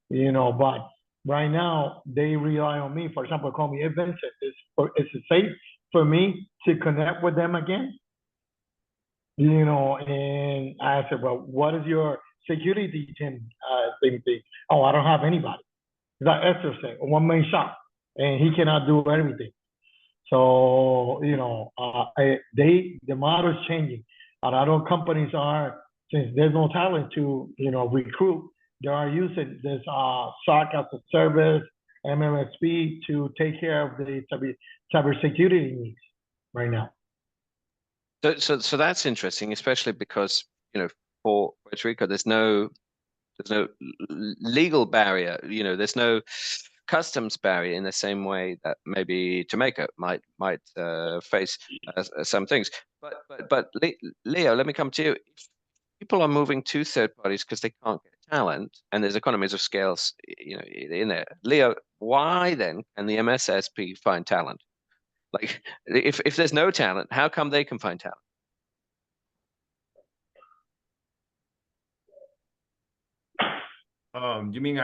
But right now they rely on me. For example, call me, hey, Vincent, is it safe for me to connect with them again? And I said, well, what is your security team thing? Oh, I don't have anybody. That Esther said, a one-man shop, and he cannot do everything. So, the model is changing. A lot of companies are, since there's no talent to, recruit, they are using this SOC as a service, MMSP, to take care of the cybersecurity needs right now. So that's interesting, especially because, for Puerto Rico, there's no legal barrier, there's no customs barrier in the same way that maybe Jamaica might face some things. But Leo, let me come to you. If people are moving to third parties because they can't get talent, and there's economies of scales, in there. Leo, why then can the MSSP find talent? Like, if there's no talent, how come they can find talent? You mean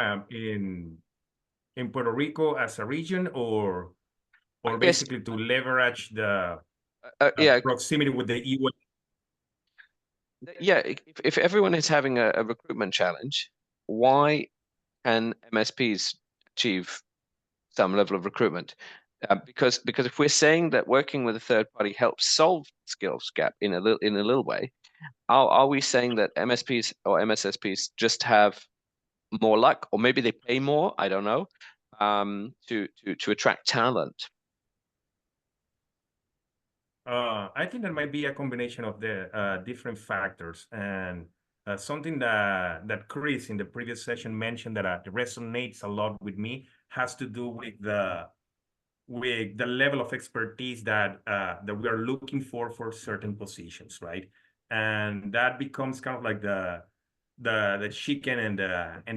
in Puerto Rico as a region, or basically to leverage the proximity with the EU? Yeah, if everyone is having a recruitment challenge, why can MSPs achieve some level of recruitment? Because if we're saying that working with a third party helps solve the skills gap in a little way, are we saying that MSPs or MSSPs just have more luck, or maybe they pay more? I don't know, to attract talent. I think there might be a combination of the different factors, and something that Chris in the previous session mentioned that resonates a lot with me has to do with the level of expertise that we are looking for certain positions, right? And that becomes kind of like the chicken and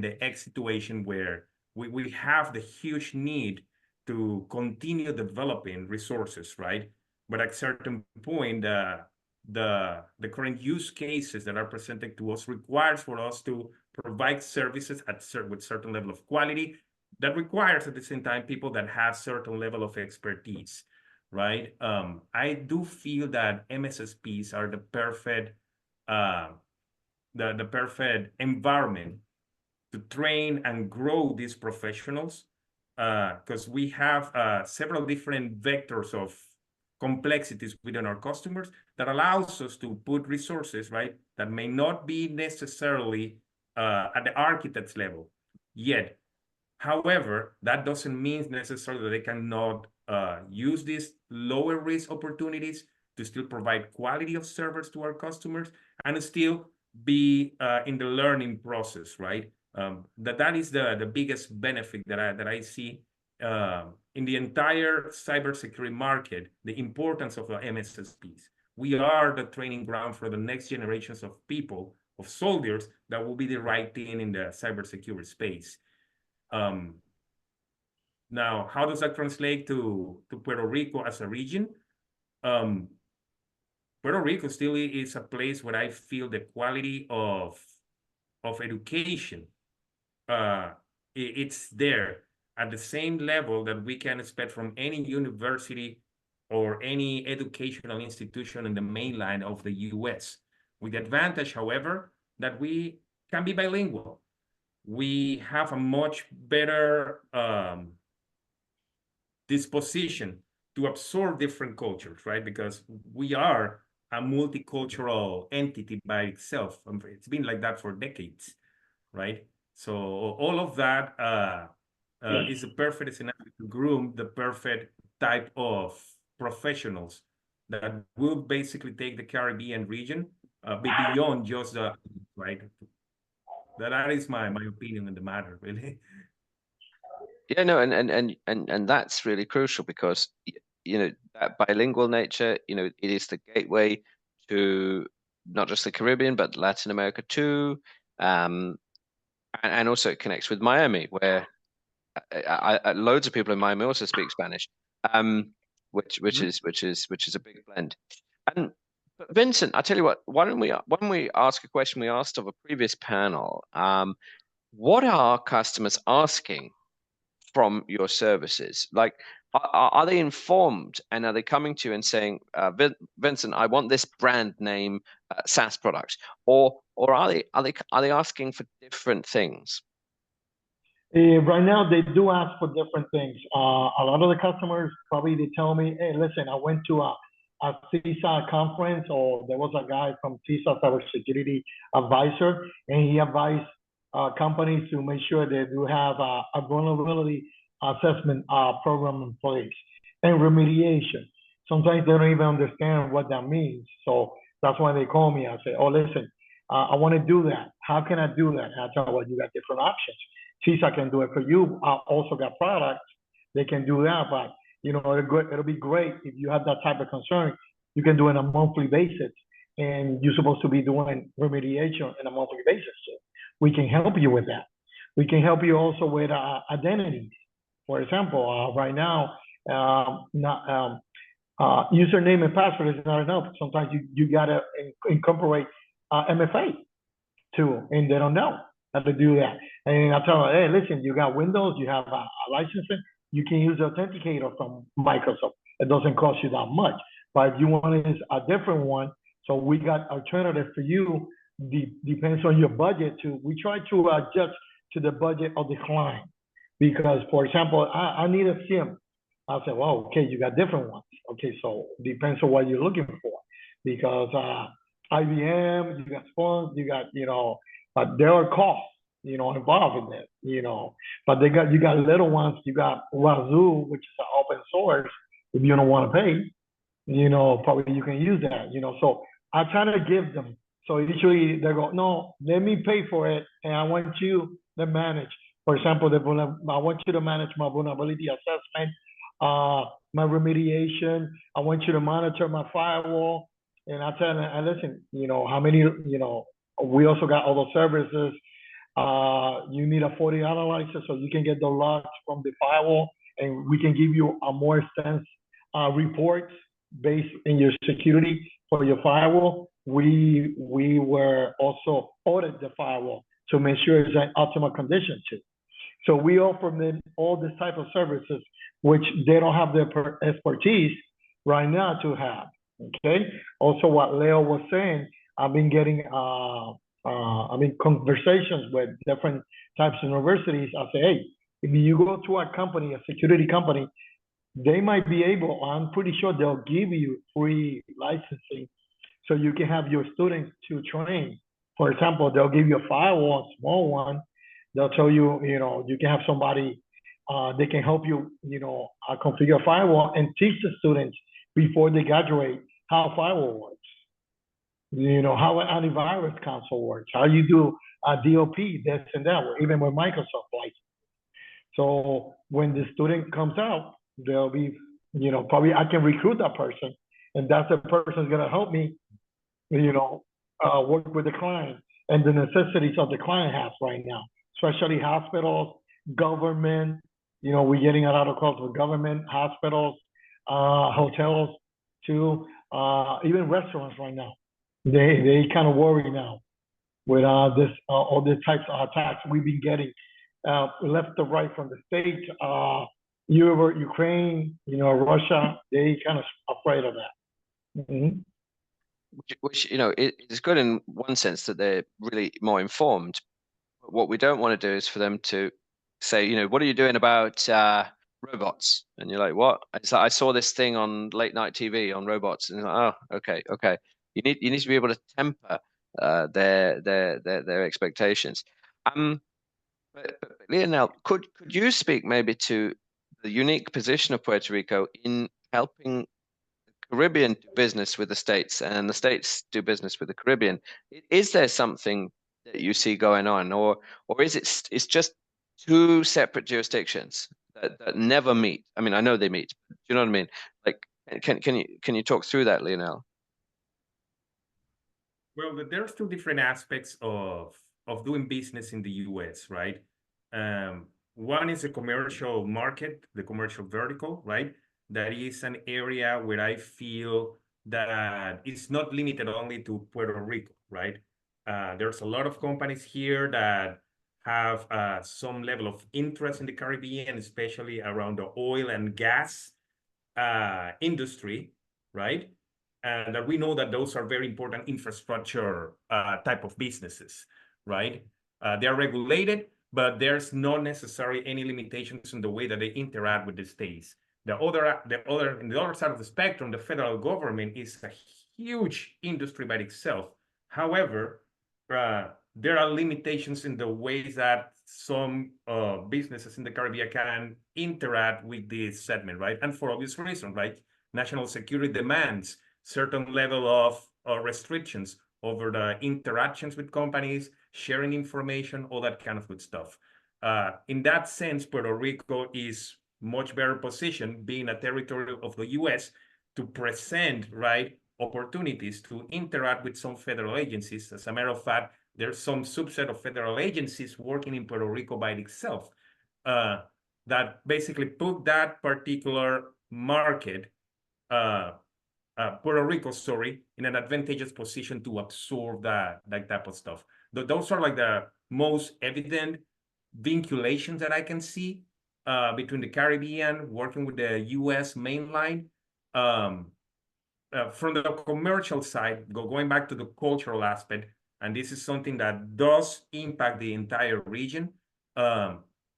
the egg situation, where we have the huge need to continue developing resources, right? But at a certain point, the current use cases that are presented to us requires for us to provide services with certain level of quality that requires at the same time people that have certain level of expertise, right? I do feel that MSSPs are the perfect the perfect environment to train and grow these professionals, because we have several different vectors of complexities within our customers that allows us to put resources, right, that may not be necessarily at the architect's level yet. However, that doesn't mean necessarily that they cannot use these lower risk opportunities to still provide quality of service to our customers and still be in the learning process, right? That is the biggest benefit that I see in the entire cybersecurity market, the importance of the MSSPs. We are the training ground for the next generations of people, of soldiers, that will be the right thing in the cybersecurity space. Now, how does that translate to Puerto Rico as a region? Puerto Rico still is a place where I feel the quality of education, it's there at the same level that we can expect from any university or any educational institution in the mainland of the US. With the advantage, however, that we can be bilingual. We have a much better disposition to absorb different cultures, right? Because we are a multicultural entity by itself. It's been like that for decades, right? So all of that is a perfect scenario to groom the perfect type of professionals that will basically take the Caribbean region beyond just the, right? That is my opinion on the matter, really. Yeah, no, and that's really crucial because that bilingual nature, it is the gateway to not just the Caribbean but Latin America too, and also it connects with Miami, where loads of people in Miami also speak Spanish, which is a big blend. And Vincent, I tell you what, why don't we ask a question we asked of a previous panel? What are customers asking from your services? Like, are they informed, and are they coming to you and saying, Vincent, I want this brand name SaaS product, or are they asking for different things? Right now, they do ask for different things. A lot of the customers probably they tell me, hey, listen, I went to a CISA conference, or there was a guy from CISA cybersecurity advisor, and he advised companies to make sure they do have a vulnerability assessment program in place and remediation. Sometimes they don't even understand what that means. So that's why they call me. I say, oh, listen, I want to do that. How can I do that? And I tell them, well, you got different options. CISA can do it for you. I also got products. They can do that, but it'll be great if you have that type of concern. You can do it on a monthly basis, and you're supposed to be doing remediation on a monthly basis. So we can help you with that. We can help you also with identities. For example, right now, username and password is not enough. Sometimes you gotta incorporate MFA too, and they don't know how to do that. And I tell them, hey, listen, you got Windows, you have a licensing, you can use Authenticator from Microsoft. It doesn't cost you that much. But if you want to use a different one, so we got alternative for you. Depends on your budget too. We try to adjust to the budget of the client. Because, for example, I need a SIM. I said, well, okay, you got different ones. Okay, so depends on what you're looking for. Because IBM, you got Splunk, you got, but there are costs, involved in it, but you got little ones, you got Wazoo, which is an open source. If you don't want to pay, probably you can use that, so I try to give them. So usually they go, no, let me pay for it, and I want you to manage. For example, I want you to manage my vulnerability assessment, my remediation. I want you to monitor my firewall. And I tell them, listen, how many, we also got other services. You need a FortiGate analyzer so you can get the logs from the firewall, and we can give you a more extensive reports based in your security for your firewall. We were also audit the firewall to make sure it's in optimal condition too. So we offer them all this type of services, which they don't have the expertise right now to have. Okay. Also, what Leo was saying, I've been getting conversations with different types of universities. I say, hey, if you go to a company, a security company, they might be able, I'm pretty sure they'll give you free licensing so you can have your students to train. For example, they'll give you a firewall, a small one, They'll tell you, you can have somebody, they can help you, configure a firewall and teach the students before they graduate how a firewall works. How an antivirus console works, how you do a DOP, this and that, even with Microsoft license. So when the student comes out, they'll be, probably I can recruit that person, and that's the person who's gonna help me, work with the client and the necessities of the client has right now, especially hospitals, government. We're getting a lot of calls with government, hospitals, hotels too, even restaurants right now. They kind of worry now with all these types of attacks we've been getting left to right from the States, Europe, Ukraine, Russia. They kind of afraid of that. Mm-hmm. Which is good in one sense that they're really more informed. But what we don't want to do is for them to say, what are you doing about robots? And you're like, what? It's like, I saw this thing on late night TV on robots, and like, oh, okay. You need to be able to temper their expectations. But Leonel, could you speak maybe to the unique position of Puerto Rico in helping the Caribbean do business with the States and the States do business with the Caribbean? Is there something that you see going on, or is it's just two separate jurisdictions that never meet? I mean, I know they meet, but do you know what I mean? Like, can you talk through that, Leonel? Well, there's two different aspects of doing business in the U.S., right? One is the commercial market, the commercial vertical, right? That is an area where I feel that it's not limited only to Puerto Rico, right? There's a lot of companies here that have some level of interest in the Caribbean, especially around the oil and gas industry, right? And that we know that those are very important infrastructure type of businesses, right? They are regulated, but there's not necessarily any limitations in the way that they interact with the states. In the other side of the spectrum, the federal government is a huge industry by itself. However, there are limitations in the ways that some businesses in the Caribbean can interact with this segment, right? And for obvious reasons, right? National security demands certain level of restrictions over the interactions with companies, sharing information, all that kind of good stuff. In that sense, Puerto Rico is much better positioned, being a territory of the U.S., to present, right, opportunities to interact with some federal agencies. As a matter of fact, there's some subset of federal agencies working in Puerto Rico by itself that basically put that particular market, Puerto Rico, in an advantageous position to absorb that type of stuff. Those are like the most evident vinculations that I can see between the Caribbean working with the U.S. mainline. From the commercial side, going back to the cultural aspect, and this is something that does impact the entire region.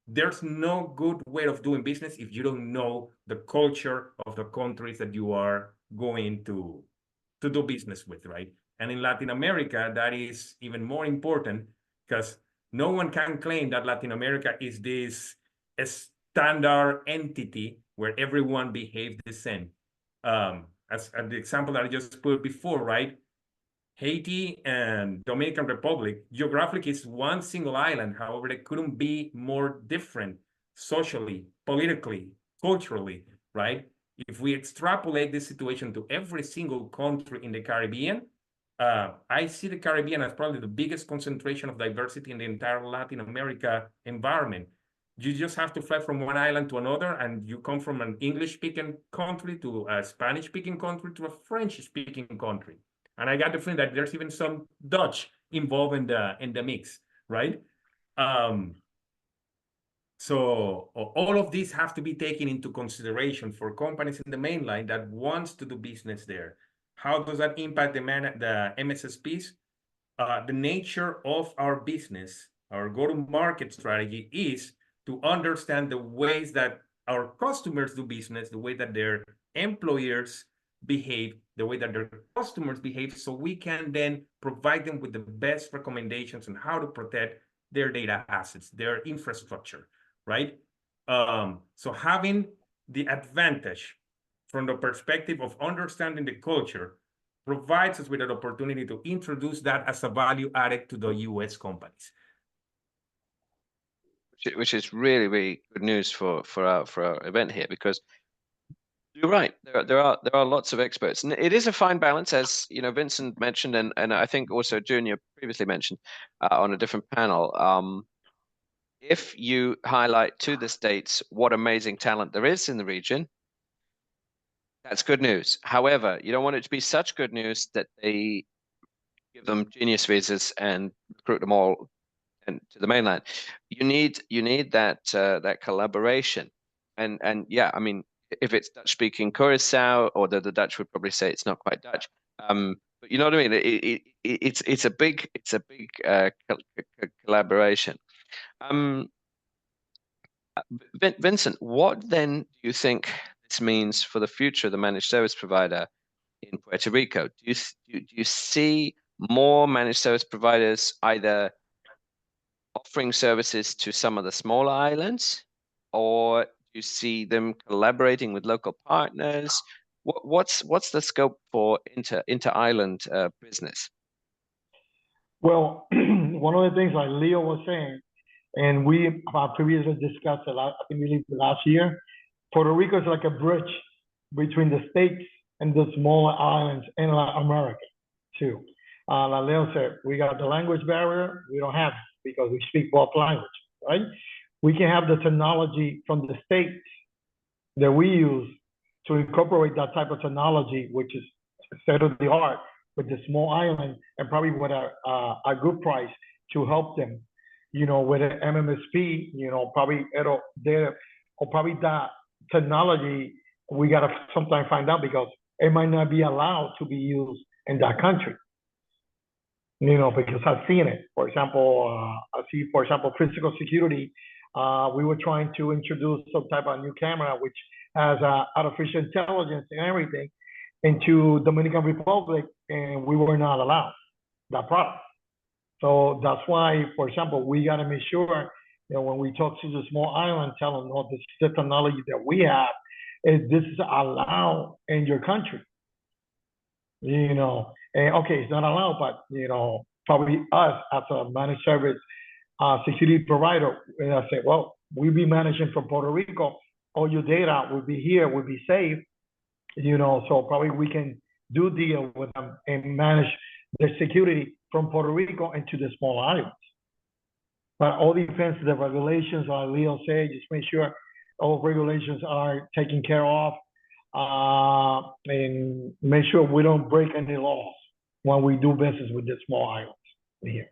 There's no good way of doing business if you don't know the culture of the countries that you are going to do business with, right? And in Latin America, that is even more important, because no one can claim that Latin America is this standard entity where everyone behaves the same. As the example that I just put before, right? Haiti and Dominican Republic, geographically, is one single island. However, they couldn't be more different socially, politically, culturally, right? If we extrapolate this situation to every single country in the Caribbean, I see the Caribbean as probably the biggest concentration of diversity in the entire Latin America environment. You just have to fly from one island to another, and you come from an English-speaking country to a Spanish-speaking country to a French-speaking country. And I got the feeling that there's even some Dutch involved in the mix, right? So all of these have to be taken into consideration for companies in the mainline that wants to do business there. How does that impact the MSSPs? The nature of our business, our go-to-market strategy, is to understand the ways that our customers do business, the way that their employers behave, the way that their customers behave, so we can then provide them with the best recommendations on how to protect their data assets, their infrastructure, right? So having the advantage from the perspective of understanding the culture provides us with an opportunity to introduce that as a value added to the US companies. Which is really, really good news for our event here, because you're right. There are lots of experts, and it is a fine balance, as you know, Vincent mentioned, and I think also Junior previously mentioned on a different panel. If you highlight to the states what amazing talent there is in the region, that's good news. However, you don't want it to be such good news that they give them genius visas and recruit them all and to the mainland. You need that collaboration, and yeah, I mean, if it's Dutch speaking Curacao, or the Dutch would probably say it's not quite Dutch. But you know what I mean? It's a big collaboration. Vincent, what then do you think this means for the future of the managed service provider in Puerto Rico? Do you see more managed service providers either offering services to some of the smaller islands, or do you see them collaborating with local partners? What's the scope for inter-island business? Well, one of the things like Leo was saying, and we previously discussed a lot, I think we believe last year, Puerto Rico is like a bridge between the states and the smaller islands in Latin America too. Like Leo said, we got the language barrier, we don't have it because we speak both languages, right? We can have the technology from the states that we use to incorporate that type of technology, which is state of the art with the small island, and probably with a good price to help them, you know, with an MMSP, you know, probably probably that technology we gotta sometimes find out, because it might not be allowed to be used in that country. You know, because I've seen it. For example, I see, for example, physical security. We were trying to introduce some type of new camera which has artificial intelligence and everything into Dominican Republic, and we were not allowed that product. So that's why, for example, we got to make sure that when we talk to the small island, tell them, no, this is the technology that we have, is this is allowed in your country. You know, and okay, it's not allowed, but you know, probably us as a managed service security provider, and I say, well, we'll be managing from Puerto Rico. All your data will be here, will be safe. You know, so probably we can do deal with them and manage their security from Puerto Rico into the small islands. But all depends on the regulations, like Leo said, just make sure all regulations are taken care of, and make sure we don't break any laws when we do business with the small islands here.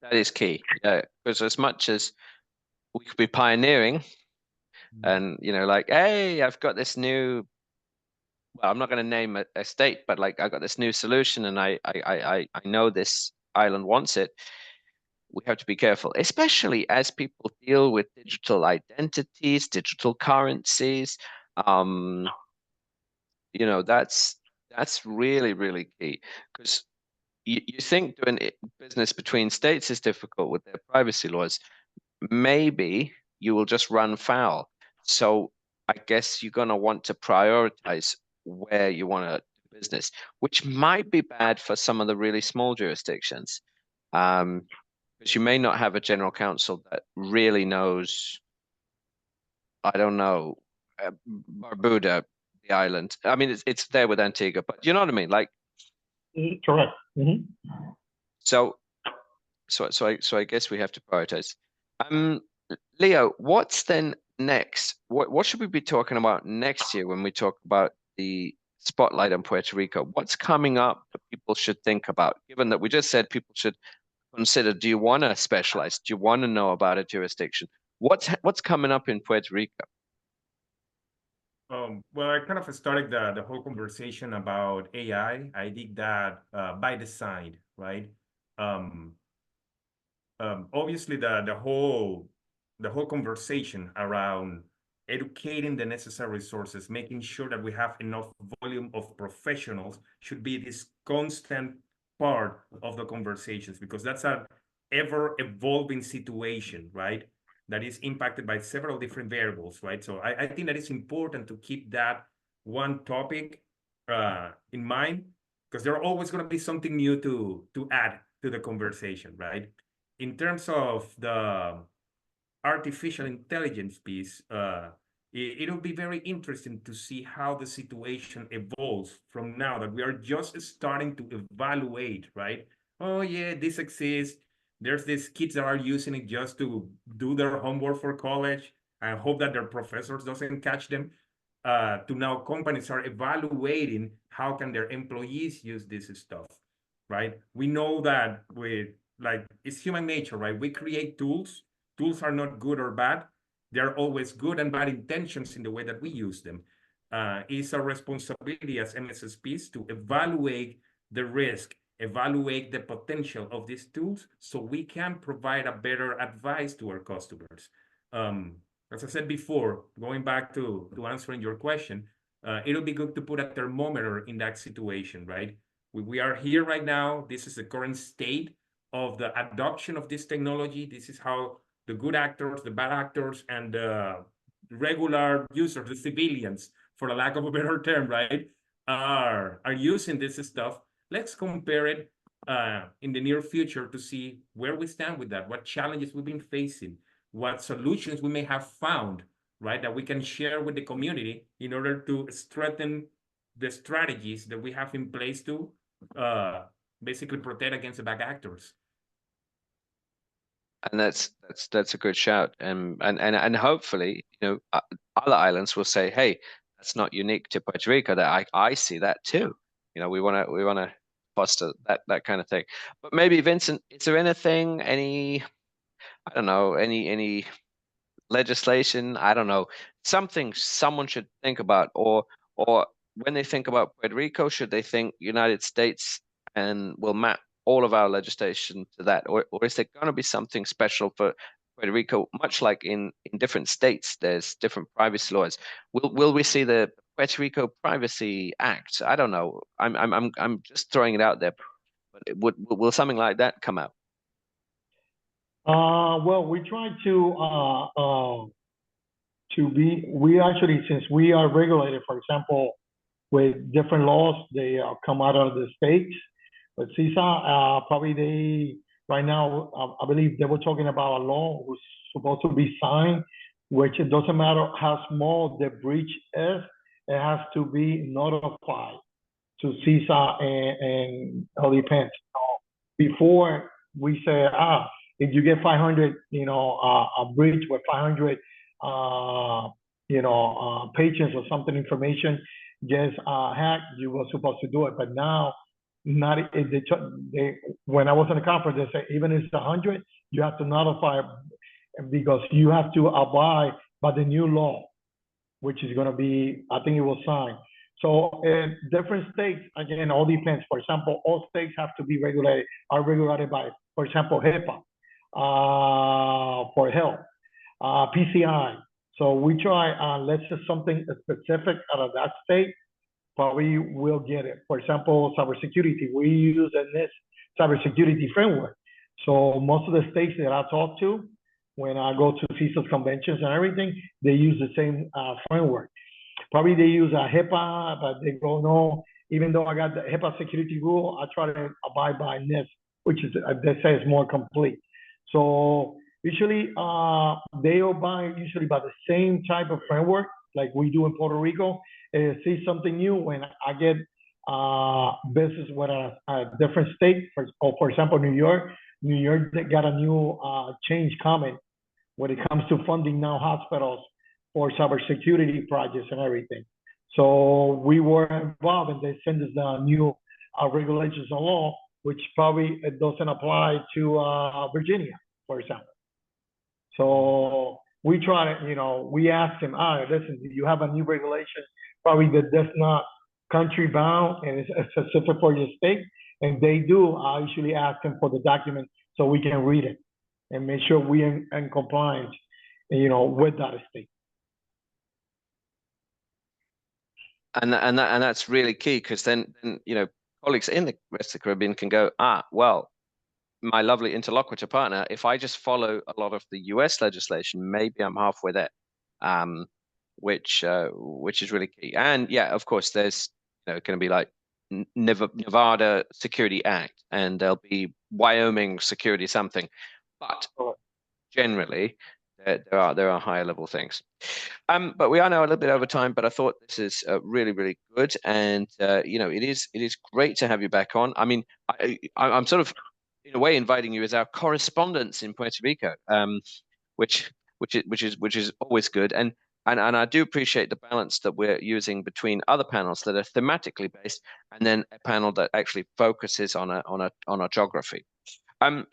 That is key, because as much as we could be pioneering, and you know, like, hey, I've got this new, well, I'm not going to name a state, but like, I got this new solution, and I know this island wants it. We have to be careful, especially as people deal with digital identities, digital currencies. You know, that's really, really key, because you think doing business between states is difficult with their privacy laws. Maybe you will just run foul. So I guess you're going to want to prioritize where you want to do business, which might be bad for some of the really small jurisdictions. Because you may not have a general counsel that really knows, I don't know, Barbuda, the island. I mean, it's there with Antigua, but you know what I mean? Like, correct. Mm-hmm. So I guess we have to prioritize. Leo, what's then next? What should we be talking about next year when we talk about the spotlight on Puerto Rico? What's coming up that people should think about? Given that we just said people should consider, do you want to specialize? Do you want to know about a jurisdiction? What's coming up in Puerto Rico? Well, I kind of started the whole conversation about AI. I did that by design, right? Obviously, the whole conversation around educating the necessary resources, making sure that we have enough volume of professionals, should be this constant part of the conversations, because that's an ever-evolving situation, right? That is impacted by several different variables, right? So I think that it's important to keep that one topic in mind, because there are always going to be something new to add to the conversation, right? In terms of the artificial intelligence piece, it'll be very interesting to see how the situation evolves from now that we are just starting to evaluate, right? Oh yeah, this exists. There's these kids that are using it just to do their homework for college. I hope that their professors doesn't catch them. To now companies are evaluating how can their employees use this stuff, right? We know that it's human nature, right? We create tools. Tools are not good or bad. There are always good and bad intentions in the way that we use them. It's our responsibility as MSSPs to evaluate the risk, evaluate the potential of these tools so we can provide a better advice to our customers. As I said before, going back to answering your question, it'll be good to put a thermometer in that situation, right? We are here right now. This is the current state of the adoption of this technology. This is how the good actors, the bad actors, and the regular users, the civilians, for the lack of a better term, right, are using this stuff. Let's compare it in the near future to see where we stand with that, what challenges we've been facing, what solutions we may have found, right, that we can share with the community in order to strengthen the strategies that we have in place to basically protect against the bad actors. And that's a good shout. And hopefully, other islands will say, hey, that's not unique to Puerto Rico. That I see that too. We want to foster that kind of thing. But maybe, Vincent, is there anything, any legislation, I don't know, something someone should think about, or when they think about Puerto Rico, should they think United States and we'll map all of our legislation to that, or is there going to be something special for Puerto Rico, much like in different states, there's different privacy laws? Will we see the Puerto Rico Privacy Act? I don't know. I'm just throwing it out there. But will something like that come out? Well, we try we actually, since we are regulated, for example, with different laws, they come out of the states. But CISA, probably right now, I believe they were talking about a law was supposed to be signed, which it doesn't matter how small the breach is, it has to be notified to CISA and all depends. Before we say, if you get 500, a breach with 500, pages or something, information just hacked, you were supposed to do it. But now, when I was in the conference, they say even if it's 100, you have to notify because you have to abide by the new law, which is going to be, I think it was signed. So in different states, again, all depends. For example, all states have to be are regulated by, for example, HIPAA for health, PCI. So we try, let's say something specific out of that state, probably will get it. For example, cybersecurity, we use a NIST cybersecurity framework. So most of the states that I talk to, when I go to CISA's conventions and everything, they use the same framework. Probably they use a HIPAA, but they go, no, even though I got the HIPAA security rule, I try to abide by NIST, which is, they say is more complete. So usually they abide usually by the same type of framework like we do in Puerto Rico. See something new when I get business with a different state, for example, New York. New York got a new change coming when it comes to funding now hospitals for cybersecurity projects and everything. So we were involved and they sent us the new regulations and law, which probably it doesn't apply to Virginia, for example. So we try to, we ask them, listen, you have a new regulation, probably that's not country bound and it's specific for your state. And they do, I usually ask them for the document so we can read it and make sure we're in compliance, with that state. And that's really key, because then colleagues in the rest of the Caribbean can go, well, my lovely interlocutor partner, if I just follow a lot of the US legislation, maybe I'm halfway there, which is really key. And yeah, of course, there's going to be like Nevada Security Act, and there'll be Wyoming Security something, but generally there are higher level things. But we are now a little bit over time, but I thought this is really, really good, and it is great to have you back on. I mean, I'm sort of in a way inviting you as our correspondents in Puerto Rico, which is always good, and I do appreciate the balance that we're using between other panels that are thematically based, and then a panel that actually focuses on a geography.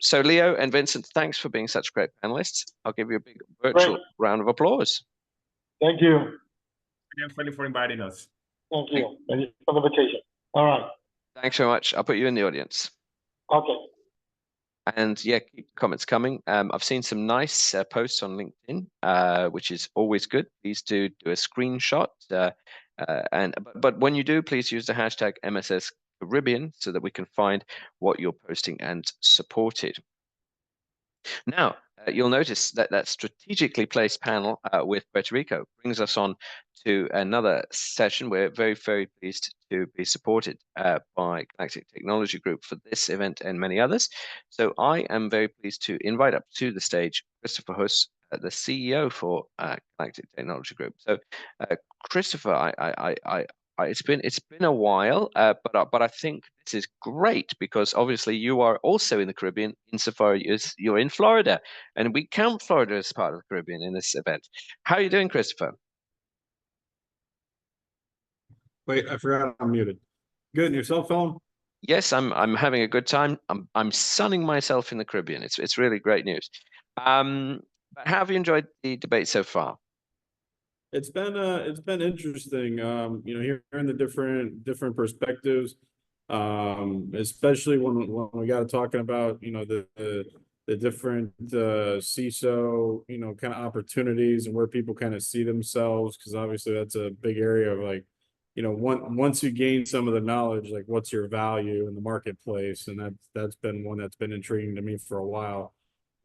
So Leo and Vincent, thanks for being such great panelists. I'll give you a big virtual round of applause. Thank you. Thank you for inviting us. Thank you. Thank you for the invitation. All right. Thanks very much. I'll put you in the audience. Okay. And yeah, keep comments coming. I've seen some nice posts on LinkedIn, which is always good. Please do a screenshot. But when you do, please use the hashtag MSS Caribbean so that we can find what you're posting and supported. Now, you'll notice that strategically placed panel with Puerto Rico brings us on to another session. We're very, very pleased to be supported by Galactic Technology Group for this event and many others. So I am very pleased to invite up to the stage Christopher Huss, the CEO for Galactic Technology Group. So Christopher, it's been a while, but I think this is great because obviously you are also in the Caribbean insofar as you're in Florida, and we count Florida as part of the Caribbean in this event. How are you doing, Christopher? Wait, I forgot I'm muted. Good, and your cell phone? Yes, I'm having a good time. I'm sunning myself in the Caribbean. It's really great news. But how have you enjoyed the debate so far? It's been interesting, hearing the different perspectives, especially when we got to talking about, the different CISO, kind of opportunities and where people kind of see themselves, because obviously that's a big area of like, once you gain some of the knowledge, like what's your value in the marketplace, and that's been one that's been intriguing to me for a while.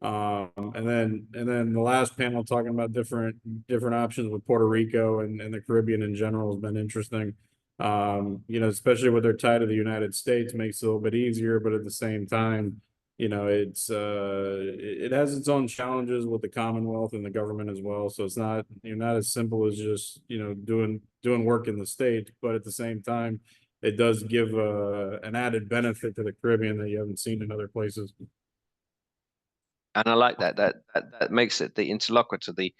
And then the last panel talking about different options with Puerto Rico and the Caribbean in general has been interesting. Especially with their tie to the United States makes it a little bit easier, but at the same time, it has its own challenges with the Commonwealth and the government as well. So it's not as simple as just doing work in the state, but at the same time, it does give an added benefit to the Caribbean that you haven't seen in other places. And I like that makes it the interlocutor, the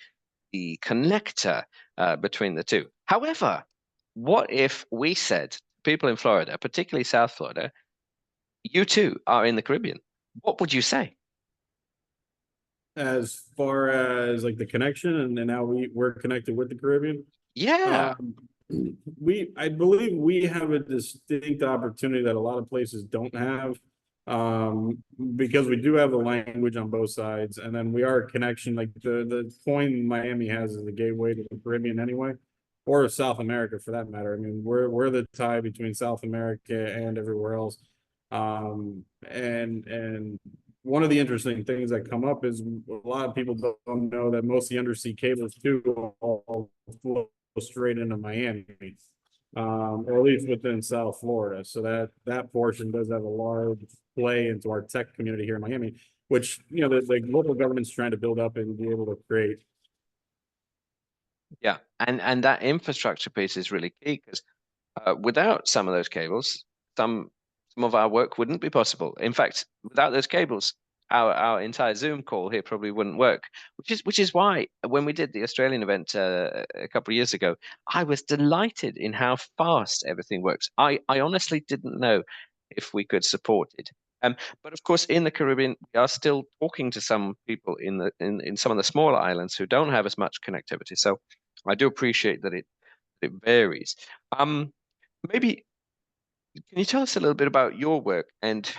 connector between the two. However, what if we said people in Florida, particularly South Florida, you too are in the Caribbean? What would you say? As far as like the connection and now we're connected with the Caribbean? Yeah. I believe we have a distinct opportunity that a lot of places don't have. Because we do have the language on both sides, and then we are a connection. Like the point Miami has is the gateway to the Caribbean anyway, or South America for that matter. I mean, we're the tie between South America and everywhere else. And one of the interesting things that come up is a lot of people don't know that most of the undersea cables too all flow straight into Miami. Or at least within South Florida. So that portion does have a large play into our tech community here in Miami, which, the local government's trying to build up and be able to create. Yeah, and that infrastructure piece is really key because without some of those cables, some of our work wouldn't be possible. In fact, without those cables, our entire Zoom call here probably wouldn't work, which is why when we did the Australian event a couple of years ago, I was delighted in how fast everything works. I honestly didn't know if we could support it. But of course, in the Caribbean, we are still talking to some people in some of the smaller islands who don't have as much connectivity. So I do appreciate that it varies. Maybe can you tell us a little bit about your work and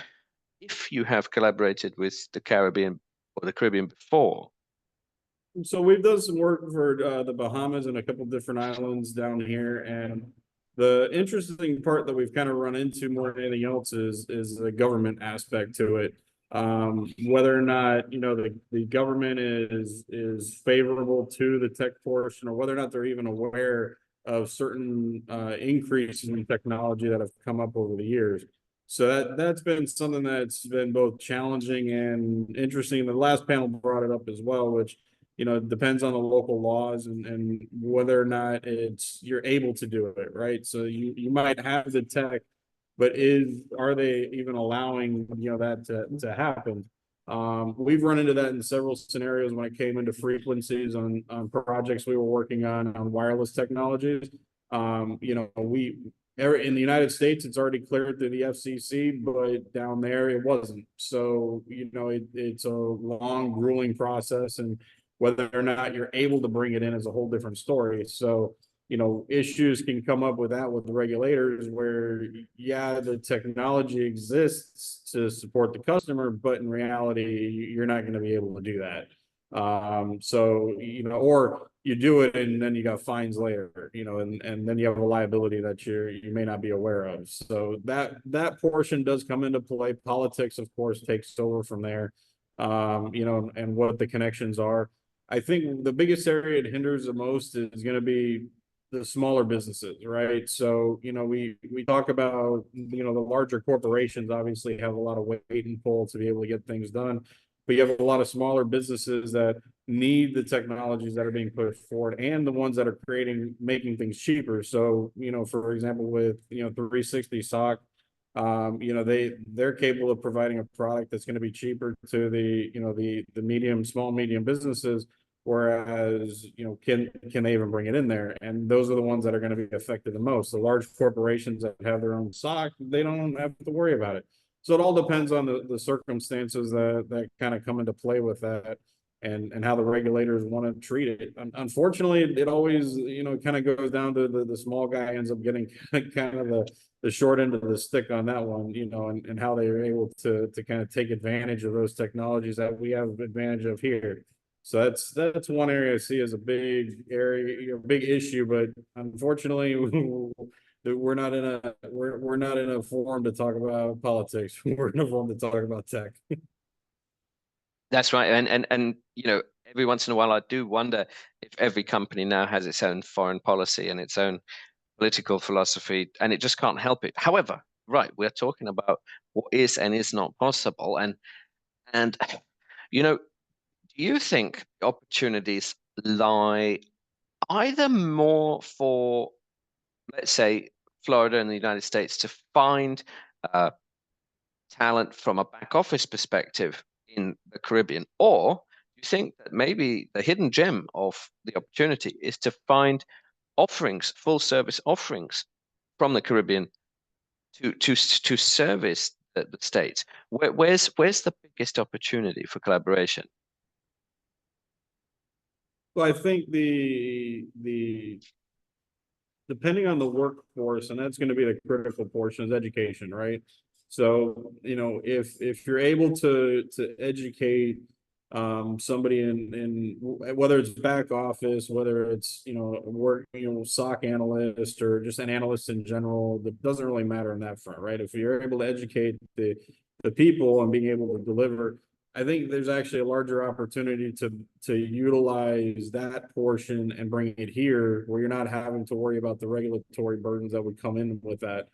if you have collaborated with the Caribbean or the Caribbean before? So we've done some work for the Bahamas and a couple different islands down here, and The interesting part that we've kind of run into more than anything else is the government aspect to it. Whether or not, you know, the government is favorable to the tech portion, or whether or not they're even aware of certain increases in technology that have come up over the years. So that's been something that's been both challenging and interesting. The last panel brought it up as well, which, you know, it depends on the local laws and whether or not you're able to do it, right? So you might have the tech, but are they even allowing, you know, that to happen? We've run into that in several scenarios when it came into frequencies on projects we were working on wireless technologies. You know, in the United States, it's already cleared through the FCC, but down there it wasn't. So, you know, it's a long, grueling process, and whether or not you're able to bring it in is a whole different story. So, you know, issues can come up with that with the regulators where, yeah, the technology exists to support the customer, but in reality, you're not going to be able to do that. So, you know, or you do it and then you got fines later, you know, and then you have a liability that you may not be aware of. So that portion does come into play. Politics, of course, takes over from there, you know, and what the connections are. I think the biggest area it hinders the most is going to be the smaller businesses, right? So, you know, we talk about, you know, the larger corporations obviously have a lot of weight and pull to be able to get things done, but you have a lot of smaller businesses that need the technologies that are being pushed forward and the ones that are making things cheaper. So, you know, for example, with, you know, 360 SOC, you know, they're capable of providing a product that's going to be cheaper to the, you know, the small, medium businesses. Whereas, you know, can they even bring it in there? And those are the ones that are going to be affected the most. The large corporations that have their own SOC, they don't have to worry about it. So it all depends on the circumstances that kind of come into play with that, and how the regulators want to treat it. Unfortunately, it always, you know, kind of goes down to the small guy ends up getting kind of the short end of the stick on that one, you know, and how they are able to kind of take advantage of those technologies that we have advantage of here. So that's one area I see as a big area, you know, big issue, but unfortunately we're not in a forum to talk about politics. We're in a forum to talk about tech. That's right. And you know, every once in a while I do wonder if every company now has its own foreign policy and its own political philosophy, and it just can't help it. However, right, we're talking about what is and is not possible. And you know, do you think opportunities lie either more for, let's say, Florida and the United States to find talent from a back office perspective in the Caribbean, or do you think that maybe the hidden gem of the opportunity is to find offerings, full service offerings from the Caribbean to service the States? Where's the biggest opportunity for collaboration? Well, I think depending on the workforce, and that's going to be the critical portion, is education, right? So, you know, if you're able to educate somebody in whether it's back office, whether it's, you know, SOC analyst or just an analyst in general, that doesn't really matter in that front, right? If you're able to educate the people and being able to deliver, I think there's actually a larger opportunity to utilize that portion and bring it here, where you're not having to worry about the regulatory burdens that would come in with that.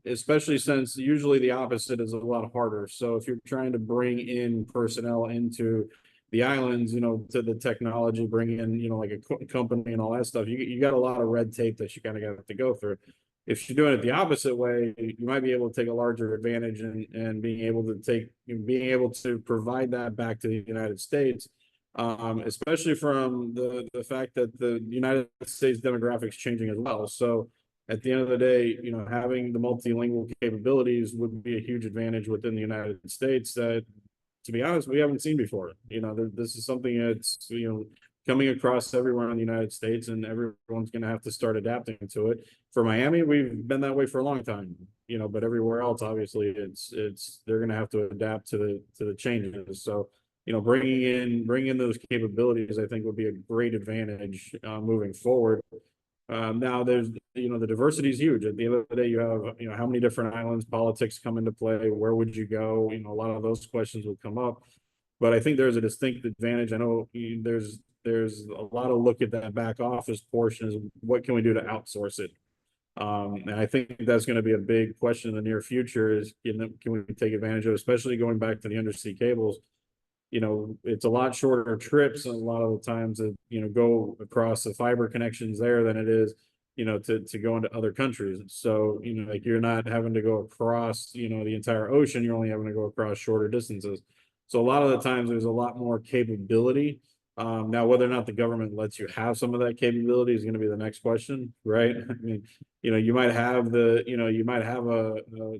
Especially since usually the opposite is a lot harder. So if you're trying to bring in personnel into the islands, you know, to the technology, bring in, you know, like a company and all that stuff, you got a lot of red tape that you kind of got to go through. If you're doing it the opposite way, you might be able to take a larger advantage and being able to provide that back to the United States, especially from the fact that the United States demographics changing as well. So at the end of the day, you know, having the multilingual capabilities would be a huge advantage within the United States that, to be honest, we haven't seen before. You know, this is something that's, you know, coming across everywhere in the United States, and everyone's going to have to start adapting to it. For Miami, we've been that way for a long time, you know, but everywhere else, obviously, they're going to have to adapt to the changes. So, you know, bringing in those capabilities, I think, would be a great advantage moving forward. Now there's, the diversity is huge. At the end of the day, you have, how many different islands, politics come into play, where would you go? A lot of those questions will come up. But I think there's a distinct advantage. I know there's a lot of look at that back office portion is what can we do to outsource it? And I think that's going to be a big question in the near future is, can we take advantage of, especially going back to the undersea cables? It's a lot shorter trips, and a lot of the times that, go across the fiber connections there than it is, to go into other countries. So, like you're not having to go across, the entire ocean, you're only having to go across shorter distances. So a lot of the times there's a lot more capability. Now, whether or not the government lets you have some of that capability is going to be the next question, right? I mean, you might have a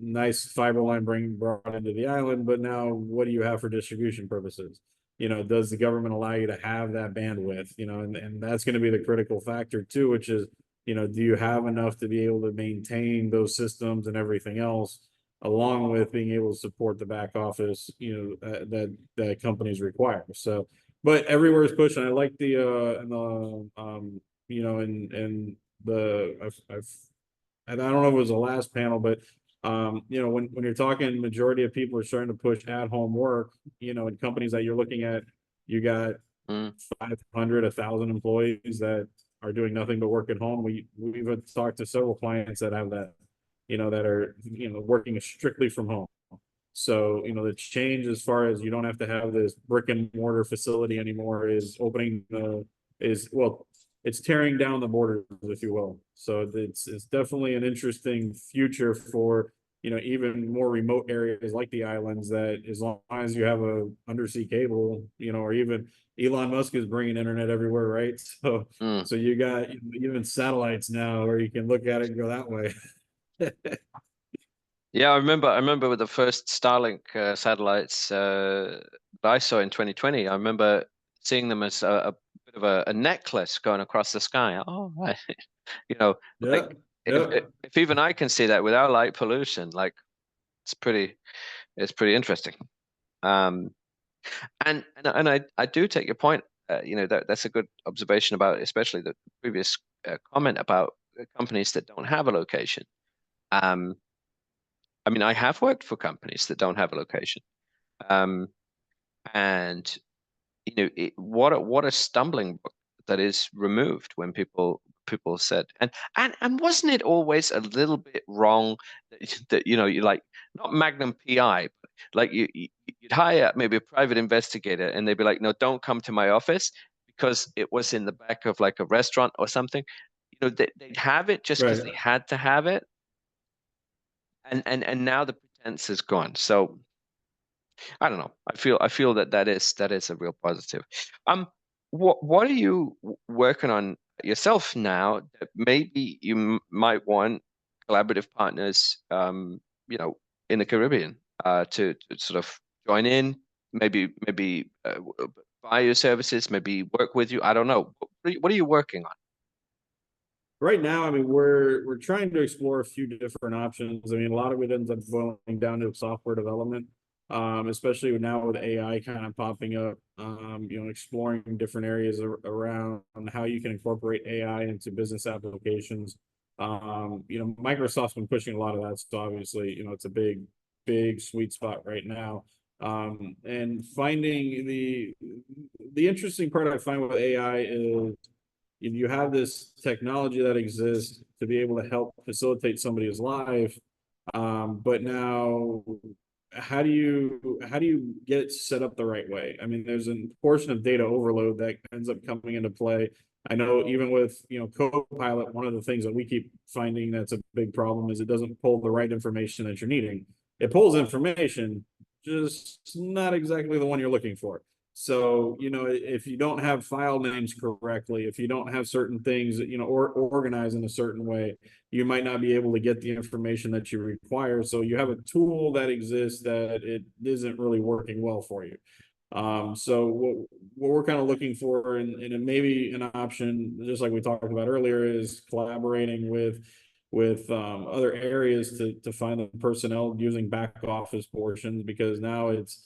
nice fiber line brought into the island, but now what do you have for distribution purposes? Does the government allow you to have that bandwidth? And that's going to be the critical factor too, which is, do you have enough to be able to maintain those systems and everything else, along with being able to support the back office, that companies require. So, but everywhere is pushing. I like I don't know if it was the last panel, but when you're talking, majority of people are starting to push at-home work, in companies that you're looking at, you got 500, 1,000 employees that are doing nothing but work at home. We've talked to several clients that have that, that are, working strictly from home. So, the change as far as you don't have to have this brick and mortar facility anymore is it's tearing down the borders, if you will. So it's definitely an interesting future for, even more remote areas like the islands, that as long as you have a undersea cable, or even Elon Musk is bringing internet everywhere, right? So you got even satellites now where you can look at it and go that way. Yeah, I remember with the first Starlink satellites that I saw in 2020. I remember seeing them as a bit of a necklace going across the sky. Oh, right. If even I can see that without light pollution, like it's pretty interesting. And I do take your point. That's a good observation about, especially the previous comment about companies that don't have a location. I mean, I have worked for companies that don't have a location, and what a stumbling block that is removed when people said, and wasn't it always a little bit wrong that you like, not Magnum PI, but like you'd hire maybe a private investigator and they'd be like, no, don't come to my office because it was in the back of like a restaurant or something. They'd have it just because they had to have it. And now the pretense is gone. So I don't know. I feel that is a real positive. What are you working on yourself now that maybe you might want collaborative partners, in the Caribbean, to sort of join in, maybe buy your services, maybe work with you. I don't know. What are you working on? Right now, I mean, we're trying to explore a few different options. I mean, a lot of it ends up boiling down to software development, especially now with AI kind of popping up, exploring different areas around how you can incorporate AI into business applications. Microsoft's been pushing a lot of that. So obviously, it's a big sweet spot right now. And finding the interesting part I find with AI is, you have this technology that exists to be able to help facilitate somebody's life, but now how do you get it set up the right way? I mean, there's a portion of data overload that ends up coming into play. I know even with Copilot, one of the things that we keep finding that's a big problem is it doesn't pull the right information that you're needing. It pulls information, just not exactly the one you're looking for. So, if you don't have file names correctly, if you don't have certain things, or organized in a certain way, you might not be able to get the information that you require. So you have a tool that exists that it isn't really working well for you. So what we're kind of looking for, and maybe an option, just like we talked about earlier, is collaborating with other areas to find the personnel using back office portions, because now it's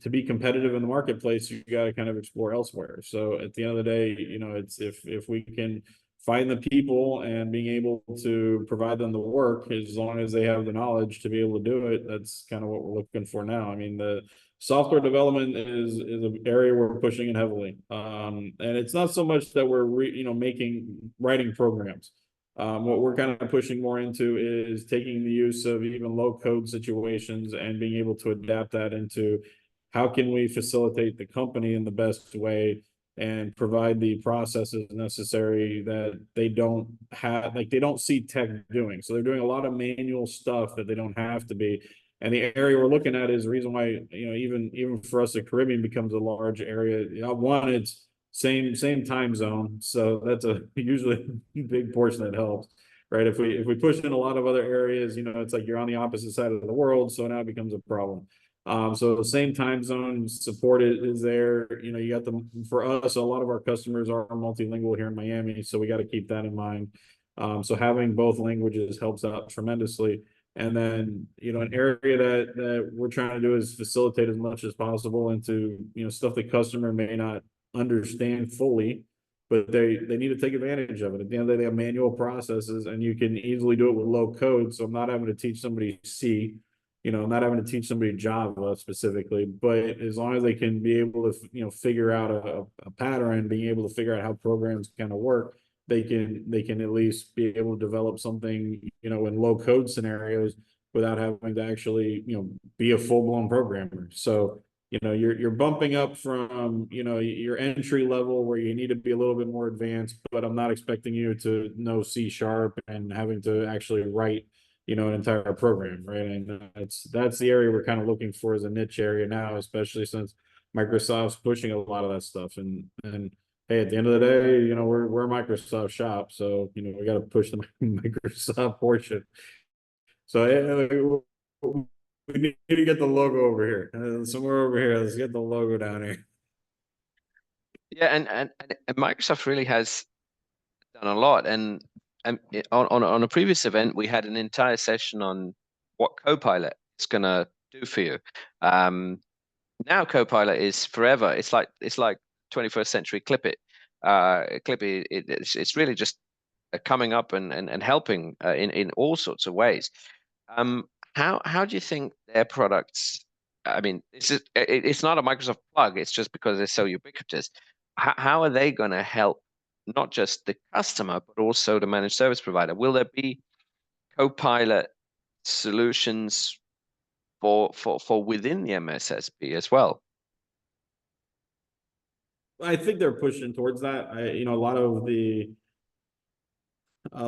to be competitive in the marketplace, you got to kind of explore elsewhere. So at the end of the day, it's if we can find the people and being able to provide them the work, as long as they have the knowledge to be able to do it. That's kind of what we're looking for now. I mean, the software development is an area we're pushing in heavily. And it's not so much that we're writing programs. What we're kind of pushing more into is taking the use of even low code situations and being able to adapt that into how can we facilitate the company in the best way and provide the processes necessary that they don't have, like they don't see tech doing. So they're doing a lot of manual stuff that they don't have to be. And the area we're looking at is the reason why, even for us, the Caribbean becomes a large area. One, it's same time zone, so that's usually a big portion that helps, right? If we push in a lot of other areas, it's like you're on the opposite side of the world, so now it becomes a problem. So the same time zone support is there. You got for us, a lot of our customers are multilingual here in Miami, so we got to keep that in mind. So having both languages helps out tremendously. And then, an area that we're trying to do is facilitate as much as possible into, stuff the customer may not understand fully, but they need to take advantage of it. At the end of the day, they have manual processes, and you can easily do it with low code. So I'm not having to teach somebody C, I'm not having to teach somebody Java specifically, but as long as they can be able to, figure out a pattern, being able to figure out how programs kind of work, they can at least be able to develop something, in low code scenarios without having to actually, be a full-blown programmer. So, you're bumping up from, your entry level where you need to be a little bit more advanced, but I'm not expecting you to know C# and having to actually write, an entire program, right? And that's the area we're kind of looking for as a niche area now, especially since Microsoft's pushing a lot of that stuff. And hey, at the end of the day, we're a Microsoft shop, so we got to push the Microsoft portion. So we need to get the logo over here, somewhere over here. Let's get the logo down here. Yeah, and Microsoft really has done a lot. And on a previous event, we had an entire session on what Copilot is going to do for you. Now Copilot is forever. It's like 21st century Clippy. It's really just coming up and helping in all sorts of ways. How do you think their products? I mean, it's not a Microsoft plug. It's just because they're so ubiquitous. How are they going to help not just the customer but also the managed service provider? Will there be Copilot solutions for within the MSSP as well? I think they're pushing towards that. A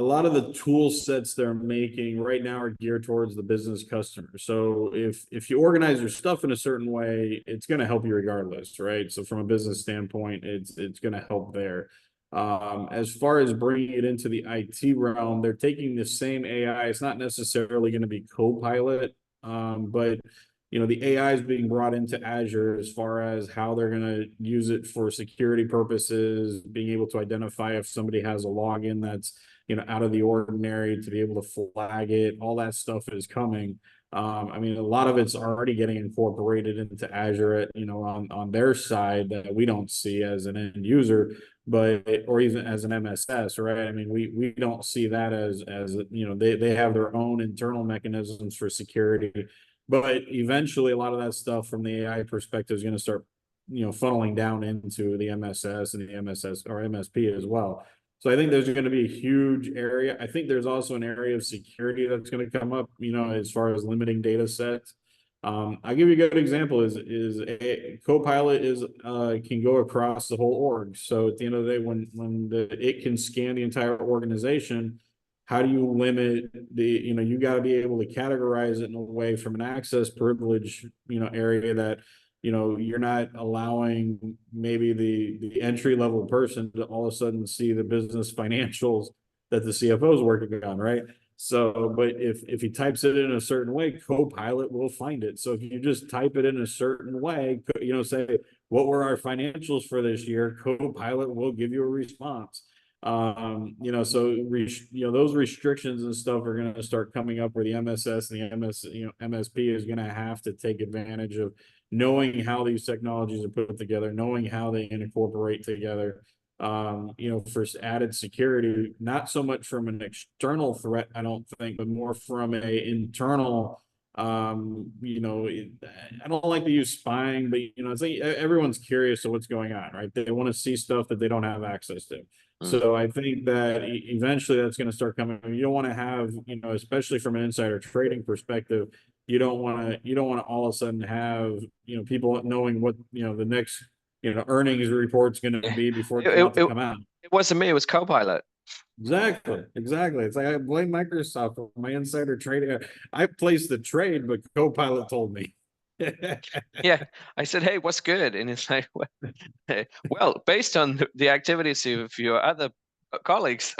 lot of the tool sets they're making right now are geared towards the business customer. So if you organize your stuff in a certain way, it's going to help you regardless, right? So from a business standpoint, it's going to help there. As far as bringing it into the IT realm, they're taking the same AI. It's not necessarily going to be Copilot, but the AI is being brought into Azure as far as how they're going to use it for security purposes, being able to identify if somebody has a login that's out of the ordinary, to be able to flag it. All that stuff is coming. I mean, a lot of it's already getting incorporated into Azure, on their side that we don't see as an end user, or even as an MSS, right? I mean, we don't see that as they have their own internal mechanisms for security, but eventually a lot of that stuff from the AI perspective is going to start, funneling down into the MSS and the MSS or MSP as well. So I think there's going to be a huge area. I think there's also an area of security that's going to come up, as far as limiting data sets. I'll give you a good example is a Copilot can go across the whole org. So at the end of the day, when it can scan the entire organization, how do you limit you got to be able to categorize it in a way from an access privilege, area that you're not allowing maybe the entry level person to all of a sudden see the business financials that the CFO is working on, right? So, but if he types it in a certain way, Copilot will find it. So if you just type it in a certain way, say, what were our financials for this year? Copilot will give you a response. So those restrictions and stuff are going to start coming up where the MSS and the MSP is going to have to take advantage of knowing how these technologies are put together, knowing how they incorporate together. for added security, not so much from an external threat, I don't think, but more from a internal, I don't like to use spying, but it's like everyone's curious of what's going on, right? They want to see stuff that they don't have access to. So I think that eventually that's going to start coming. You don't want to have, especially from an insider trading perspective, you don't want to all of a sudden have, people knowing what, the next, earnings report's going to be before it's about to come out. It wasn't me, it was Copilot. Exactly. It's like I blame Microsoft for my insider trading. I placed the trade, but Copilot told me. Yeah, I said, hey, what's good? And it's like, well, based on the activities of your other colleagues,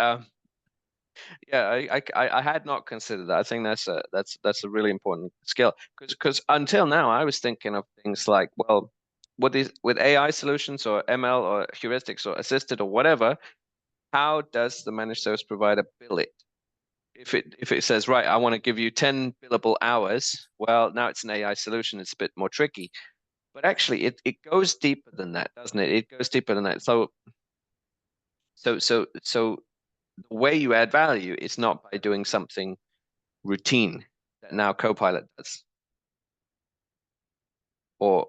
yeah, I had not considered that. I think that's a really important skill, because until now I was thinking of things like, well, with AI solutions or ML or heuristics or assisted or whatever, how does the managed service provider bill it? If it says, right, I want to give you 10 billable hours, well, now it's an AI solution, it's a bit more tricky. But actually it goes deeper than that, doesn't it? It goes deeper than that. So the way you add value is not by doing something routine that now Copilot does. Or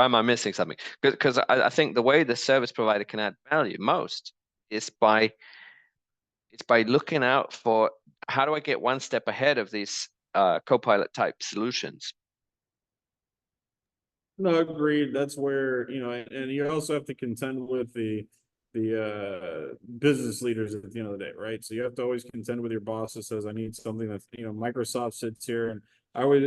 am I missing something? Because I think the way the service provider can add value most is by looking out for, how do I get one step ahead of these Copilot type solutions? No, agreed. That's where, and you also have to contend with the business leaders at the end of the day, right? So you have to always contend with your boss that says, I need something that's, Microsoft sits here, and I would,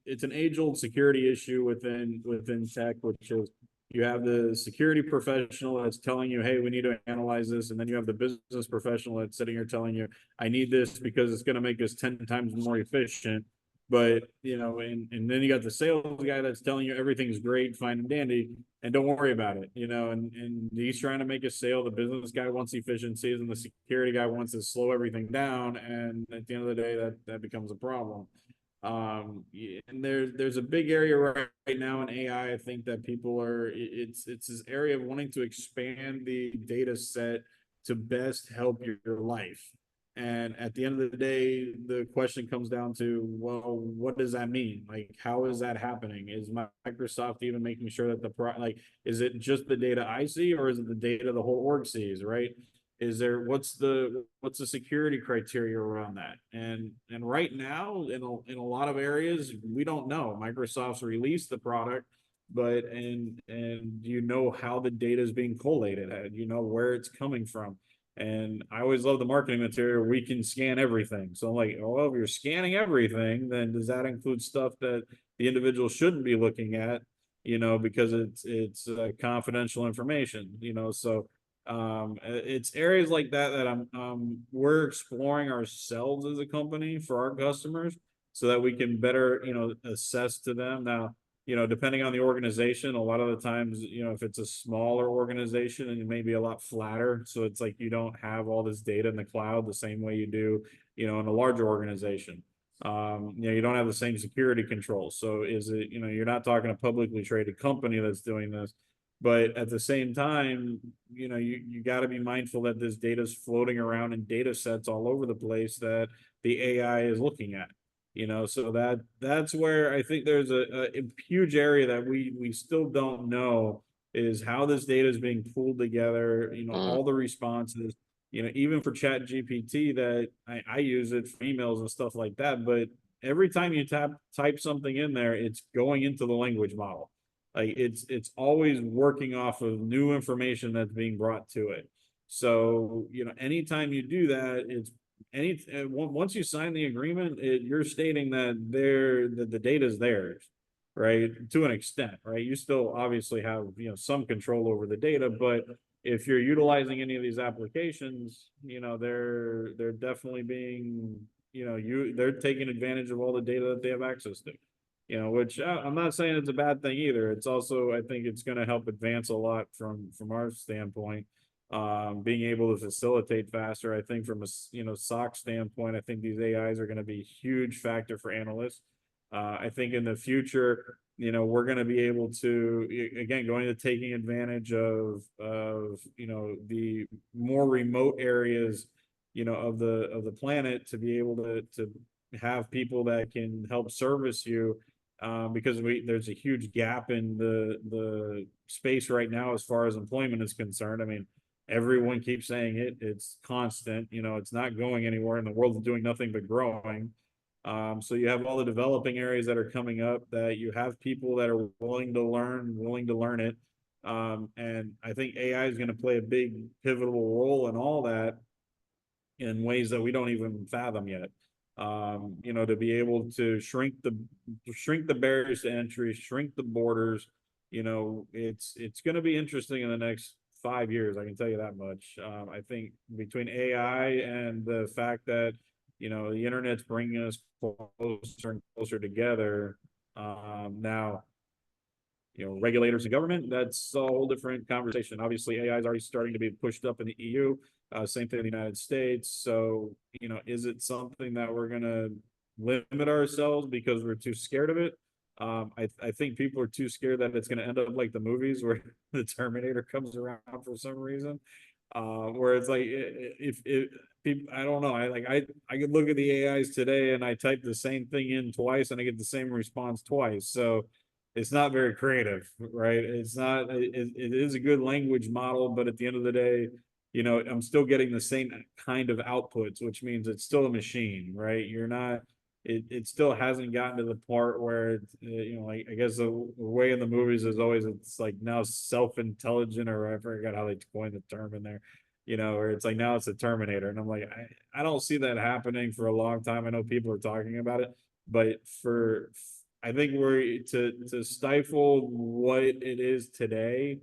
it's an age-old security issue within tech, which is you have the security professional that's telling you, hey, we need to analyze this, and then you have the business professional that's sitting here telling you, I need this because it's going to make us 10 times more efficient. But, and then you got the sales guy that's telling you everything's great, fine and dandy, and don't worry about it, and he's trying to make a sale. The business guy wants efficiencies, and the security guy wants to slow everything down. And at the end of the day, that becomes a problem. And there's a big area right now in AI. I think that people it's this area of wanting to expand the data set to best help your life. And at the end of the day, the question comes down to, well, what does that mean? Like, how is that happening? Is Microsoft even making sure that is it just the data I see, or is it the data the whole org sees, right? Is there, what's the security criteria around that? And right now, in a lot of areas, we don't know. Microsoft's released the product, but and how the data is being collated, and where it's coming from. And I always love the marketing material. We can scan everything. So I'm like, well, if you're scanning everything, then does that include stuff that the individual shouldn't be looking at? Because it's confidential information. So it's areas like that we're exploring ourselves as a company for our customers, so that we can better assess to them. Now, depending on the organization, a lot of the times, if it's a smaller organization, and it may be a lot flatter. So it's like you don't have all this data in the cloud the same way you do, in a larger organization. You don't have the same security controls. So is it, you're not talking a publicly traded company that's doing this. But at the same time, you got to be mindful that this data is floating around in data sets all over the place that the AI is looking at. So that's where I think there's a huge area that we still don't know, is how this data is being pulled together, all the responses, even for ChatGPT, that I use it for emails and stuff like that. But every time you type something in there, it's going into the language model. Like it's always working off of new information that's being brought to it. So, anytime you do that, once you sign the agreement, you're stating that the data is theirs, right? To an extent, right? You still obviously have, some control over the data, but if you're utilizing any of these applications, they're definitely being, they're taking advantage of all the data that they have access to. Which I'm not saying it's a bad thing either. It's also, I think it's going to help advance a lot from our standpoint, being able to facilitate faster. I think from a SOC standpoint, I think these AIs are going to be a huge factor for analysts. I think in the future, you know, we're going to be able to, again, going to taking advantage of, you know, the more remote areas, you know, of the planet, to be able to have people that can help service you, because there's a huge gap in the space right now as far as employment is concerned. I mean, everyone keeps saying it's constant, you know, it's not going anywhere, and the world is doing nothing but growing. So you have all the developing areas that are coming up, that you have people that are willing to learn it. And I think AI is going to play a big pivotal role in all that, in ways that we don't even fathom yet. You know, to be able to shrink the barriers to entry, shrink the borders. You know, it's going to be interesting in the next 5 years. I can tell you that much. I think between AI and the fact that, you know, the internet's bringing us closer and closer together. Now, you know, regulators and government, that's a whole different conversation. Obviously, AI is already starting to be pushed up in the EU. Same thing in the United States. So, you know, is it something that we're going to limit ourselves because we're too scared of it? I think people are too scared that it's going to end up like the movies where the Terminator comes around for some reason. Where it's like, if people, I don't know, I could look at the AIs today and I type the same thing in twice and I get the same response twice. So it's not very creative, right? It's not, it is a good language model, but at the end of the day, you know, I'm still getting the same kind of outputs, which means it's still a machine, right? You're not, it still hasn't gotten to the part where it's, you know, like, I guess the way in the movies is always, it's like now self-intelligent, or I forgot how they coined the term in there, you know, or it's like now it's a Terminator. And I'm like, I don't see that happening for a long time. I know people are talking about it, but I think we're to stifle what it is today,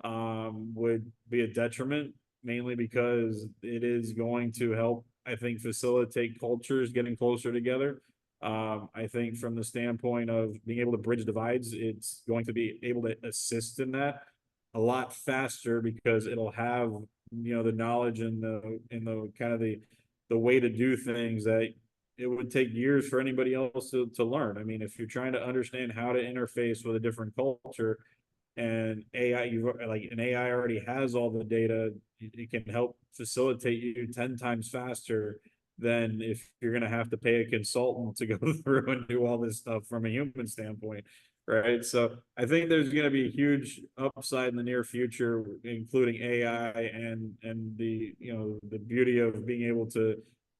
would be a detriment, mainly because it is going to help, I think, facilitate cultures getting closer together. I think from the standpoint of being able to bridge divides, it's going to be able to assist in that a lot faster, because it'll have, you know, the knowledge and the kind of the way to do things that it would take years for anybody else to learn. I mean, if you're trying to understand how to interface with a different culture, and AI, an AI already has all the data, it can help facilitate you 10 times faster than if you're going to have to pay a consultant to go through and do all this stuff from a human standpoint, right? So I think there's going to be a huge upside in the near future, including AI and the, you know, the beauty of being able to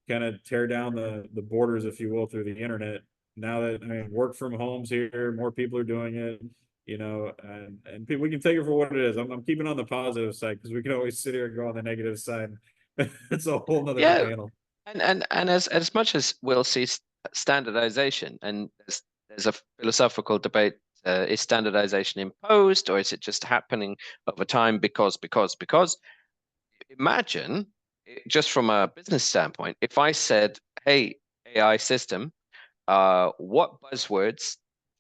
kind of tear down the borders, if you will, through the internet. Now that, I mean, work from home's here, more people are doing it, you know, and people, we can take it for what it is. I'm keeping on the positive side, because we can always sit here and go on the negative side. It's a whole nother panel. And as much as we'll see standardization, and there's a philosophical debate, is standardization imposed, or is it just happening over time because imagine, just from a business standpoint, if I said, hey, AI system, what buzzwords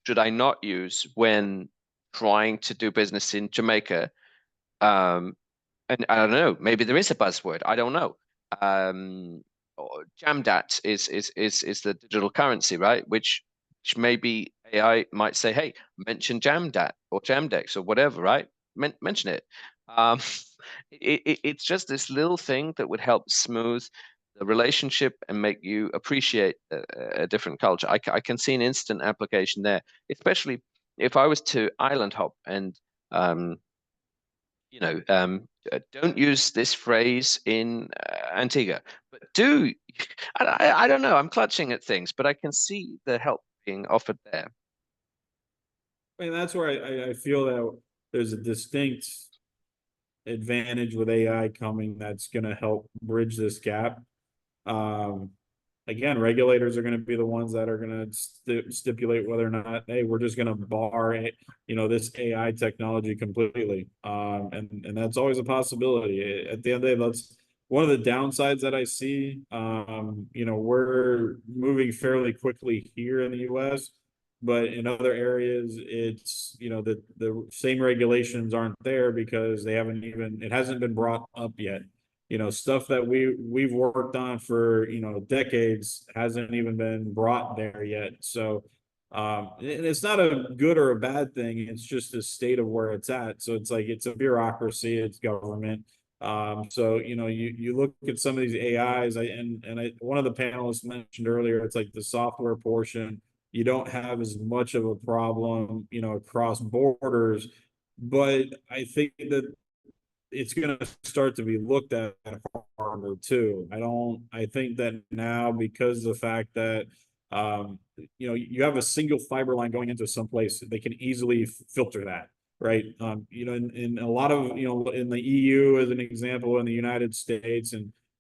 should I not use when trying to do business in Jamaica? And I don't know, maybe there is a buzzword, I don't know. Jamdat is the digital currency, right? Which maybe AI might say, hey, mention Jamdat or Jamdex or whatever, right? Mention it. It's just this little thing that would help smooth the relationship and make you appreciate a different culture. I can see an instant application there, especially if I was to island hop and you know, don't use this phrase in Antigua, but do, I don't know, I'm clutching at things, but I can see the help being offered there. I mean, that's where I feel that there's a distinct advantage with AI coming that's going to help bridge this gap. Again, regulators are going to be the ones that are going to stipulate whether or not, hey, we're just going to bar it, you know, this AI technology completely. And that's always a possibility. At the end of the day, that's one of the downsides that I see. You know, we're moving fairly quickly here in the US, but in other areas, it's, you know, the same regulations aren't there because it hasn't been brought up yet. You know, stuff that we've worked on for, you know, decades hasn't even been brought there yet. So And it's not a good or a bad thing. It's just a state of where it's at. So it's like, it's a bureaucracy, it's government. So, you know, you look at some of these AIs, one of the panelists mentioned earlier, it's like the software portion, you don't have as much of a problem, you know, across borders. But I think that it's going to start to be looked at harder too. I think that now, because of the fact that, you know, you have a single fiber line going into some place, they can easily filter that, right? You know, in a lot of, you know, in the EU, as an example, in the United States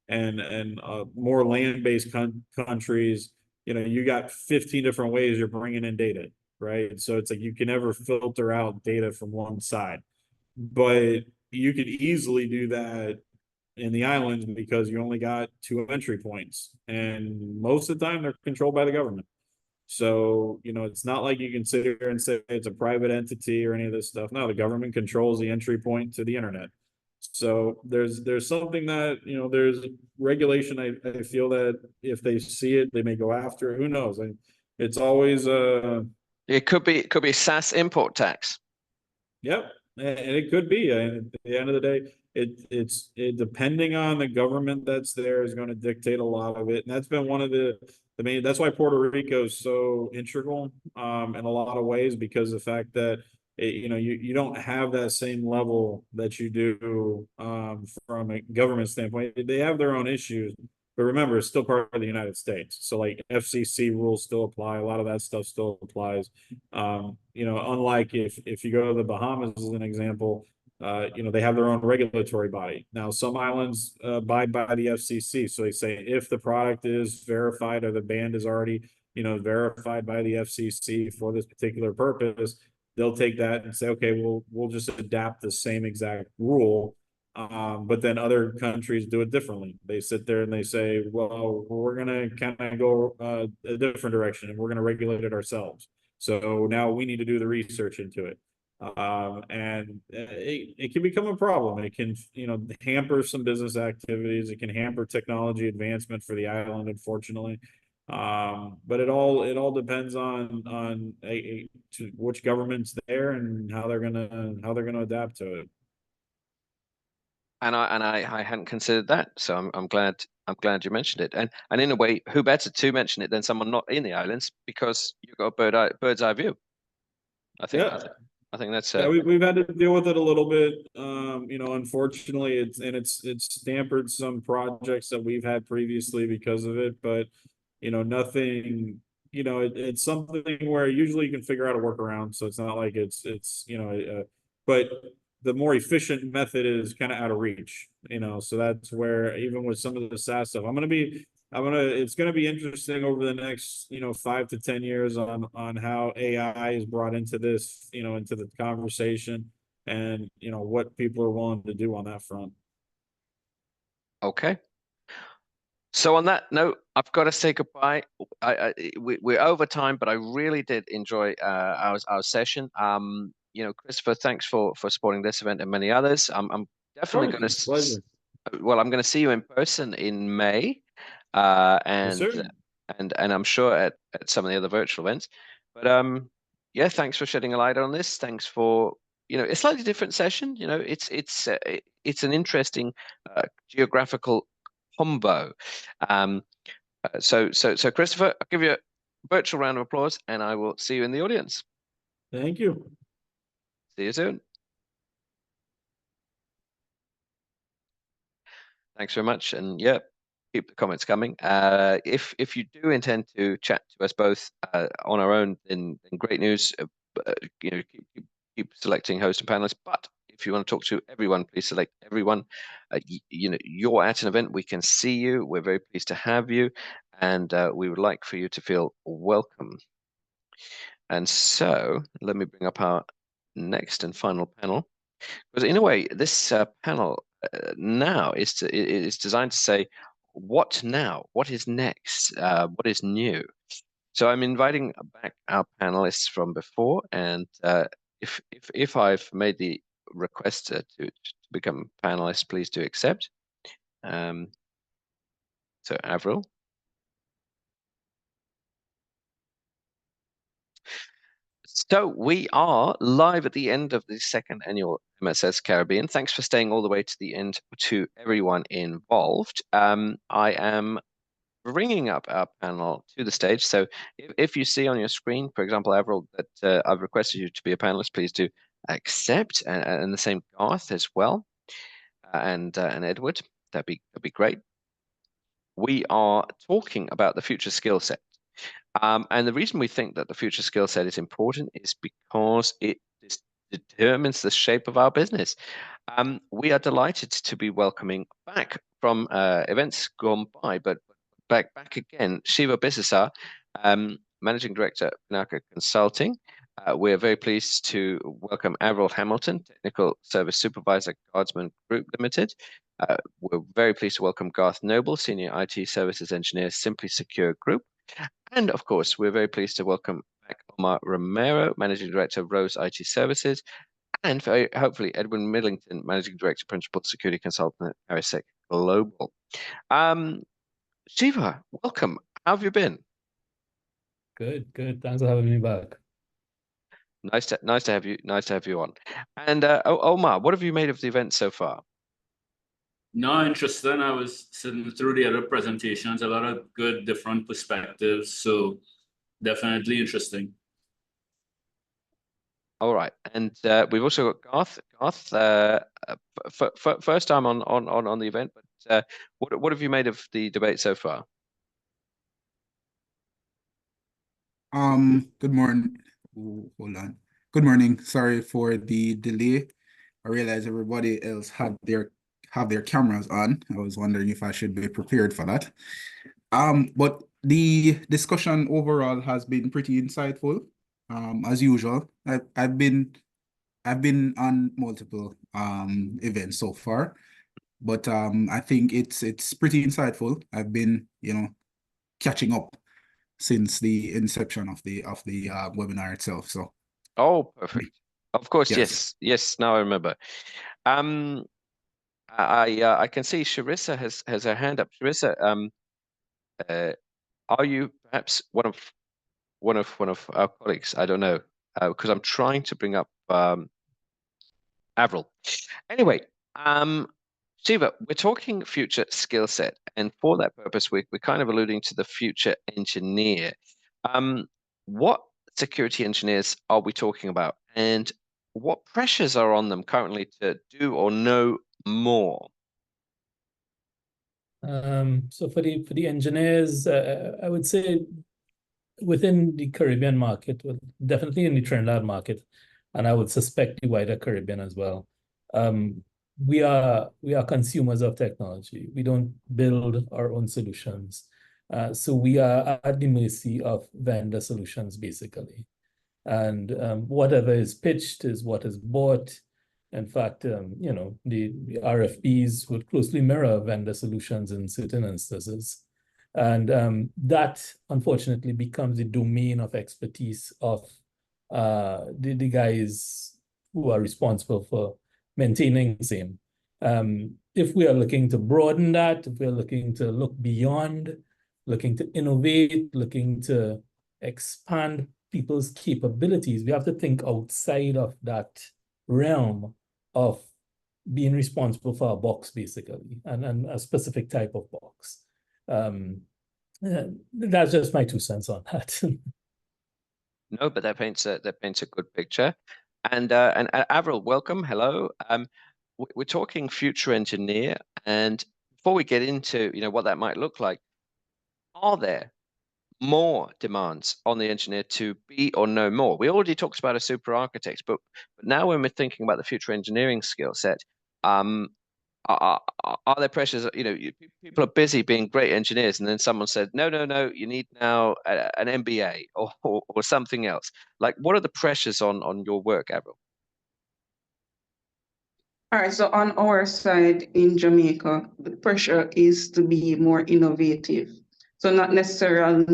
and more land-based countries, you know, you got 15 different ways you're bringing in data, right? So it's like, you can never filter out data from one side, but you could easily do that in the islands because you only got 2 entry points, and most of the time they're controlled by the government. So, you know, it's not like you can sit here and say it's a private entity or any of this stuff. No, the government controls the entry point to the internet. So there's something that, you know, there's regulation. I feel that if they see it, they may go after it. Who knows? It's always it could be SaaS import tax. Yep, and it could be. And at the end of the day, it's depending on the government that's there is going to dictate a lot of it. And that's been one of the main. That's why Puerto Rico is so integral in a lot of ways, because the fact that you know, you don't have that same level that you do from a government standpoint. They have their own issues, but remember, it's still part of the United States. So like FCC rules still apply. A lot of that stuff still applies. You know, unlike if you go to the Bahamas as an example, you know, they have their own regulatory body. Now, some islands abide by the FCC. So they say if the product is verified or the band is already, you know, verified by the FCC for this particular purpose, they'll take that and say, okay, we'll just adapt the same exact rule. But then other countries do it differently. They sit there and they say, well, we're going to kind of go a different direction and we're going to regulate it ourselves. So now we need to do the research into it. And it can become a problem. It can, you know, hamper some business activities. It can hamper technology advancement for the island, unfortunately. But it all depends on to which government's there and how they're gonna adapt to it. And I hadn't considered that, so I'm glad you mentioned it. And in a way, who better to mention it than someone not in the islands, because you've got a bird's eye view. I think that's yeah, we've had to deal with it a little bit. You know, unfortunately, it's dampened some projects that we've had previously because of it, but you know, nothing, you know, it's something where usually you can figure out a workaround. So it's not like it's you know, but the more efficient method is kind of out of reach, you know. So that's where, even with some of the SaaS stuff, it's gonna be interesting over the next, you know, 5 to 10 years on how AI is brought into this, you know, into the conversation, and you know what people are willing to do on that front. Okay. So on that note, I've got to say goodbye. We're over time, but I really did enjoy our session. You know, Christopher, thanks for supporting this event and many others. I'm definitely going to. Pleasure. Well, I'm going to see you in person in May, and I'm sure at some of the other virtual events. But yeah, thanks for shedding a light on this. Thanks for, you know, a slightly different session. You know, it's an interesting geographical combo. So Christopher, I'll give you a virtual round of applause, and I will see you in the audience. Thank you. See you soon. Thanks very much, and yeah, keep the comments coming. If you do intend to chat to us both on our own, then great news. You know, keep selecting host and panelists. But if you want to talk to everyone, please select everyone. You know, you're at an event, we can see you. We're very pleased to have you, and we would like for you to feel welcome. And so let me bring up our next and final panel, because in a way, this panel now is designed to say, what now? What is next? What is new? So I'm inviting back our panelists from before, and if I've made the request to become panelists, please do accept. So Avril. So we are live at the end of the second annual MSS Caribbean. Thanks for staying all the way to the end to everyone involved. I am bringing up our panel to the stage. So if you see on your screen, for example, Avril, that I've requested you to be a panelist, please do accept, and the same Garth as well, and Edward. That'd be great. We are talking about the future skill set. And the reason we think that the future skill set is important is because it determines the shape of our business. We are delighted to be welcoming back from events gone by, but back again, Shiva Bisesar, Managing Director of Pinnacle Consulting. We're very pleased to welcome Avril Hamilton, Technical Service Supervisor, Guardsman Group Limited. We're very pleased to welcome Garth Noble, Senior IT Services Engineer, Simply Secure Group. And of course, we're very pleased to welcome back Omar Romero, Managing Director of Rose IT Services, and hopefully Edwin Millington, Managing Director, Principal Security Consultant at Arisec Global. Shiva, welcome. How have you been? Good. Thanks for having me back. Nice to have you. Nice to have you on. And Omar, what have you made of the event so far? No, interesting. I was sitting through the other presentations, a lot of good different perspectives. So definitely interesting. All right, and we've also got Garth. First time on the event, but what have you made of the debate so far? Good morning. Ooh, hold on. Good morning. Sorry for the delay. I realize everybody else have their cameras on. I was wondering if I should be prepared for that. But the discussion overall has been pretty insightful. As usual, I've been on multiple events so far, but I think it's pretty insightful. I've been, catching up since the inception of the webinar itself. So perfect. Of course, yes. Now I remember. I can see Sharissa has her hand up. Sharissa, are you perhaps one of our colleagues? I don't know, because I'm trying to bring up Avril. Anyway, Shiva, we're talking future skill set, and for that purpose, we're kind of alluding to the future engineer. What security engineers are we talking about, and what pressures are on them currently to do or know more? So for the engineers, I would say within the Caribbean market, well, definitely in the Trinidad market, and I would suspect the wider Caribbean as well. We are consumers of technology. We don't build our own solutions. So we are at the mercy of vendor solutions, basically. And whatever is pitched is what is bought. In fact, the RFPs would closely mirror vendor solutions in certain instances. And that, unfortunately, becomes the domain of expertise of the guys who are responsible for maintaining the same. If we are looking to broaden that, if we're looking to look beyond, looking to innovate, looking to expand people's capabilities, we have to think outside of that realm of being responsible for a box, basically, and a specific type of box. That's just my 2 cents on that. No, but that paints a good picture. And Avril, welcome. Hello. We're talking future engineer, and before we get into what that might look like, are there more demands on the engineer to be or know more? We already talked about a super architect, but now when we're thinking about the future engineering skill set, are there pressures? People are busy being great engineers, and then someone said, no, you need now an MBA or something else. Like, what are the pressures on your work, Avril? All right, so on our side in Jamaica, the pressure is to be more innovative. So not necessarily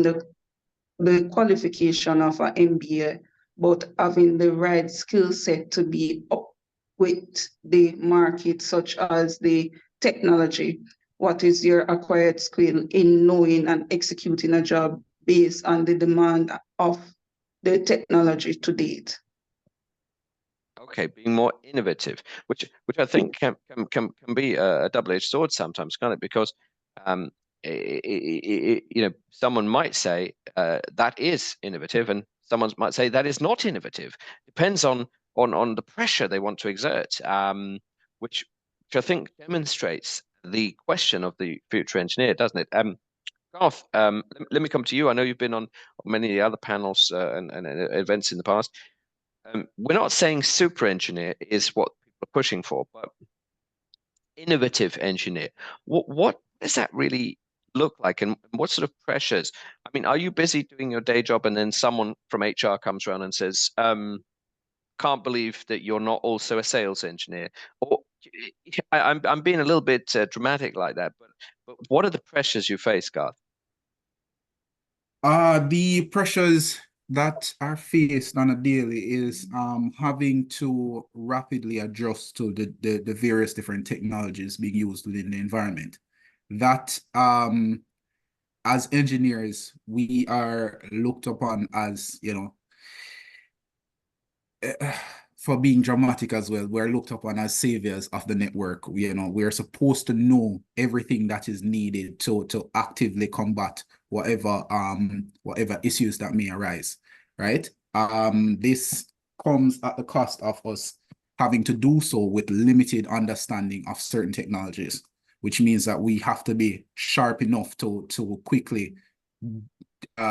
the qualification of an MBA, but having the right skill set to be up with the market, such as the technology. What is your acquired skill in knowing and executing a job based on the demand of the technology to date. Okay, being more innovative, which I think can be a double-edged sword sometimes, can't it? Because you know, someone might say that is innovative, and someone might say that is not innovative. Depends on the pressure they want to exert, which I think demonstrates the question of the future engineer, doesn't it? Garth, let me come to you. I know you've been on many other panels and events in the past. We're not saying super engineer is what people are pushing for, but innovative engineer. What does that really look like, and what sort of pressures? I mean, are you busy doing your day job, and then someone from HR comes around and says, "Can't believe that you're not also a sales engineer"? Or I'm being a little bit dramatic like that, but what are the pressures you face, Garth? The pressures that are faced on a daily is having to rapidly adjust to the various different technologies being used within the environment. That as engineers, we are looked upon as, you know, for being dramatic as well, we're looked upon as saviors of the network. We're supposed to know everything that is needed to actively combat whatever issues that may arise, right? This comes at the cost of us having to do so with limited understanding of certain technologies, which means that we have to be sharp enough to quickly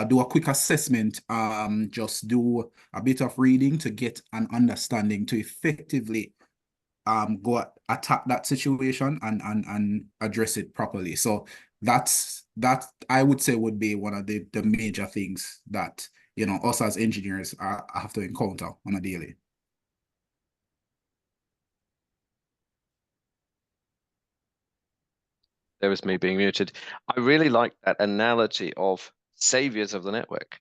do a quick assessment, just do a bit of reading to get an understanding to effectively go attack that situation and address it properly. So that I would say would be one of the major things that, you know, us as engineers have to encounter on a daily. There was me being muted. I really like that analogy of saviors of the network,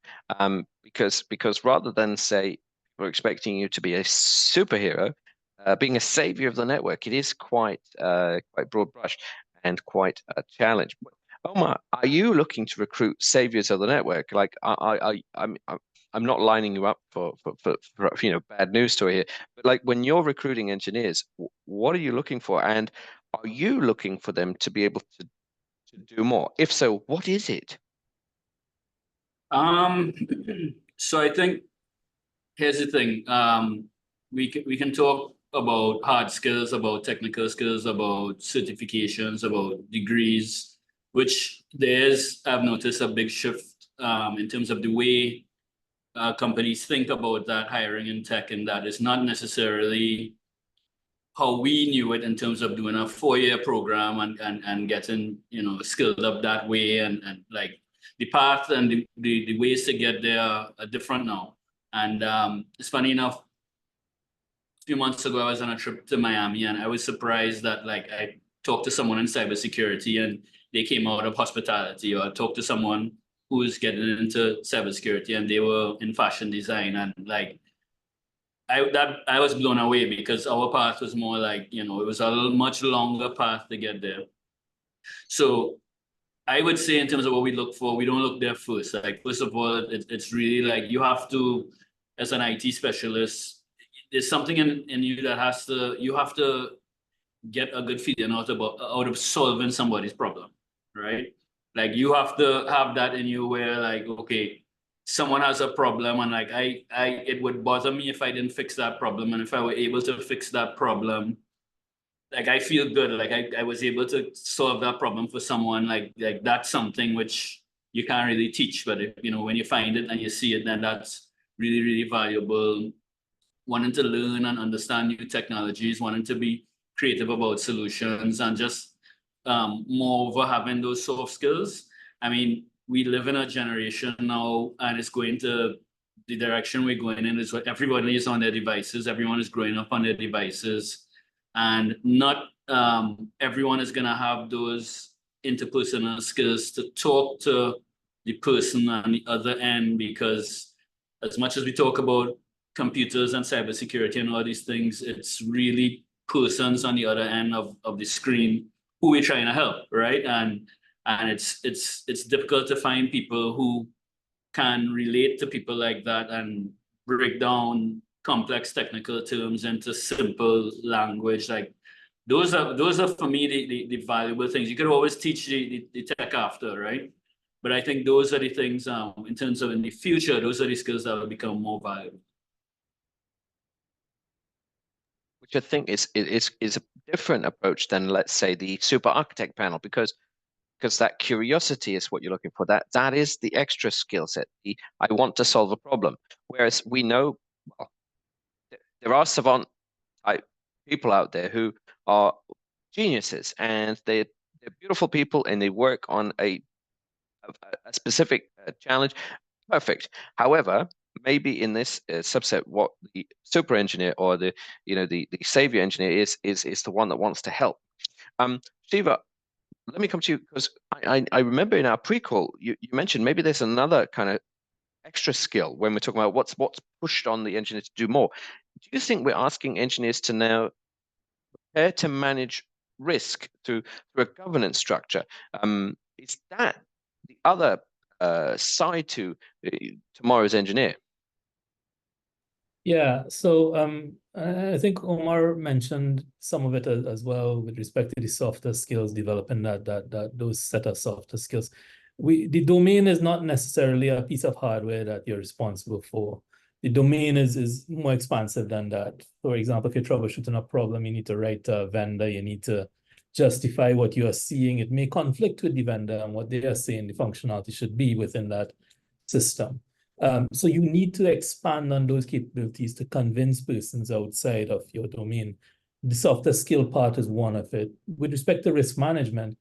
because rather than say we're expecting you to be a superhero, being a savior of the network, it is quite broad brush and quite a challenge. Omar, are you looking to recruit saviors of the network? Like, I'm not lining you up for you know, bad news story here, but like when you're recruiting engineers, what are you looking for, and are you looking for them to be able to do more? If so, what is it? So I think here's the thing. We can talk about hard skills, about technical skills, about certifications, about degrees, which I've noticed a big shift in terms of the way companies think about that hiring in tech, and that is not necessarily how we knew it in terms of doing a 4-year program and getting, you know, skilled up that way, and like the path and the ways to get there are different now. And it's funny enough, a few months ago, I was on a trip to Miami, and I was surprised that, like, I talked to someone in cybersecurity and they came out of hospitality, or I talked to someone who was getting into cybersecurity and they were in fashion design, and like I was blown away, because our path was more like, you know, it was a much longer path to get there. So I would say in terms of what we look for, we don't look there first. Like, first of all, it's really like you have to, as an IT specialist, there's something in you that you have to get a good feeling out of solving somebody's problem, right? Like, you have to have that in you where, like, okay, someone has a problem, and like it would bother me if I didn't fix that problem, and if I were able to fix that problem, like, I feel good, like I was able to solve that problem for someone. Like that's something which you can't really teach, but if, you know, when you find it and you see it, then that's really, really valuable. Wanting to learn and understand new technologies, wanting to be creative about solutions, and just moreover having those soft skills. I mean, we live in a generation now, and it's going to the direction we're going in is what everybody is on their devices. Everyone is growing up on their devices, and not everyone is going to have those interpersonal skills to talk to the person on the other end, because as much as we talk about computers and cybersecurity and all these things, it's really persons on the other end of the screen who we're trying to help, right? And it's difficult to find people who can relate to people like that and break down complex technical terms into simple language. Like those are for me the valuable things. You could always teach the tech after, right? But I think those are the things in terms of in the future, those are the skills that will become more valuable. Which I think is a different approach than, let's say, the super architect panel, because that curiosity is what you're looking for. That is the extra skill set. I want to solve a problem. Whereas we know, well, there are savant type people out there who are geniuses, and they're beautiful people, and they work on a specific challenge. Perfect. However, maybe in this subset, what the super engineer or the savior engineer is the one that wants to help. Shiva, let me come to you, because I remember in our pre-call you mentioned maybe there's another kind of extra skill when we're talking about what's pushed on the engineer to do more. Do you think we're asking engineers to now prepare to manage risk through a governance structure? Is that the other side to tomorrow's engineer? Yeah, so I think Omar mentioned some of it as well with respect to the softer skills, developing those set of softer skills. The domain is not necessarily a piece of hardware that you're responsible for. The domain is more expansive than that. For example, if you're troubleshooting a problem, you need to write to a vendor, you need to justify what you are seeing. It may conflict with the vendor and what they are saying the functionality should be within that system. So you need to expand on those capabilities to convince persons outside of your domain. The softer skill part is one of it. With respect to risk management,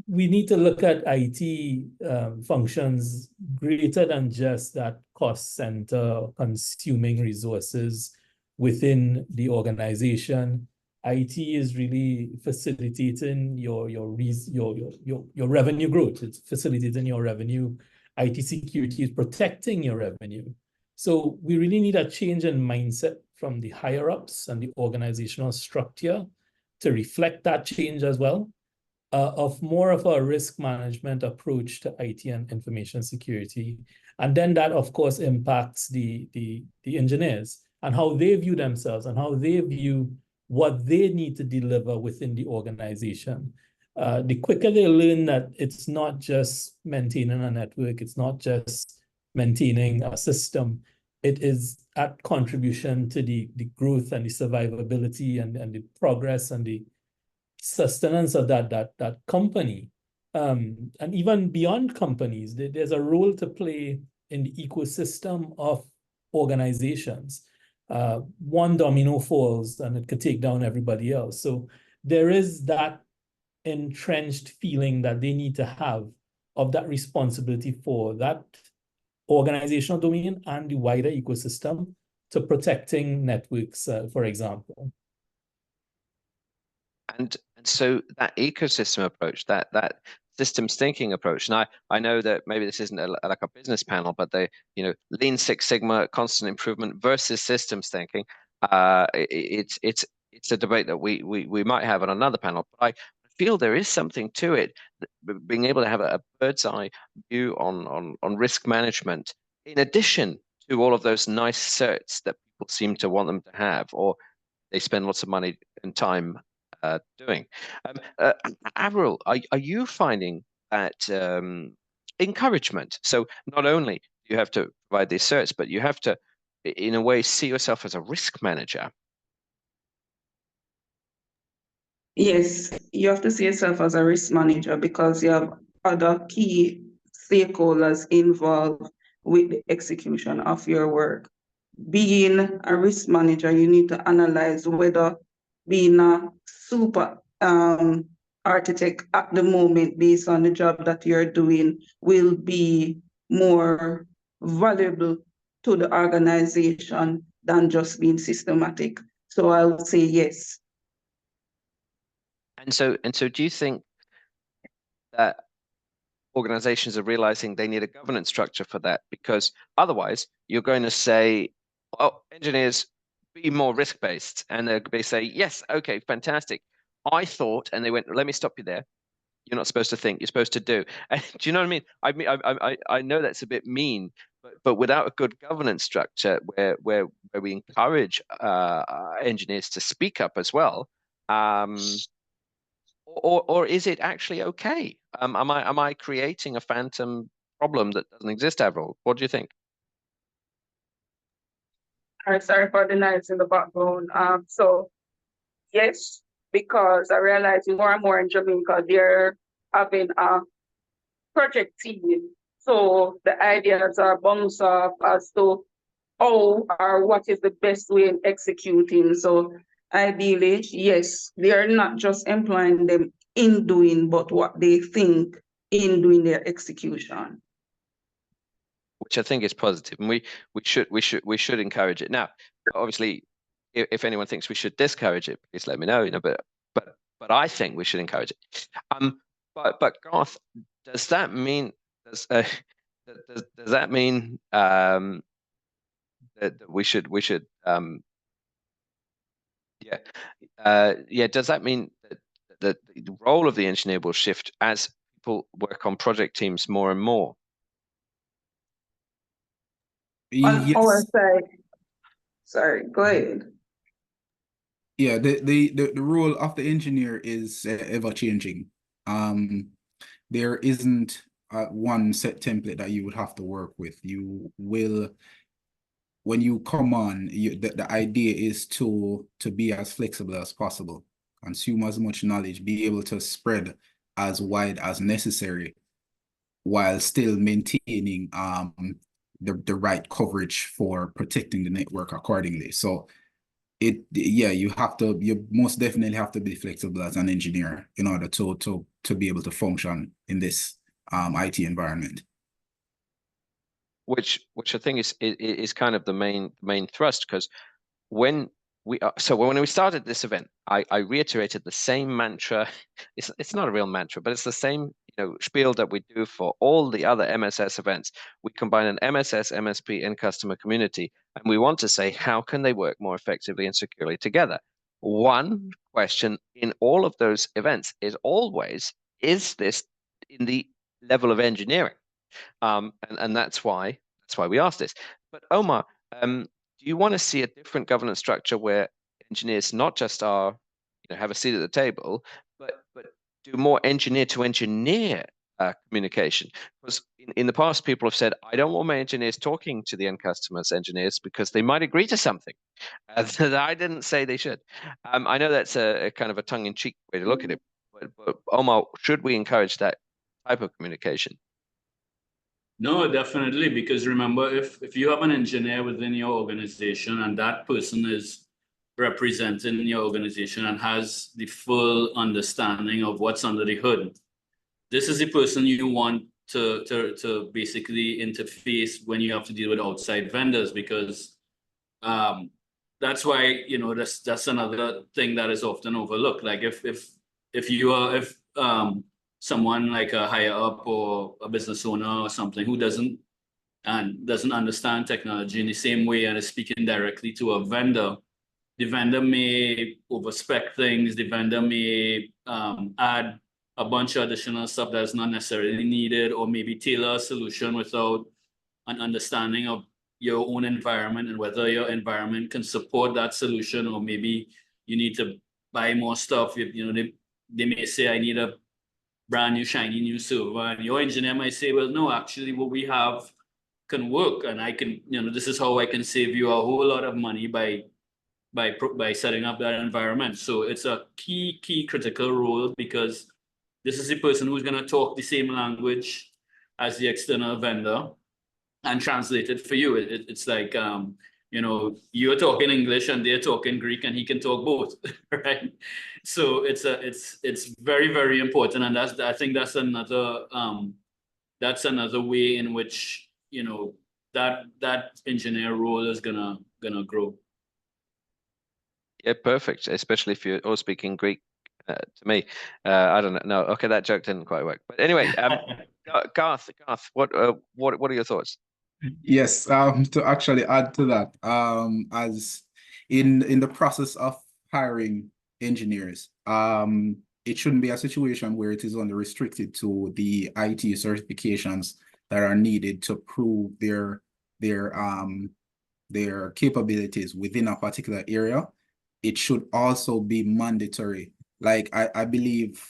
we need to look at IT functions greater than just that cost center consuming resources within the organization. IT is really facilitating your revenue growth. It's facilitating your revenue. IT security is protecting your revenue. So we really need a change in mindset from the higher ups and the organizational structure to reflect that change as well, of more of a risk management approach to IT and information security. And then that, of course, impacts the engineers and how they view themselves and how they view what they need to deliver within the organization. The quicker they learn that it's not just maintaining a network, it's not just maintaining a system, it is at contribution to the growth and the survivability and the progress and the sustenance of that company. And even beyond companies, there's a role to play in the ecosystem of organizations. One domino falls and it could take down everybody else. So there is that entrenched feeling that they need to have of that responsibility for that organizational domain and the wider ecosystem to protecting networks, for example. And so that ecosystem approach, that systems thinking approach, and I know that maybe this isn't like a business panel, but Lean Six Sigma, constant improvement versus systems thinking. It's a debate that we might have on another panel. But I feel there is something to it, being able to have a bird's eye view on risk management, in addition to all of those nice certs that people seem to want them to have, or they spend lots of money and time doing. Avril, are you finding that encouragement? So not only do you have to provide these certs, but you have to, in a way, see yourself as a risk manager. Yes, you have to see yourself as a risk manager because you have other key stakeholders involved with the execution of your work. Being a risk manager, you need to analyze whether being a super architect at the moment, based on the job that you're doing, will be more valuable to the organization than just being systematic. So I would say yes. And so do you think that organizations are realizing they need a governance structure for that? Because otherwise you're going to say, oh, engineers, be more risk-based, and they say, yes, okay, fantastic. I thought, and they went, let me stop you there. You're not supposed to think. You're supposed to do. And do you know what I mean? I know that's a bit mean, but without a good governance structure where we encourage engineers to speak up as well, or is it actually okay? Am I creating a phantom problem that doesn't exist, Avril? What do you think? Sorry for the noise in the background. So yes, because I realize more and more in Jamaica, they're having a project team. So the ideas are bounced off as to how or what is the best way in executing. So ideally, yes, they are not just employing them in doing, but what they think in doing their execution. Which I think is positive, and we should encourage it. Now, obviously, if anyone thinks we should discourage it, please let me know. But I think we should encourage it. But Garth, does that mean does that mean that we should does that mean that the role of the engineer will shift as people work on project teams more and more? On our side, sorry, go ahead. Yeah, the role of the engineer is ever changing. There isn't one set template that you would have to work with. You will, when you come on, the idea is to be as flexible as possible, consume as much knowledge, be able to spread as wide as necessary, while still maintaining the right coverage for protecting the network accordingly. So you most definitely have to be flexible as an engineer in order to be able to function in this IT environment. Which I think is kind of the main thrust, because when we started this event, I reiterated the same mantra. It's not a real mantra, but it's the same spiel that we do for all the other MSS events. We combine an MSS, MSP, and customer community, and we want to say, how can they work more effectively and securely together? One question in all of those events is always, is this in the level of engineering? And that's why we asked this. But Omar, do you want to see a different governance structure where engineers not just have a seat at the table, but do more engineer to engineer communication? Because in the past, people have said, I don't want my engineers talking to the end customers' engineers because they might agree to something that I didn't say they should. I know that's a kind of a tongue-in-cheek way to look at it, but Omar, should we encourage that type of communication? No, definitely, because remember, if you have an engineer within your organization and that person is representing your organization and has the full understanding of what's under the hood, this is the person you want to basically interface when you have to deal with outside vendors, because that's why that's another thing that is often overlooked. Like if someone like a higher up or a business owner or something who doesn't understand technology in the same way and is speaking directly to a vendor, the vendor may overspec things, the vendor may add a bunch of additional stuff that's not necessarily needed, or maybe tailor a solution without an understanding of your own environment and whether your environment can support that solution, or maybe you need to buy more stuff. They may say, I need a brand new shiny new server, and your engineer might say, well, no, actually what we have can work, and I can, this is how I can save you a whole lot of money by setting up that environment. So it's a key critical role, because this is the person who's going to talk the same language as the external vendor and translate it for you. It's like you're talking English and they're talking Greek, and he can talk both, right? So it's very, very important, and I think that's another way in which that engineer role is gonna grow. Yeah, perfect. Especially if you're all speaking Greek to me. I don't know. No, okay, that joke didn't quite work. But anyway, Garth, what are your thoughts? Yes, to actually add to that, as in the process of hiring engineers, it shouldn't be a situation where it is only restricted to the IT certifications that are needed to prove their capabilities within a particular area. It should also be mandatory. Like I believe,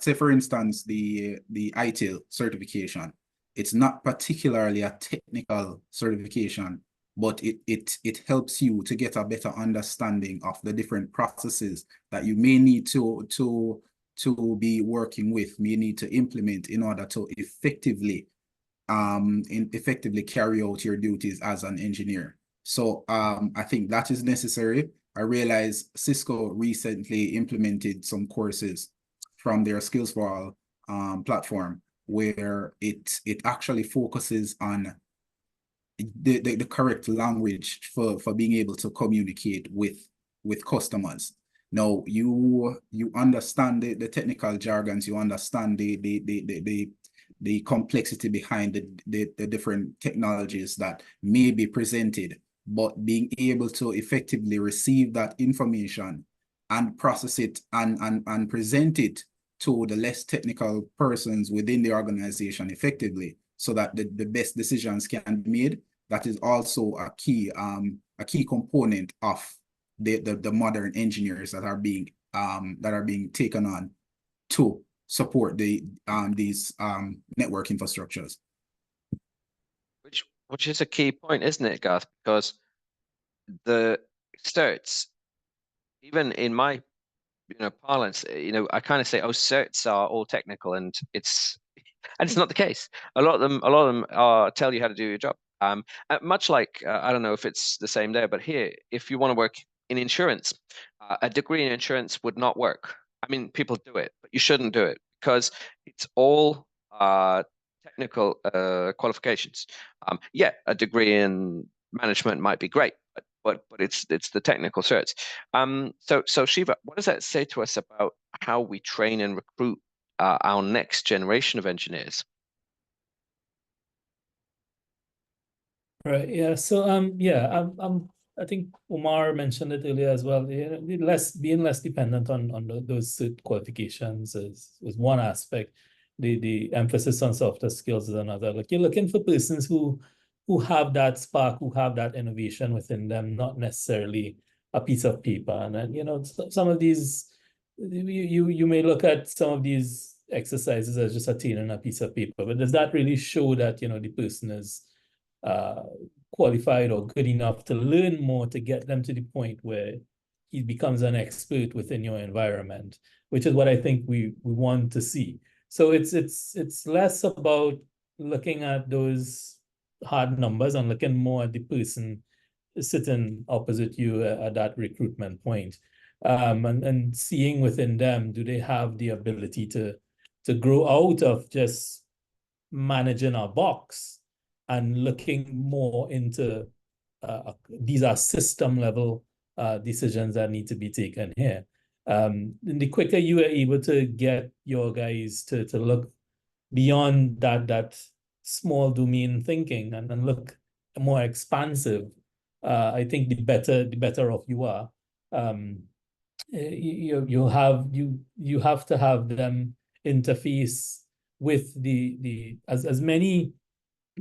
say for instance, the ITIL certification, it's not particularly a technical certification, but it helps you to get a better understanding of the different processes that you may need to be working with, may need to implement in order to effectively carry out your duties as an engineer. So I think that is necessary. I realize Cisco recently implemented some courses from their Skills for All platform, where it actually focuses on the correct language for being able to communicate with customers. Now you understand the technical jargons, you understand the complexity behind the different technologies that may be presented, but being able to effectively receive that information and process it and present it to the less technical persons within the organization effectively, so that the best decisions can be made. That is also a key component of the modern engineers that are being taken on to support these network infrastructures. Which is a key point, isn't it, Garth? Because the certs, even in my parlance, I kind of say, oh, certs are all technical, and it's not the case. A lot of them tell you how to do your job. Much like I don't know if it's the same there, but here, if you want to work in insurance, a degree in insurance would not work. I mean, people do it, but you shouldn't do it, because it's all technical qualifications. Yeah, a degree in management might be great, but it's the technical certs. So Shiva, what does that say to us about how we train and recruit our next generation of engineers? Right. Yeah. So I think Umar mentioned it earlier as well. Being less dependent on those cert qualifications is one aspect. The emphasis on softer skills is another. Like, you're looking for persons who have that spark, who have that innovation within them, not necessarily a piece of paper. And then, some of these, you may look at some of these exercises as just attaining a piece of paper, but does that really show that the person is qualified or good enough to learn more, to get them to the point where he becomes an expert within your environment, which is what I think we want to see. So it's less about looking at those hard numbers and looking more at the person sitting opposite you at that recruitment point, and seeing within them, do they have the ability to grow out of just managing a box and looking more into these are system level decisions that need to be taken here. And the quicker you are able to get your guys to look beyond that small domain thinking and look more expansive, I think the better off you are. You have to have them interface with as many.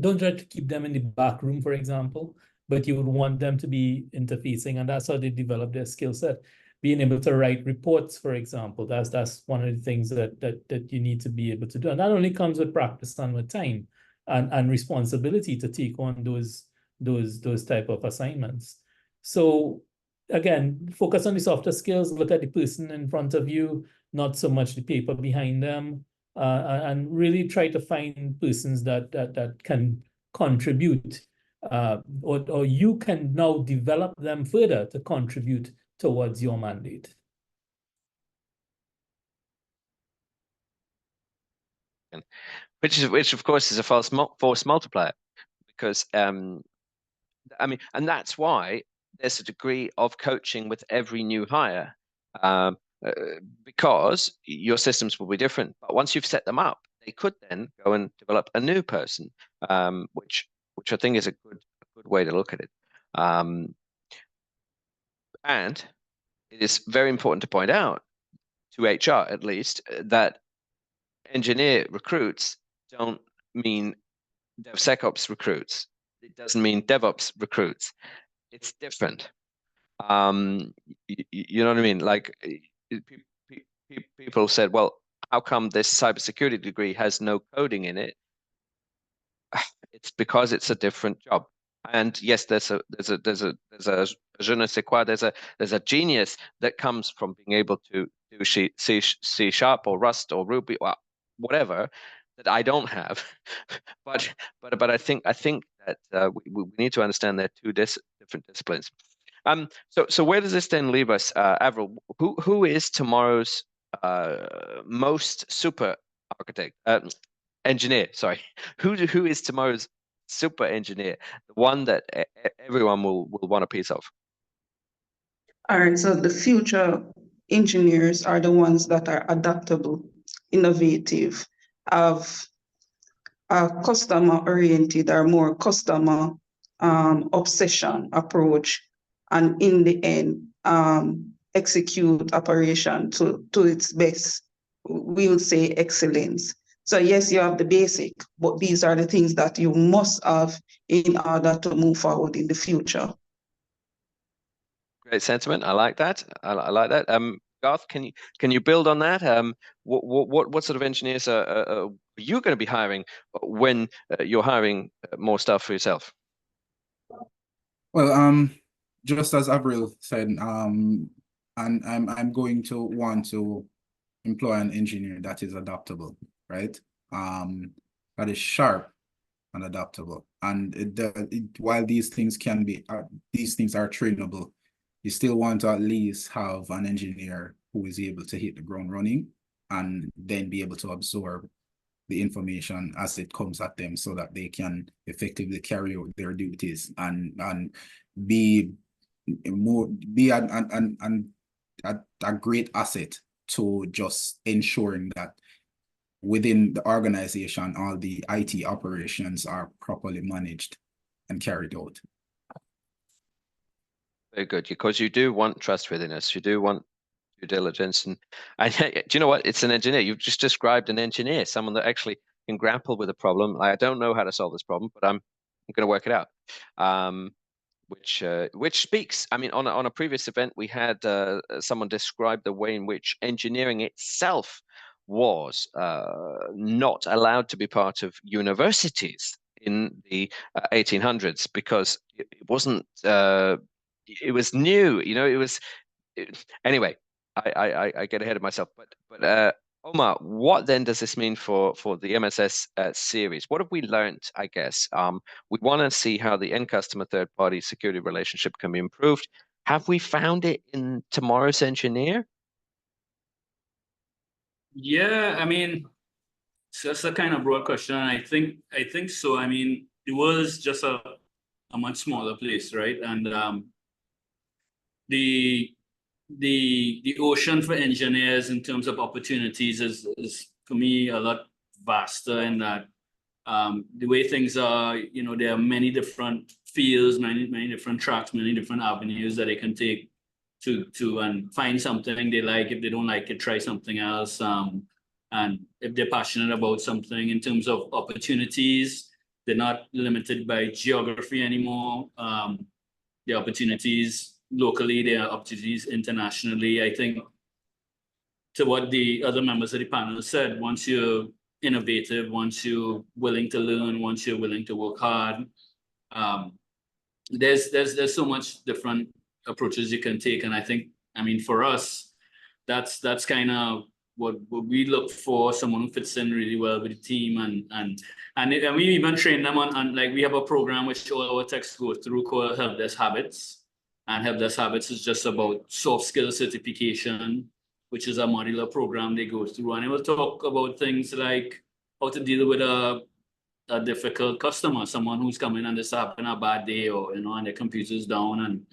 Don't try to keep them in the back room, for example, but you would want them to be interfacing, and that's how they develop their skill set. Being able to write reports, for example, that's one of the things that you need to be able to do. And that only comes with practice and with time and responsibility to take on those type of assignments. So again, focus on the softer skills, look at the person in front of you, not so much the paper behind them. And really try to find persons that can contribute, or you can now develop them further to contribute towards your mandate. Which of course is a force multiplier, because I mean, and that's why there's a degree of coaching with every new hire. Because your systems will be different, but once you've set them up, they could then go and develop a new person, which I think is a good way to look at it. And it is very important to point out to HR at least, that engineer recruits don't mean DevSecOps recruits. It doesn't mean DevOps recruits. It's different. You know what I mean? Like people said, well, how come this cybersecurity degree has no coding in it? It's because it's a different job. And yes, there's a je ne sais quoi, there's a genius that comes from being able to do C Sharp or Rust or Ruby or whatever that I don't have. but I think that we need to understand they're two different disciplines. So where does this then leave us, Avril? Who is tomorrow's most super architect engineer? Sorry, who is tomorrow's super engineer? The one that everyone will want a piece of. All right, so the future engineers are the ones that are adaptable, innovative, have a customer-oriented or more customer obsession approach, and in the end, execute operation to its best. We'll say excellence. So yes, you have the basic, but these are the things that you must have in order to move forward in the future. Great sentiment. I like that. I like that. Garth, can you build on that? What sort of engineers are you going to be hiring when you're hiring more stuff for yourself? Well, just as Avril said, and I'm going to want to employ an engineer that is adaptable, right? That is sharp and adaptable. And while these things can be, these things are trainable, you still want to at least have an engineer who is able to hit the ground running and then be able to absorb the information as it comes at them so that they can effectively carry out their duties and be a great asset to just ensuring that within the organization, all the IT operations are properly managed and carried out. Very good, because you do want trustworthiness, you do want due diligence, and do you know what? It's an engineer. You've just described an engineer, someone that actually can grapple with a problem. Like, I don't know how to solve this problem, but I'm going to work it out. Which speaks. I mean, on a previous event, we had someone describe the way in which engineering itself was not allowed to be part of universities in the 1800s because it wasn't. It was new, you know. It was anyway. I get ahead of myself, but Omar, what then does this mean for the MSS series? What have we learned? I guess we want to see how the end customer third party security relationship can be improved. Have we found it in tomorrow's engineer? Yeah, I mean, so that's a kind of broad question. I think so. I mean, it was just a much smaller place, right? And the ocean for engineers in terms of opportunities is for me a lot vaster in that the way things are, you know, there are many different fields, many different tracks, many different avenues that they can take to and find something they like. If they don't like it, try something else. And if they're passionate about something in terms of opportunities, they're not limited by geography anymore. The opportunities locally, there are opportunities internationally. I think to what the other members of the panel said, once you're innovative, once you're willing to learn, once you're willing to work hard, there's so much different approaches you can take. And I think, I mean, for us, that's kind of what we look for, someone who fits in really well with the team, and we even train them on like, we have a program which all our techs go through called Help Desk Habits. And Help Desk Habits is just about soft skill certification, which is a modular program they go through. And it will talk about things like how to deal with a difficult customer, someone who's coming and just having a bad day, or, you know, and their computer's down,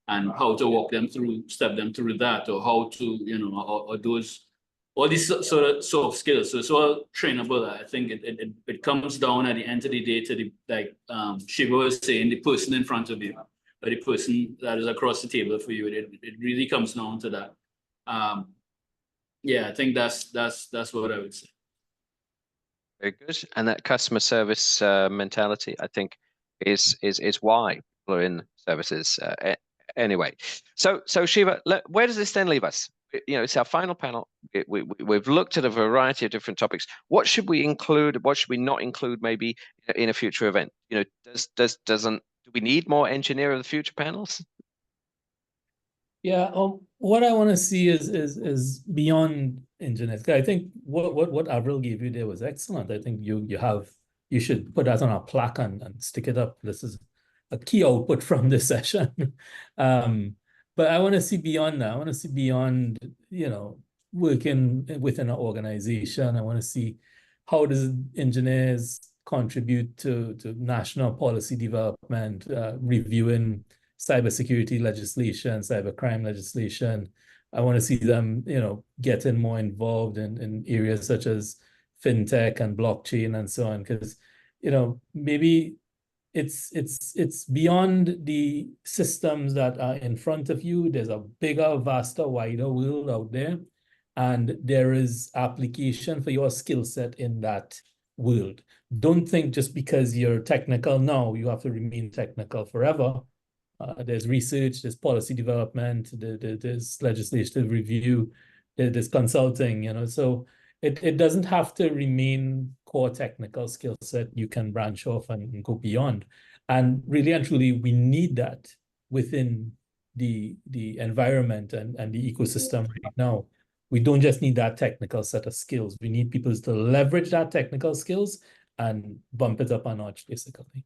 and how to walk them through, step them through that, or how to, you know, or those, all these sort of soft skills. So it's all trainable. I think it comes down at the end of the day to the, like Shiva was saying, the person in front of you, or the person that is across the table for you. It really comes down to that. Yeah, I think that's what I would say. Very good. And that customer service mentality, I think, is why people are in services anyway. So Shiva, where does this then leave us? You know, it's our final panel. We've looked at a variety of different topics. What should we include? What should we not include? Maybe in a future event. You know, do we need more engineer of the future panels? Yeah, what I want to see is beyond engineers. I think what Avril gave you there was excellent. I think you should put that on a plaque and stick it up. This is a key output from this session. But I want to see beyond that. I want to see beyond, you know, working within an organization. I want to see how does engineers contribute to national policy development, reviewing cybersecurity legislation, cybercrime legislation. I want to see them, you know, getting more involved in areas such as fintech and blockchain and so on, because, you know, maybe it's beyond the systems that are in front of you. There's a bigger, vaster, wider world out there, and there is application for your skill set in that world. Don't think just because you're technical now, you have to remain technical forever. There's research, there's policy development, there's legislative review, there's consulting, you know, so it doesn't have to remain core technical skill set. You can branch off and go beyond. And really and truly, we need that within the environment and the ecosystem right now. We don't just need that technical set of skills. We need people to leverage that technical skills and bump it up a notch, basically.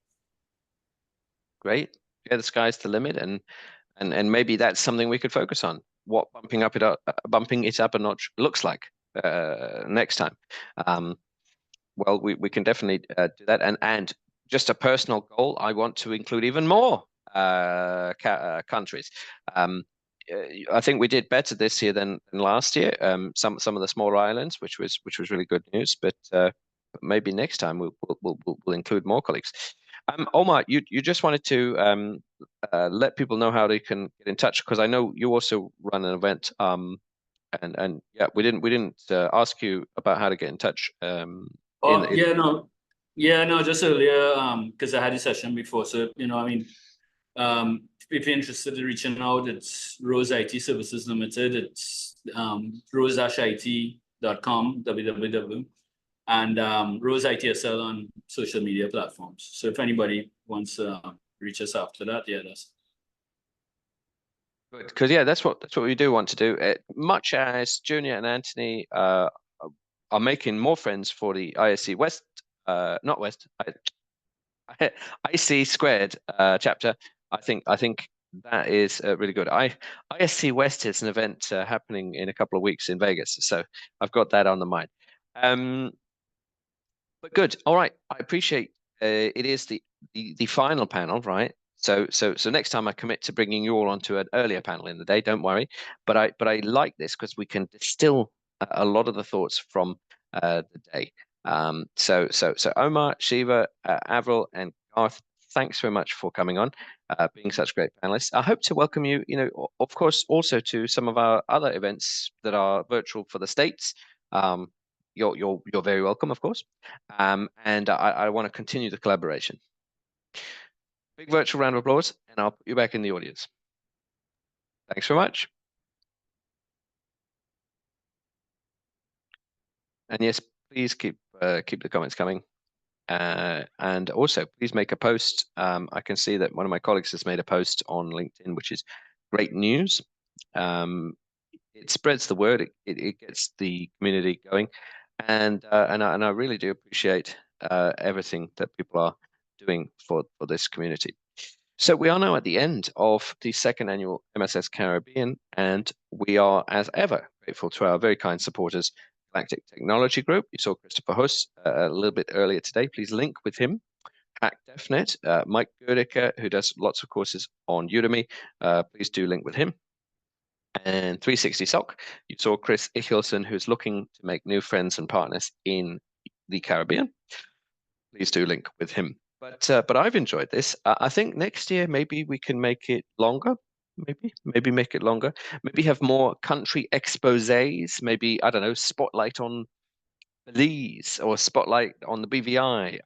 Great. Yeah, the sky's the limit, and maybe that's something we could focus on. What bumping it up a notch looks like next time. Well, we can definitely do that. And just a personal goal, I want to include even more countries. I think we did better this year than last year. Some of the smaller islands, which was really good news. But maybe next time we'll include more colleagues. Omar, you just wanted to let people know how they can get in touch, because I know you also run an event. And yeah, we didn't ask you about how to get in touch. Just earlier, because I had a session before. So, you know, I mean, if you're interested in reaching out, it's Rose IT Services Limited. It's rose-it.com, www. And Rose ITSL on social media platforms. So if anybody wants to reach us after that, yeah, that's good. Because yeah, that's what we do want to do. Much as Junior and Anthony are making more friends for the ISC West, not West, IC Squared chapter. I think that is really good. ISC West is an event happening in a couple of weeks in Vegas, so I've got that on the mind. But good. All right. I appreciate it is the final panel, right? So next time I commit to bringing you all onto an earlier panel in the day. Don't worry. But I like this because we can distill a lot of the thoughts from the day. So Omar, Shiva, Avril, and Garth, thanks very much for coming on, being such great panelists. I hope to welcome you, you know, of course, also to some of our other events that are virtual for the States. You're very welcome, of course. And I want to continue the collaboration. Big virtual round of applause, and I'll put you back in the audience. Thanks very much. And yes, please keep the comments coming. And also, please make a post. I can see that one of my colleagues has made a post on LinkedIn, which is great news. It spreads the word. It gets the community going. And I really do appreciate everything that people are doing for this community. So we are now at the end of the second annual MSS Caribbean, and we are, as ever, grateful to our very kind supporters, Galactic Technology Group. You saw Christopher Huss a little bit earlier today. Please link with him. Hack DevNet, Mike Gerdiker, who does lots of courses on Udemy. Please do link with him. And 360 SOC, you saw Chris Ichelson, who's looking to make new friends and partners in the Caribbean. Please do link with him. But I've enjoyed this. I think next year maybe we can make it longer. maybe make it longer. Maybe have more country exposés. Maybe, I don't know, spotlight on Belize or spotlight on the BVI.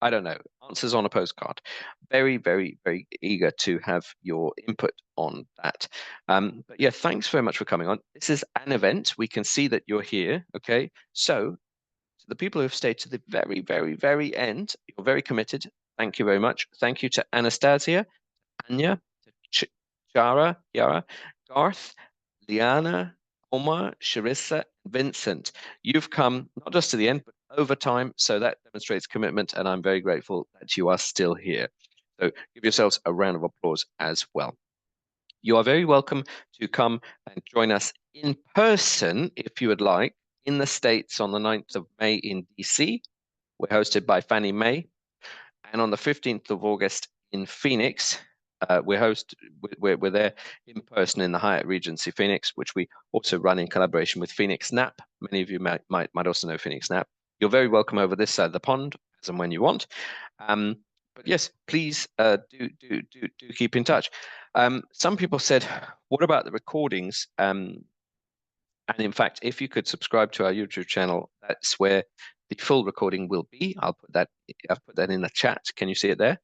I don't know. Answers on a postcard. Very, very, very eager to have your input on that. But yeah, thanks very much for coming on. This is an event. We can see that you're here. Okay. So to the people who have stayed to the very, very, very end, you're very committed. Thank you very much. Thank you to Anastasia, Anya, to Yara, Garth, Liana, Omar, Sharissa, Vincent. You've come not just to the end, but over time. So that demonstrates commitment, and I'm very grateful that you are still here. So give yourselves a round of applause as well. You are very welcome to come and join us in person if you would like in the States on the 9th of May in DC. We're hosted by Fannie Mae. And on the 15th of August in Phoenix, we're there in person in the Hyatt Regency Phoenix, which we also run in collaboration with Phoenix Nap. Many of you might also know Phoenix Nap. You're very welcome over this side of the pond as and when you want. But yes, please do keep in touch. Some people said, what about the recordings? And in fact, if you could subscribe to our YouTube channel, that's where the full recording will be. I've put that in the chat. Can you see it there?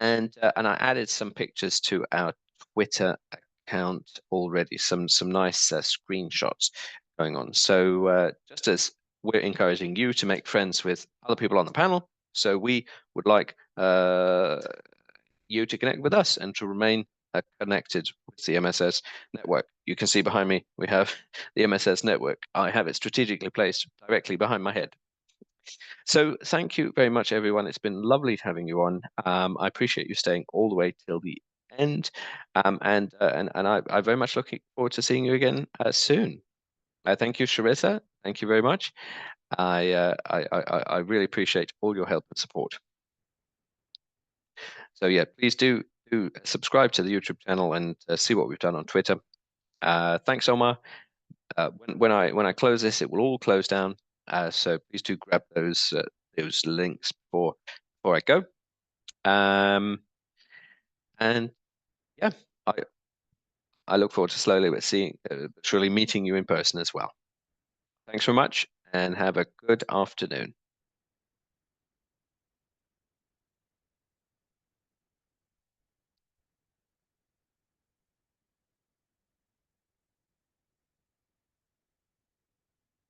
And I added some pictures to our Twitter account already. Some nice screenshots going on. So just as we're encouraging you to make friends with other people on the panel, so we would like you to connect with us and to remain connected with the MSS network. You can see behind me, we have the MSS network. I have it strategically placed directly behind my head. So thank you very much, everyone. It's been lovely having you on. I appreciate you staying all the way till the end. And I very much looking forward to seeing you again soon. Thank you, Sharissa. Thank you very much. I really appreciate all your help and support. So yeah, please do subscribe to the YouTube channel and see what we've done on Twitter. Thanks, Omar. When I close this, it will all close down. So please do grab those links before I go. And yeah, I look forward to slowly but surely meeting you in person as well. Thanks very much, and have a good afternoon.